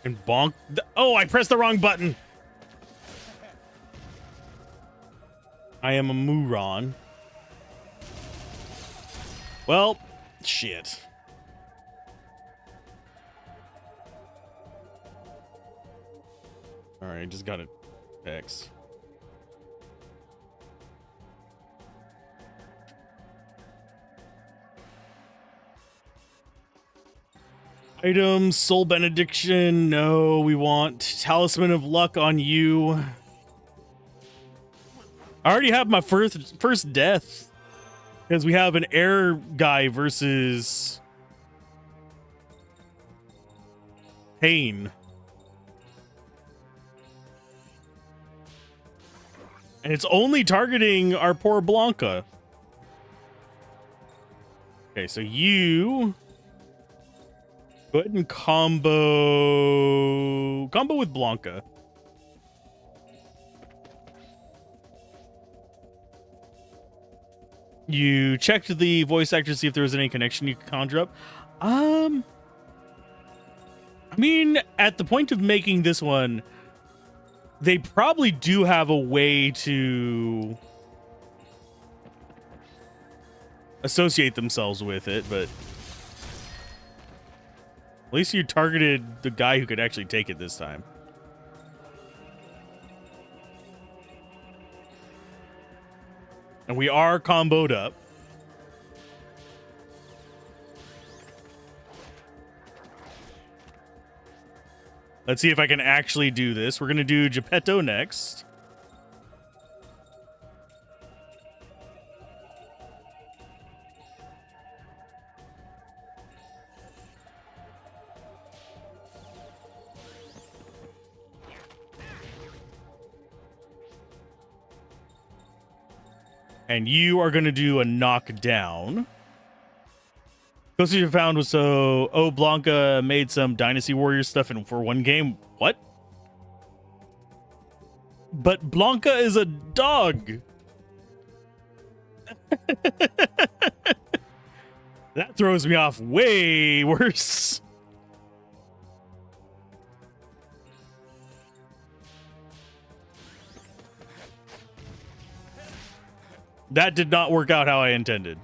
And bonk. Oh, I pressed the wrong button. I am a Muron. Well, shit. Alright, just got it. X. Items, Soul Benediction. No, we want Talisman of Luck on you. I already have my first death. Because we have an air guy versus Pain. And it's only targeting our poor Blanca. Okay, so you go ahead and combo with Blanca. You checked the voice actor to see if there was any connection you could conjure up. I mean, at the point of making this one, they probably do have a way to associate themselves with it, but at least you targeted the guy who could actually take it this time. And we are comboed up. Let's see if I can actually do this. We're going to do Geppetto next. And you are going to do a knockdown. Closest you found was Blanca made some Dynasty Warrior stuff for one game. What? But Blanca is a dog. That throws me off way worse. That did not work out how I intended.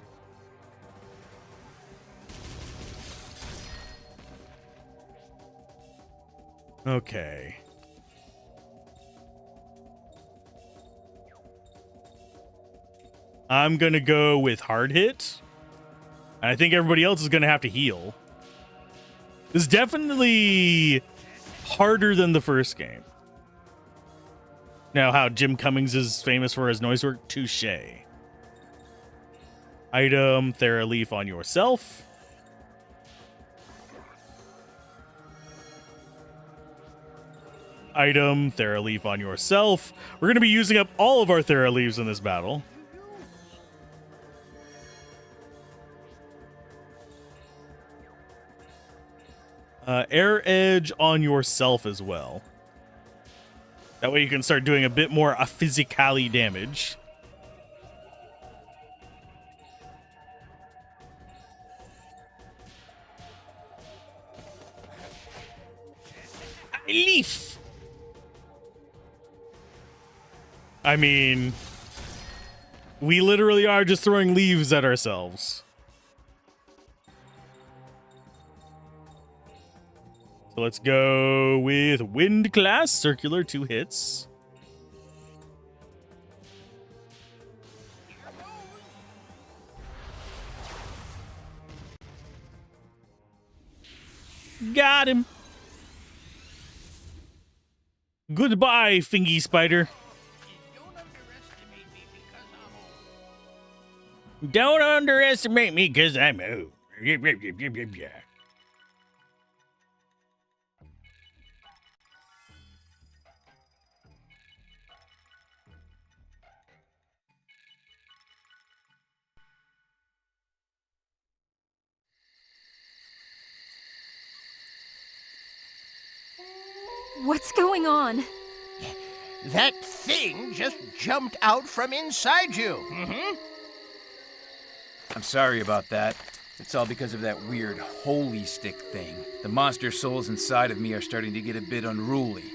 Okay. I'm going to go with hard hit. And I think everybody else is going to have to heal. This is definitely harder than the first game. Now, how Jim Cummings is famous for his noise work? Touche. Item, Thera-Leaf on yourself. Item, Thera-Leaf on yourself. We're going to be using up all of our Thera-Leaves in this battle. Air Edge on yourself as well. That way you can start doing a bit more physically damage. Leaf. I mean, we literally are just throwing leaves at ourselves. So let's go with Wind class, circular, 2 hits. Got him. Goodbye, Fingy Spider. Don't underestimate me because I'm old. Yeah. What's going on? That thing just jumped out from inside you. Mm-hmm. I'm sorry about that. It's all because of that weird holy stick thing. The monster souls inside of me are starting to get a bit unruly.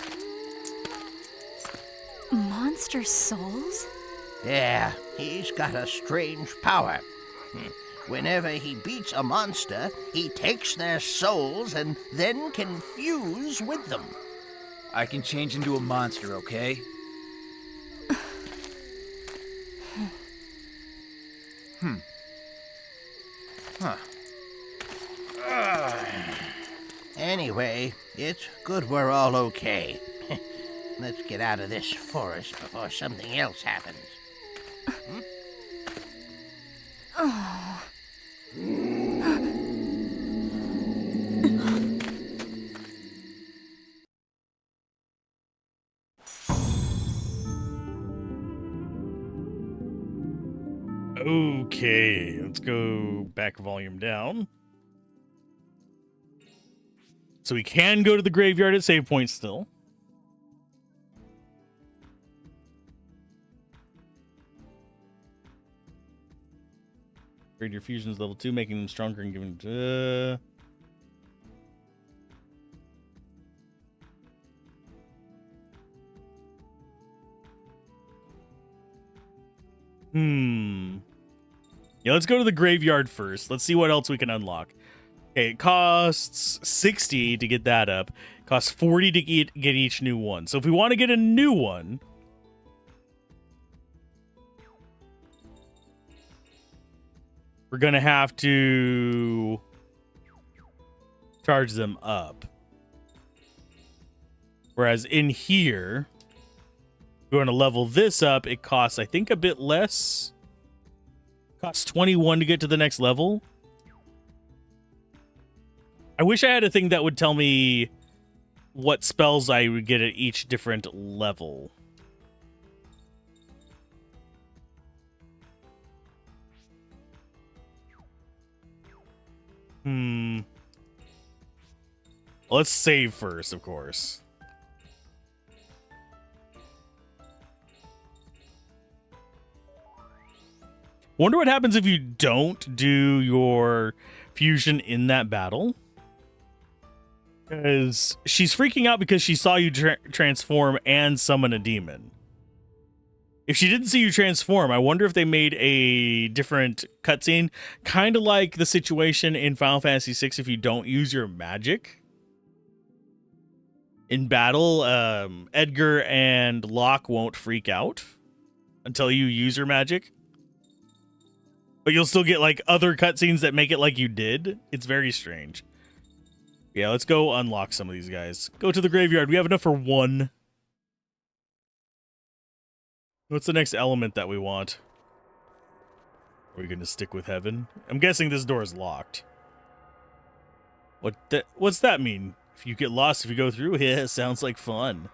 Monster souls? Yeah, he's got a strange power. Whenever he beats a monster, he takes their souls and then can fuse with them. I can change into a monster, okay? Huh. Anyway, it's good we're all okay. Let's get out of this forest before something else happens. Oh. Okay, let's go back volume down. So we can go to the graveyard at save points still. Upgrade your fusions level 2, making them stronger and giving... Yeah, let's go to the graveyard first. Let's see what else we can unlock. Okay, it costs 60 to get that up. It costs 40 to get each new one. So if we want to get a new one... we're going to have to charge them up. Whereas in here, we're going to level this up. It costs, I think, a bit less. Costs 21 to get to the next level. I wish I had a thing that would tell me what spells I would get at each different level. Let's save first, of course. Wonder what happens if you don't do your fusion in that battle. Because she's freaking out because she saw you transform and summon a demon. If she didn't see you transform, I wonder if they made a different cutscene, kind of like the situation in Final Fantasy VI if you don't use your magic. In battle, Edgar and Locke won't freak out until you use your magic. But you'll still get like other cutscenes that make it like you did. It's very strange. Yeah, let's go unlock some of these guys. Go to the graveyard. We have enough for one. What's the next element that we want? Are we going to stick with heaven? I'm guessing this door is locked. What's that mean? If you get lost if you go through? Yeah, sounds like fun.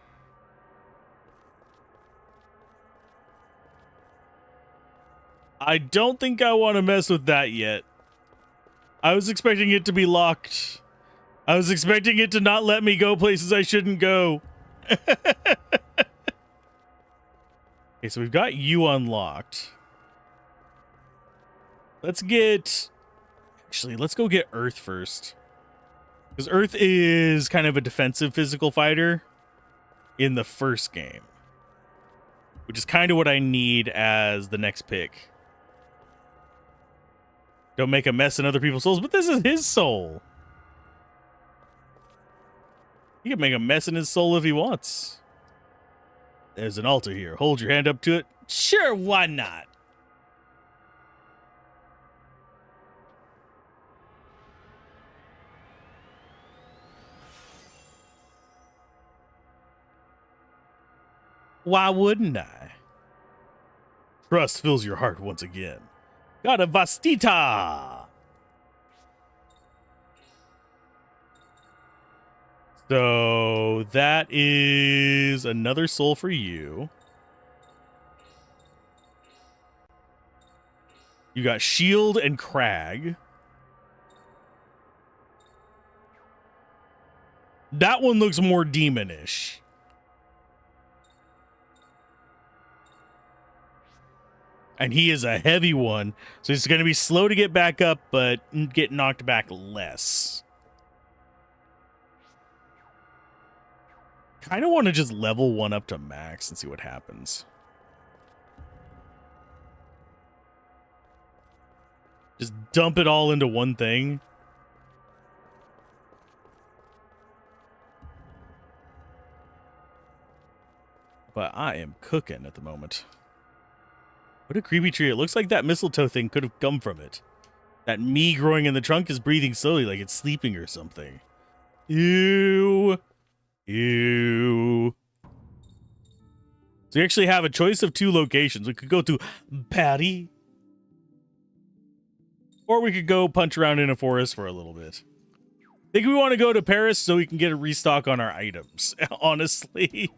I don't think I want to mess with that yet. I was expecting it to be locked. I was expecting it to not let me go places I shouldn't go. Okay, so we've got you unlocked. Let's go get Earth first. Because Earth is kind of a defensive physical fighter in the first game. Which is kind of what I need as the next pick. Don't make a mess in other people's souls, but this is his soul. He can make a mess in his soul if he wants. There's an altar here. Hold your hand up to it. Sure, why not? Why wouldn't I? Trust fills your heart once again. God of Vastita! So that is another soul for you. You got Shield and Crag. That one looks more demonish. And he is a heavy one, so he's going to be slow to get back up, but get knocked back less. Kind of want to just level one up to max and see what happens. Just dump it all into one thing. But I am cooking at the moment. What a creepy tree. It looks like that mistletoe thing could have come from it. That me growing in the trunk is breathing slowly like it's sleeping or something. Ew. Ew. So you actually have a choice of two locations. We could go to Patty. Or we could go punch around in a forest for a little bit. I think we want to go to Paris so we can get a restock on our items, honestly.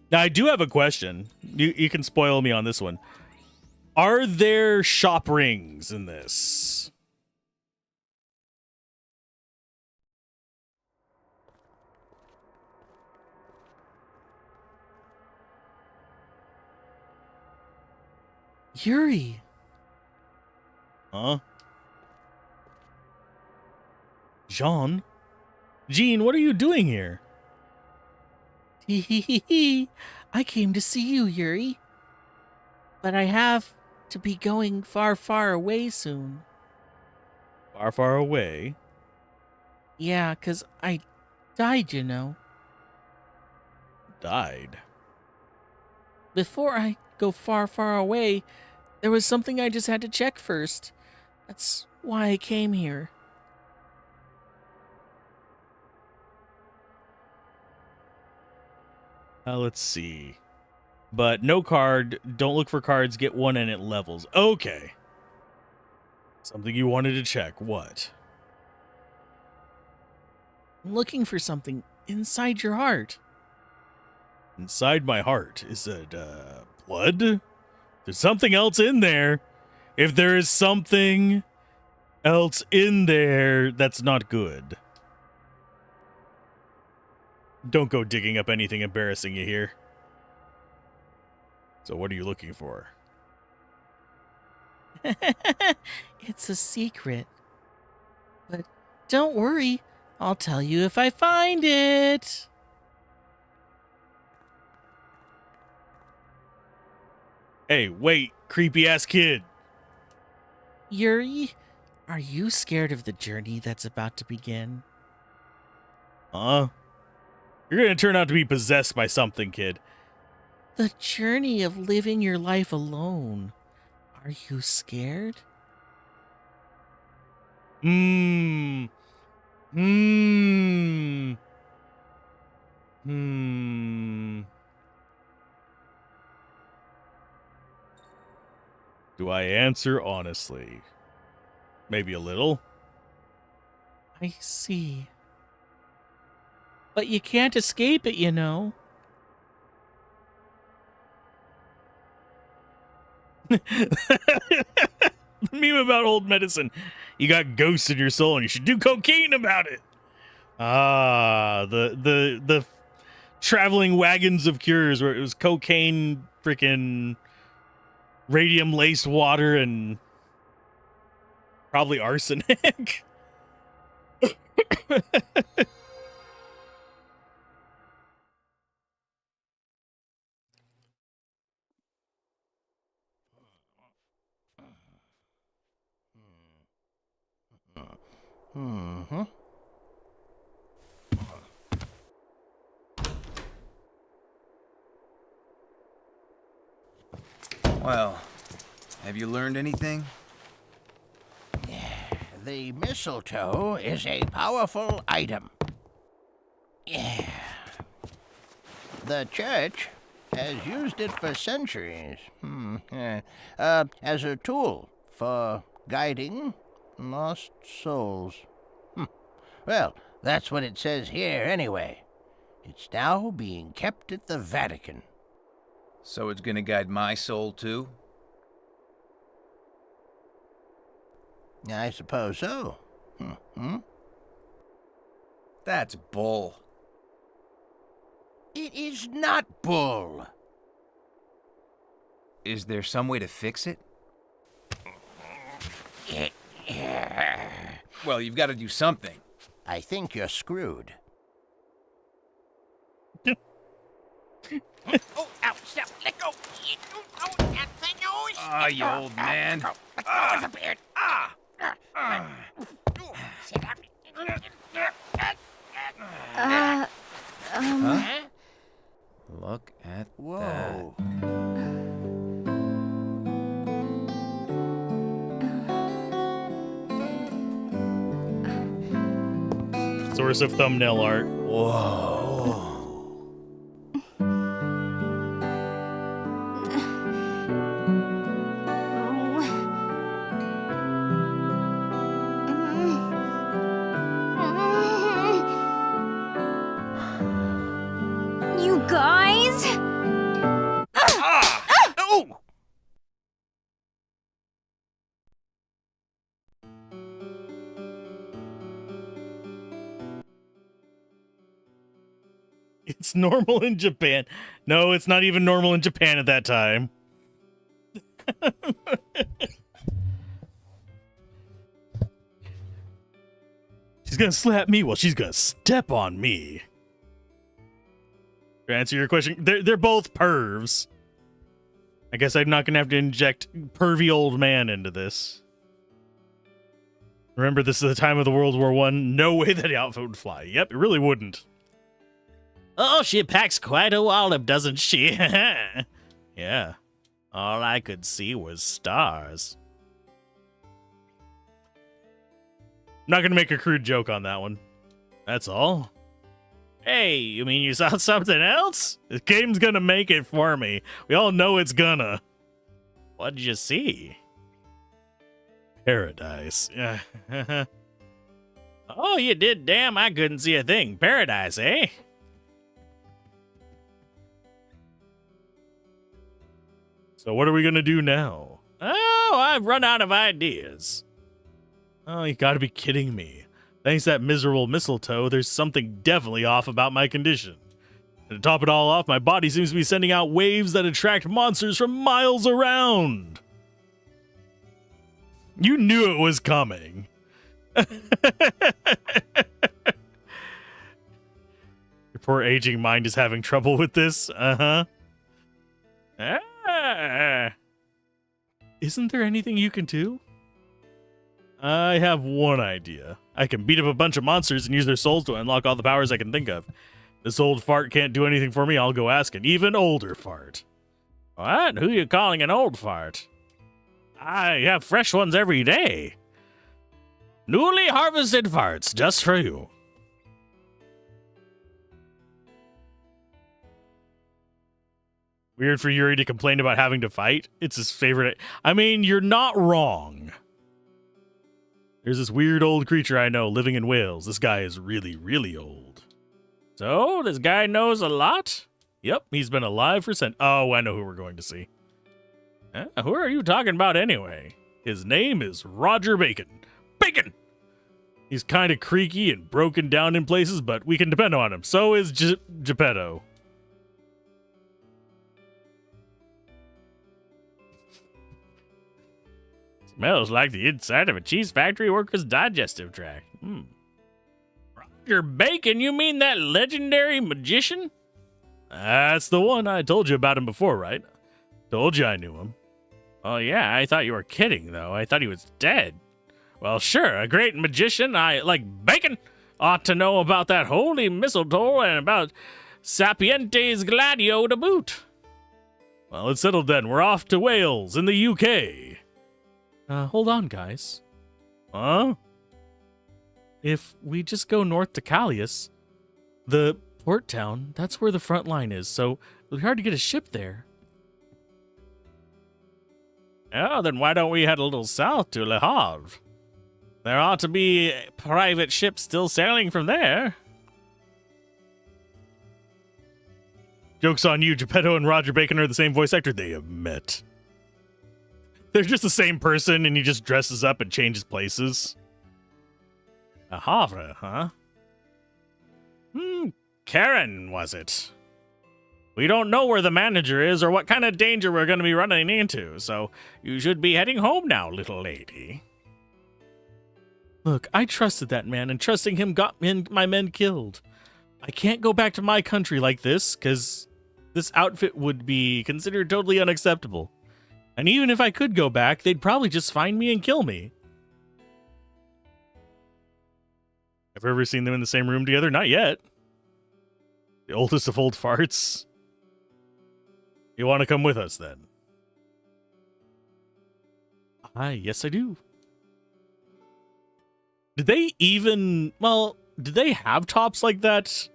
Now, I do have a question. You can spoil me on this one. Are there shop rings in this? Yuri. Huh? Jean? Jean, what are you doing here? I came to see you, Yuri. But I have to be going far, far away soon. Far, far away? Yeah, 'cause I died, you know. Died? Before I go far, far away, there was something I just had to check first. That's why I came here. Let's see. But no card. Don't look for cards. Get one and it levels. Okay. Something you wanted to check. What? I'm looking for something inside your heart. Inside my heart? Is it, blood? There's something else in there. If there is something else in there, that's not good. Don't go digging up anything embarrassing you hear. So what are you looking for? It's a secret. But don't worry. I'll tell you if I find it. Hey, wait, creepy ass kid. Yuri, are you scared of the journey that's about to begin? Huh? You're gonna turn out to be possessed by something, kid. The journey of living your life alone. Are you scared? Hmm. Hmm. Hmm. Do I answer honestly? Maybe a little. I see. But you can't escape it, you know. The meme about old medicine. You got ghosts in your soul and you should do cocaine about it. Ah, the traveling wagons of cures where it was cocaine, freaking radium laced water, and probably arsenic. Mm-hmm. Well, have you learned anything? The mistletoe is a powerful item. Yeah. The church has used it for centuries as a tool for guiding lost souls. Well, that's what it says here anyway. It's now being kept at the Vatican. So it's gonna guide my soul too? I suppose so. That's bull. It is not bull. Is there some way to fix it? Well, you've got to do something. I think you're screwed. Oh, ow, stop, let go. Ah, you old man. Huh? Look at Whoa. Source of thumbnail art. Whoa. You guys? Oh! It's normal in Japan. No, it's not even normal in Japan at that time. She's gonna slap me. Well, she's gonna step on me. To answer your question, they're both pervs. I guess I'm not gonna have to inject pervy old man into this. Remember, this is the time of the World War I. No way that outfit would fly. Yep, it really wouldn't. Oh, she packs quite a wallop, doesn't she? Yeah. All I could see was stars. I'm not gonna make a crude joke on that one. That's all. Hey, you mean you saw something else? This game's gonna make it for me. We all know it's gonna. What'd you see? Paradise. Oh, you did? Damn, I couldn't see a thing. Paradise, eh? So what are we gonna do now? Oh, I've run out of ideas. Oh, you gotta be kidding me. Thanks to that miserable mistletoe, there's something definitely off about my condition. And to top it all off, my body seems to be sending out waves that attract monsters from miles around. You knew it was coming. Your poor aging mind is having trouble with this. Uh-huh. Isn't there anything you can do? I have one idea. I can beat up a bunch of monsters and use their souls to unlock all the powers I can think of. This old fart can't do anything for me, I'll go ask an even older fart. What? Who you calling an old fart? I have fresh ones every day. Newly harvested farts, just for you. Weird for Yuri to complain about having to fight. It's his favorite. I mean, you're not wrong. There's this weird old creature I know living in Wales. This guy is really, really old. So, this guy knows a lot? Yep, he's been alive for Oh, I know who we're going to see. Who are you talking about anyway? His name is Roger Bacon. Bacon! He's kind of creaky and broken down in places, but we can depend on him. So is Geppetto. Smells like the inside of a cheese factory worker's digestive tract. Roger Bacon, you mean that legendary magician? That's the one. I told you about him before, right? Told you I knew him. Oh, yeah, I thought you were kidding, though. I thought he was dead. Well, sure, a great magician, like Bacon, ought to know about that holy mistletoe and about Sapiente's Gladio to boot. Well, it's settled then. We're off to Wales in the UK. Hold on, guys. Huh? If we just go north to Callius, the port town, that's where the front line is, so it'll be hard to get a ship there. Oh, then why don't we head a little south to Le Havre? There ought to be private ships still sailing from there. Joke's on you, Geppetto and Roger Bacon are the same voice actor. They have met. They're just the same person, and he just dresses up and changes places. Le Havre, huh? Karen, was it? We don't know where the manager is or what kind of danger we're going to be running into, so you should be heading home now, little lady. Look, I trusted that man, and trusting him got my men killed. I can't go back to my country like this, because this outfit would be considered totally unacceptable. And even if I could go back, they'd probably just find me and kill me. Have you ever seen them in the same room together? Not yet. The oldest of old farts. You want to come with us, then? Yes, I do. Did they even... Well, did they have tops like that?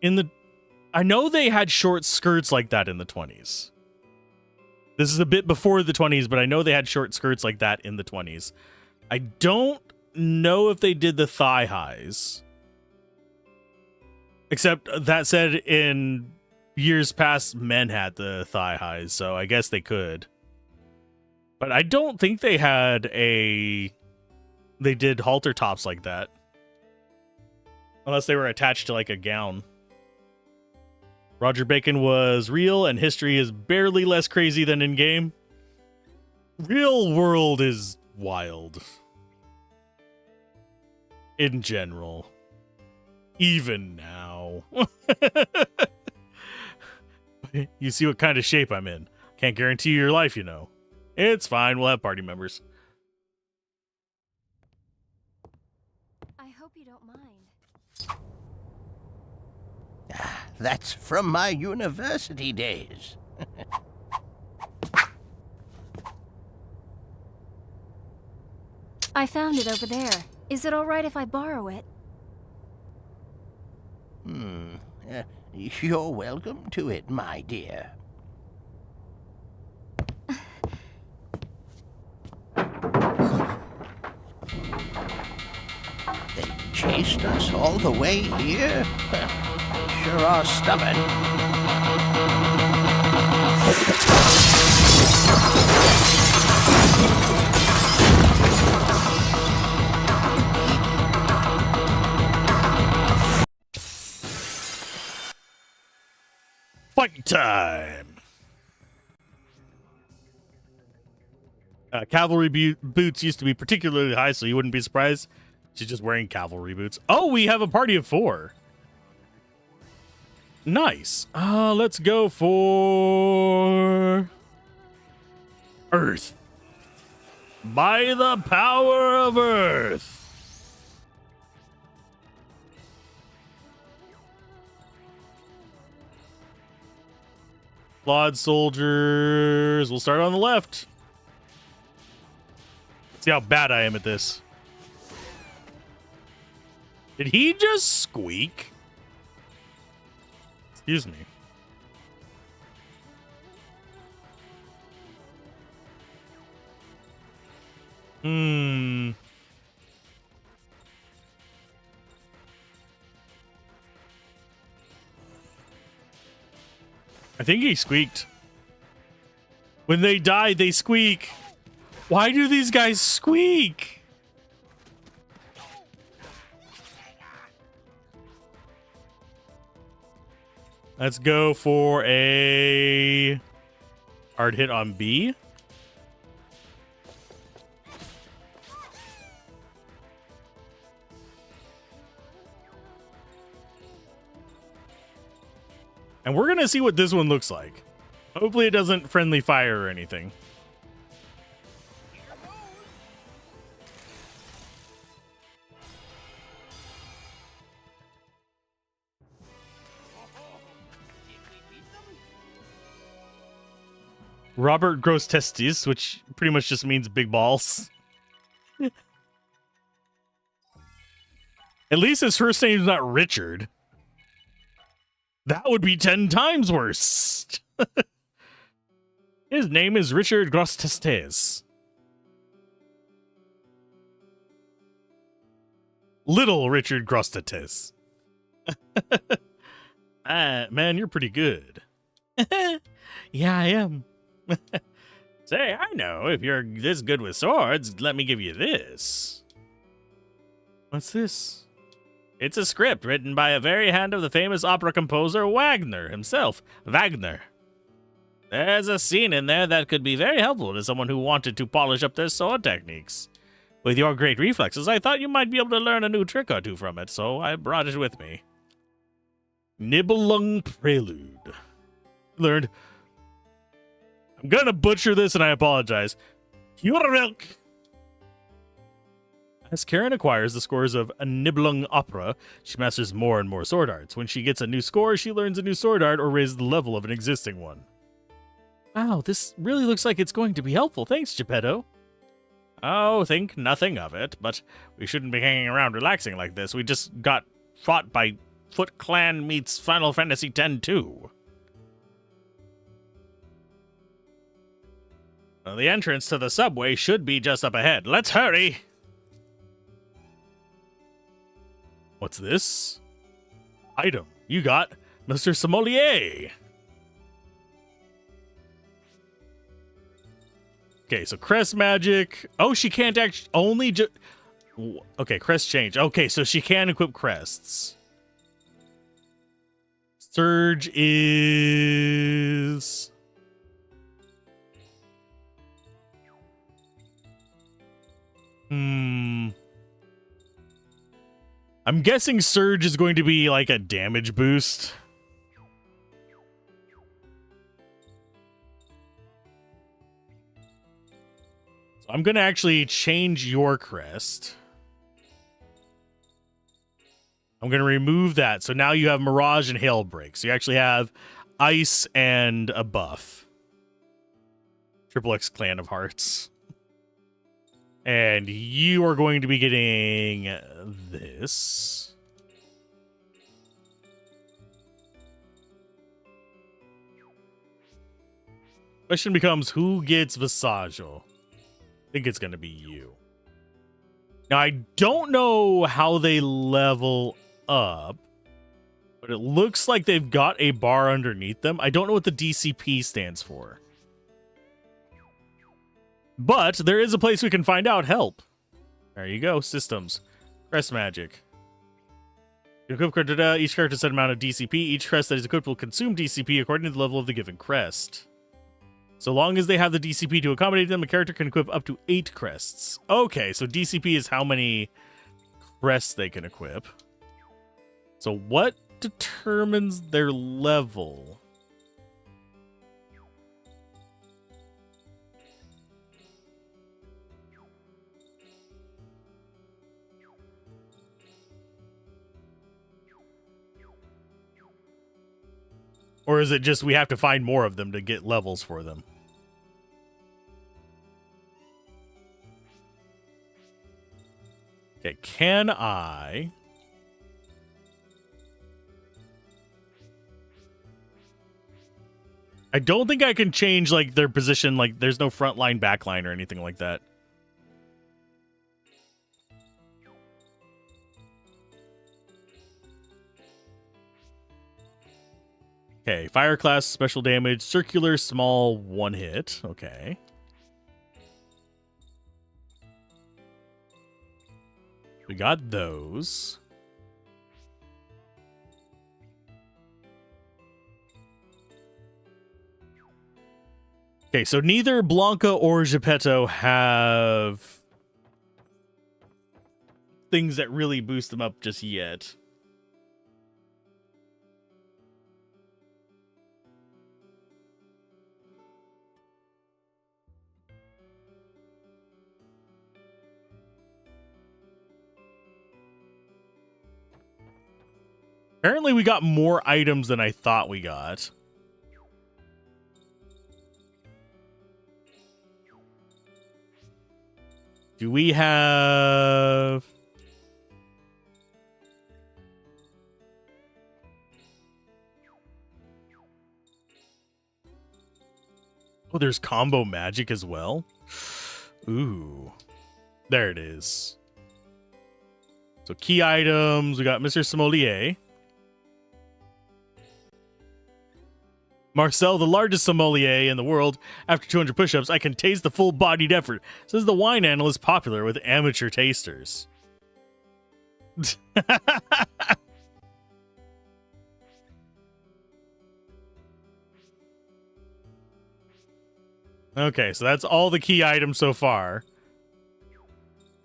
I know they had short skirts like that in the 20s. This is a bit before the 20s, but I know they had short skirts like that in the 20s. I don't know if they did the thigh highs. Except, that said, in years past, men had the thigh highs, so I guess they could. But I don't think they had they did halter tops like that. Unless they were attached to, like, a gown. Roger Bacon was real, and history is barely less crazy than in-game. Real world is wild. In general. Even now. You see what kind of shape I'm in. Can't guarantee your life, you know. It's fine, we'll have party members. I hope you don't mind. That's from my university days. I found it over there. Is it all right if I borrow it? You're welcome to it, my dear. They chased us all the way here? They sure are stubborn. Fight time! Cavalry boots used to be particularly high, so you wouldn't be surprised. She's just wearing cavalry boots. Oh, we have a party of 4. Nice. Let's go for Earth. By the power of Earth. Flawed soldiers. We'll start on the left. See how bad I am at this. Did he just squeak? Excuse me. I think he squeaked. When they die, they squeak. Why do these guys squeak? Let's go for a hard hit on B. And we're going to see what this one looks like. Hopefully it doesn't friendly fire or anything. Robert Gross Testes, which pretty much just means big balls. At least his first name's not Richard. That would be 10 times worse. His name is Richard Gross Testes. Little Richard Gross Testes. Man, you're pretty good. Yeah, I am. Say, I know. If you're this good with swords, let me give you this. What's this? It's a script written by a very hand of the famous opera composer Wagner himself. Wagner. There's a scene in there that could be very helpful to someone who wanted to polish up their sword techniques. With your great reflexes, I thought you might be able to learn a new trick or two from it, so I brought it with me. Nibelung Prelude. Learned. I'm gonna butcher this and I apologize. Hjorvilk. As Karen acquires the scores of a Nibelung opera, she masters more and more sword arts. When she gets a new score, she learns a new sword art or raises the level of an existing one. Wow, this really looks like it's going to be helpful. Thanks, Geppetto. Oh, think nothing of it, but we shouldn't be hanging around relaxing like this. We just got fought by Foot Clan meets Final Fantasy X-2. Well, the entrance to the subway should be just up ahead. Let's hurry! What's this? Item. You got Mr. Sommelier. Okay, so crest magic. Oh, she can't actually only just. Okay, crest change. Okay, so she can equip crests. Surge is. I'm guessing Surge is going to be like a damage boost. So I'm going to actually change your crest. I'm going to remove that. So now you have Mirage and Hail Break. So you actually have Ice and a buff. Triple X Clan of Hearts. And you are going to be getting this. Question becomes, who gets Visagel? I think it's going to be you. Now, I don't know how they level up, but it looks like they've got a bar underneath them. I don't know what the DCP stands for. But there is a place we can find out. Help. There you go. Systems. Crest magic. You equip each character set amount of DCP. Each crest that is equipped will consume DCP according to the level of the given crest. So long as they have the DCP to accommodate them, a character can equip up to 8 crests. Okay, so DCP is how many crests they can equip. So what determines their level? Or is it just we have to find more of them to get levels for them? Okay, can I... I don't think I can change, like, their position, like, there's no front line, back line, or anything like that. Okay, fire class, special damage, circular, small, one hit. Okay. We got those. Okay, so neither Blanca or Geppetto have things that really boost them up just yet. Apparently we got more items than I thought we got. Do we have... Oh, there's combo magic as well? Ooh. There it is. So key items, we got Mr. Sommelier. Marcel, the largest sommelier in the world. After 200 push-ups, I can taste the full-bodied effort. Says the wine analyst popular with amateur tasters. Okay, so that's all the key items so far.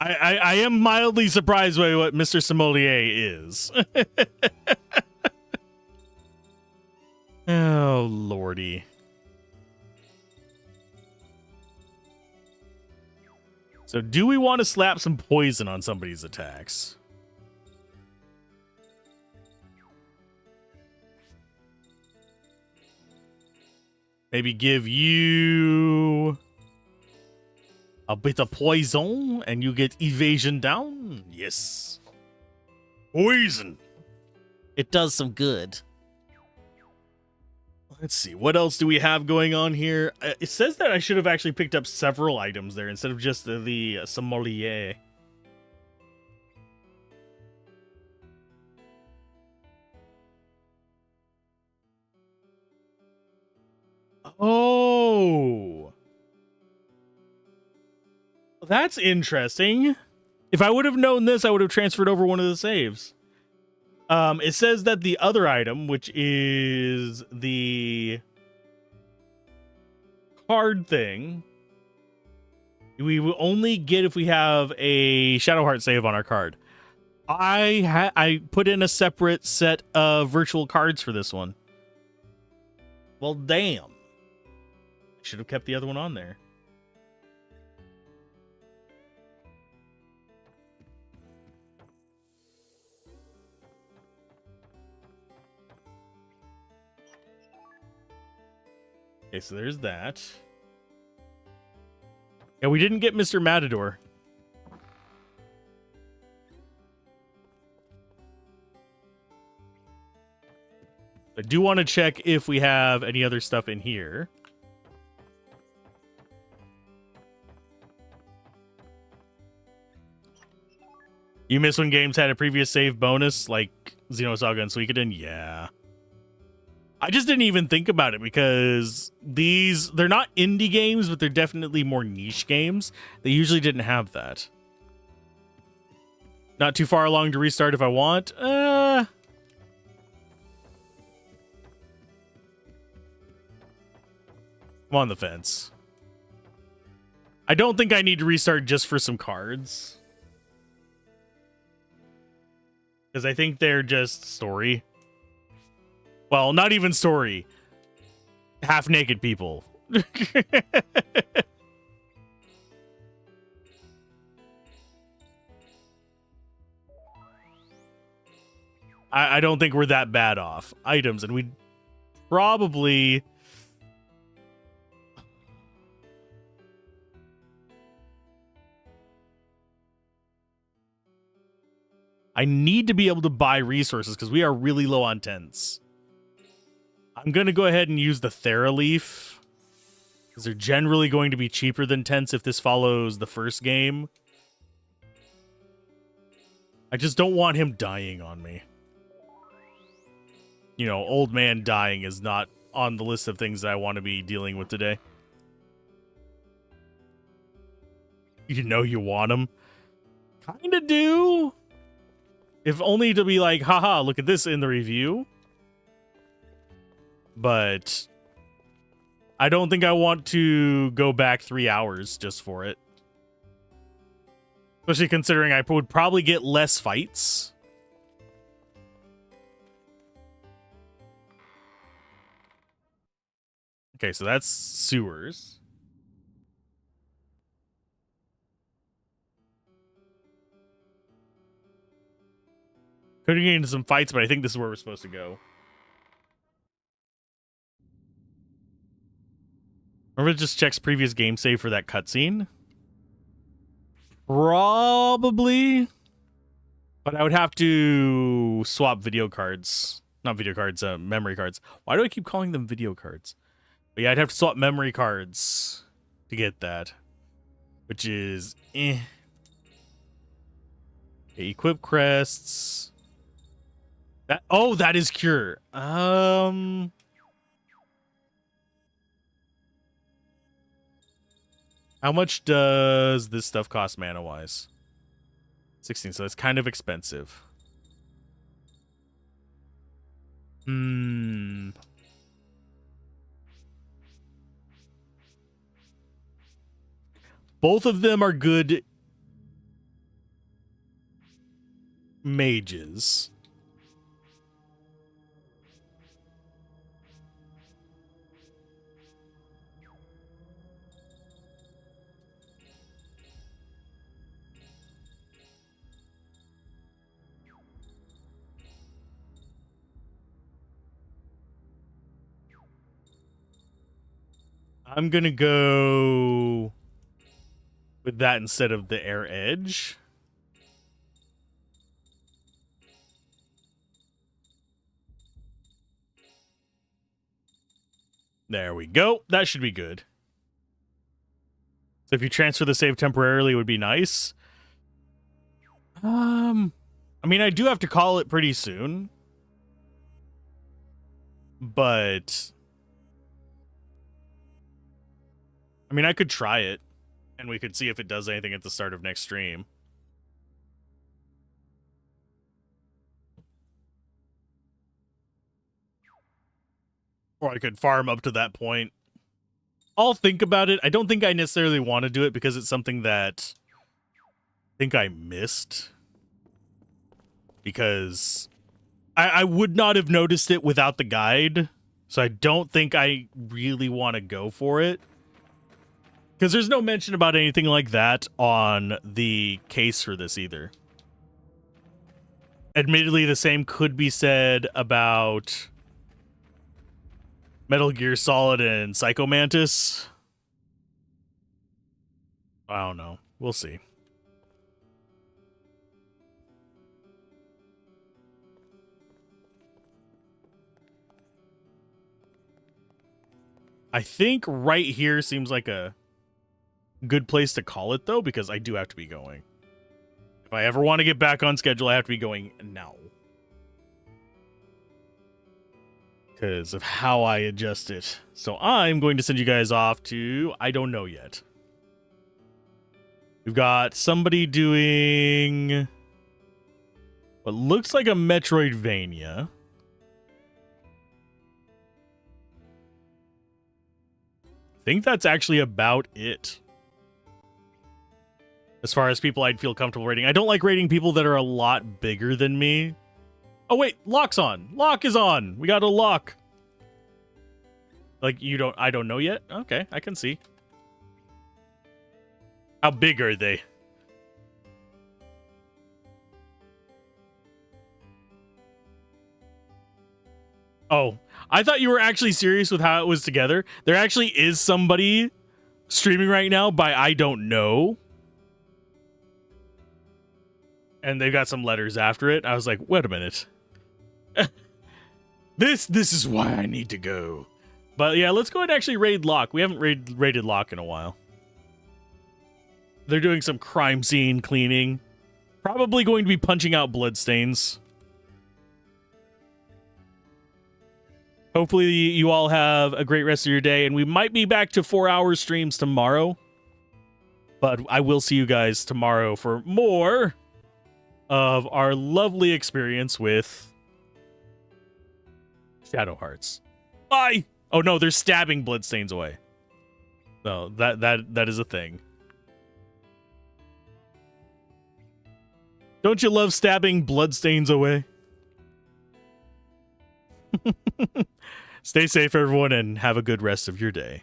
I am mildly surprised by what Mr. Sommelier is. Oh, lordy. So do we want to slap some poison on somebody's attacks? Maybe give you a bit of poison and you get evasion down? Yes. Poison. It does some good. Let's see, what else do we have going on here? It says that I should have actually picked up several items there instead of just the sommelier. Oh. That's interesting. If I would have known this, I would have transferred over one of the saves. It says that the other item, which is the card thing, we will only get if we have a Shadowheart save on our card. I put in a separate set of virtual cards for this one. Well, damn. Should have kept the other one on there. Okay, so there's that. Yeah, we didn't get Mr. Matador. I do want to check if we have any other stuff in here. You miss when games had a previous save bonus, like Xenosaga and Suikoden? Yeah. I just didn't even think about it because they're not indie games, but they're definitely more niche games. They usually didn't have that. Not too far along to restart if I want. I'm on the fence. I don't think I need to restart just for some cards. Because I think they're just story. Well, not even story. Half naked people. I don't think we're that bad off. Items, and we probably... I need to be able to buy resources because we are really low on tents. I'm going to go ahead and use the Theraleaf because they're generally going to be cheaper than tents if this follows the first game. I just don't want him dying on me. You know, old man dying is not on the list of things that I want to be dealing with today. You know you want him. Kind of do. If only to be like, haha, look at this in the review. But I don't think I want to go back 3 hours just for it. Especially considering I would probably get less fights. Okay, so that's sewers. Could get into some fights, but I think this is where we're supposed to go. Remember, it just checks previous game save for that cutscene? Probably. But I would have to swap video cards. Not video cards, memory cards. Why do I keep calling them video cards? But yeah, I'd have to swap memory cards to get that. Which is eh. Okay, equip crests. That is cure. How much does this stuff cost mana-wise? 16, so it's kind of expensive. Both of them are good mages. I'm gonna go with that instead of the air edge. There we go. That should be good. So if you transfer the save temporarily, it would be nice. I mean, I do have to call it pretty soon. But I mean, I could try it, and we could see if it does anything at the start of next stream. Or I could farm up to that point. I'll think about it. I don't think I necessarily want to do it because it's something that I think I missed. Because I would not have noticed it without the guide. So I don't think I really want to go for it. Because there's no mention about anything like that on the case for this either. Admittedly, the same could be said about Metal Gear Solid and Psycho Mantis. I don't know. We'll see. I think right here seems like a good place to call it, though, because I do have to be going. If I ever want to get back on schedule, I have to be going now. Because of how I adjust it. So I'm going to send you guys off to... I don't know yet. We've got somebody doing what looks like a Metroidvania. I think that's actually about it. As far as people I'd feel comfortable rating. I don't like rating people that are a lot bigger than me. Oh wait, lock's on. Lock is on. We got a lock. Like I don't know yet? Okay, I can see. How big are they? Oh, I thought you were actually serious with how it was together. There actually is somebody streaming right now by I don't know. And they've got some letters after it. I was like, wait a minute. This is why I need to go. But yeah, let's go ahead and actually raid Locke. We haven't raided Locke in a while. They're doing some crime scene cleaning. Probably going to be punching out bloodstains. Hopefully you all have a great rest of your day, and we might be back to 4-hour streams tomorrow. But I will see you guys tomorrow for more of our lovely experience with Shadow Hearts. Bye! Oh no, they're stabbing bloodstains away. No, that is a thing. Don't you love stabbing bloodstains away? Stay safe, everyone, and have a good rest of your day.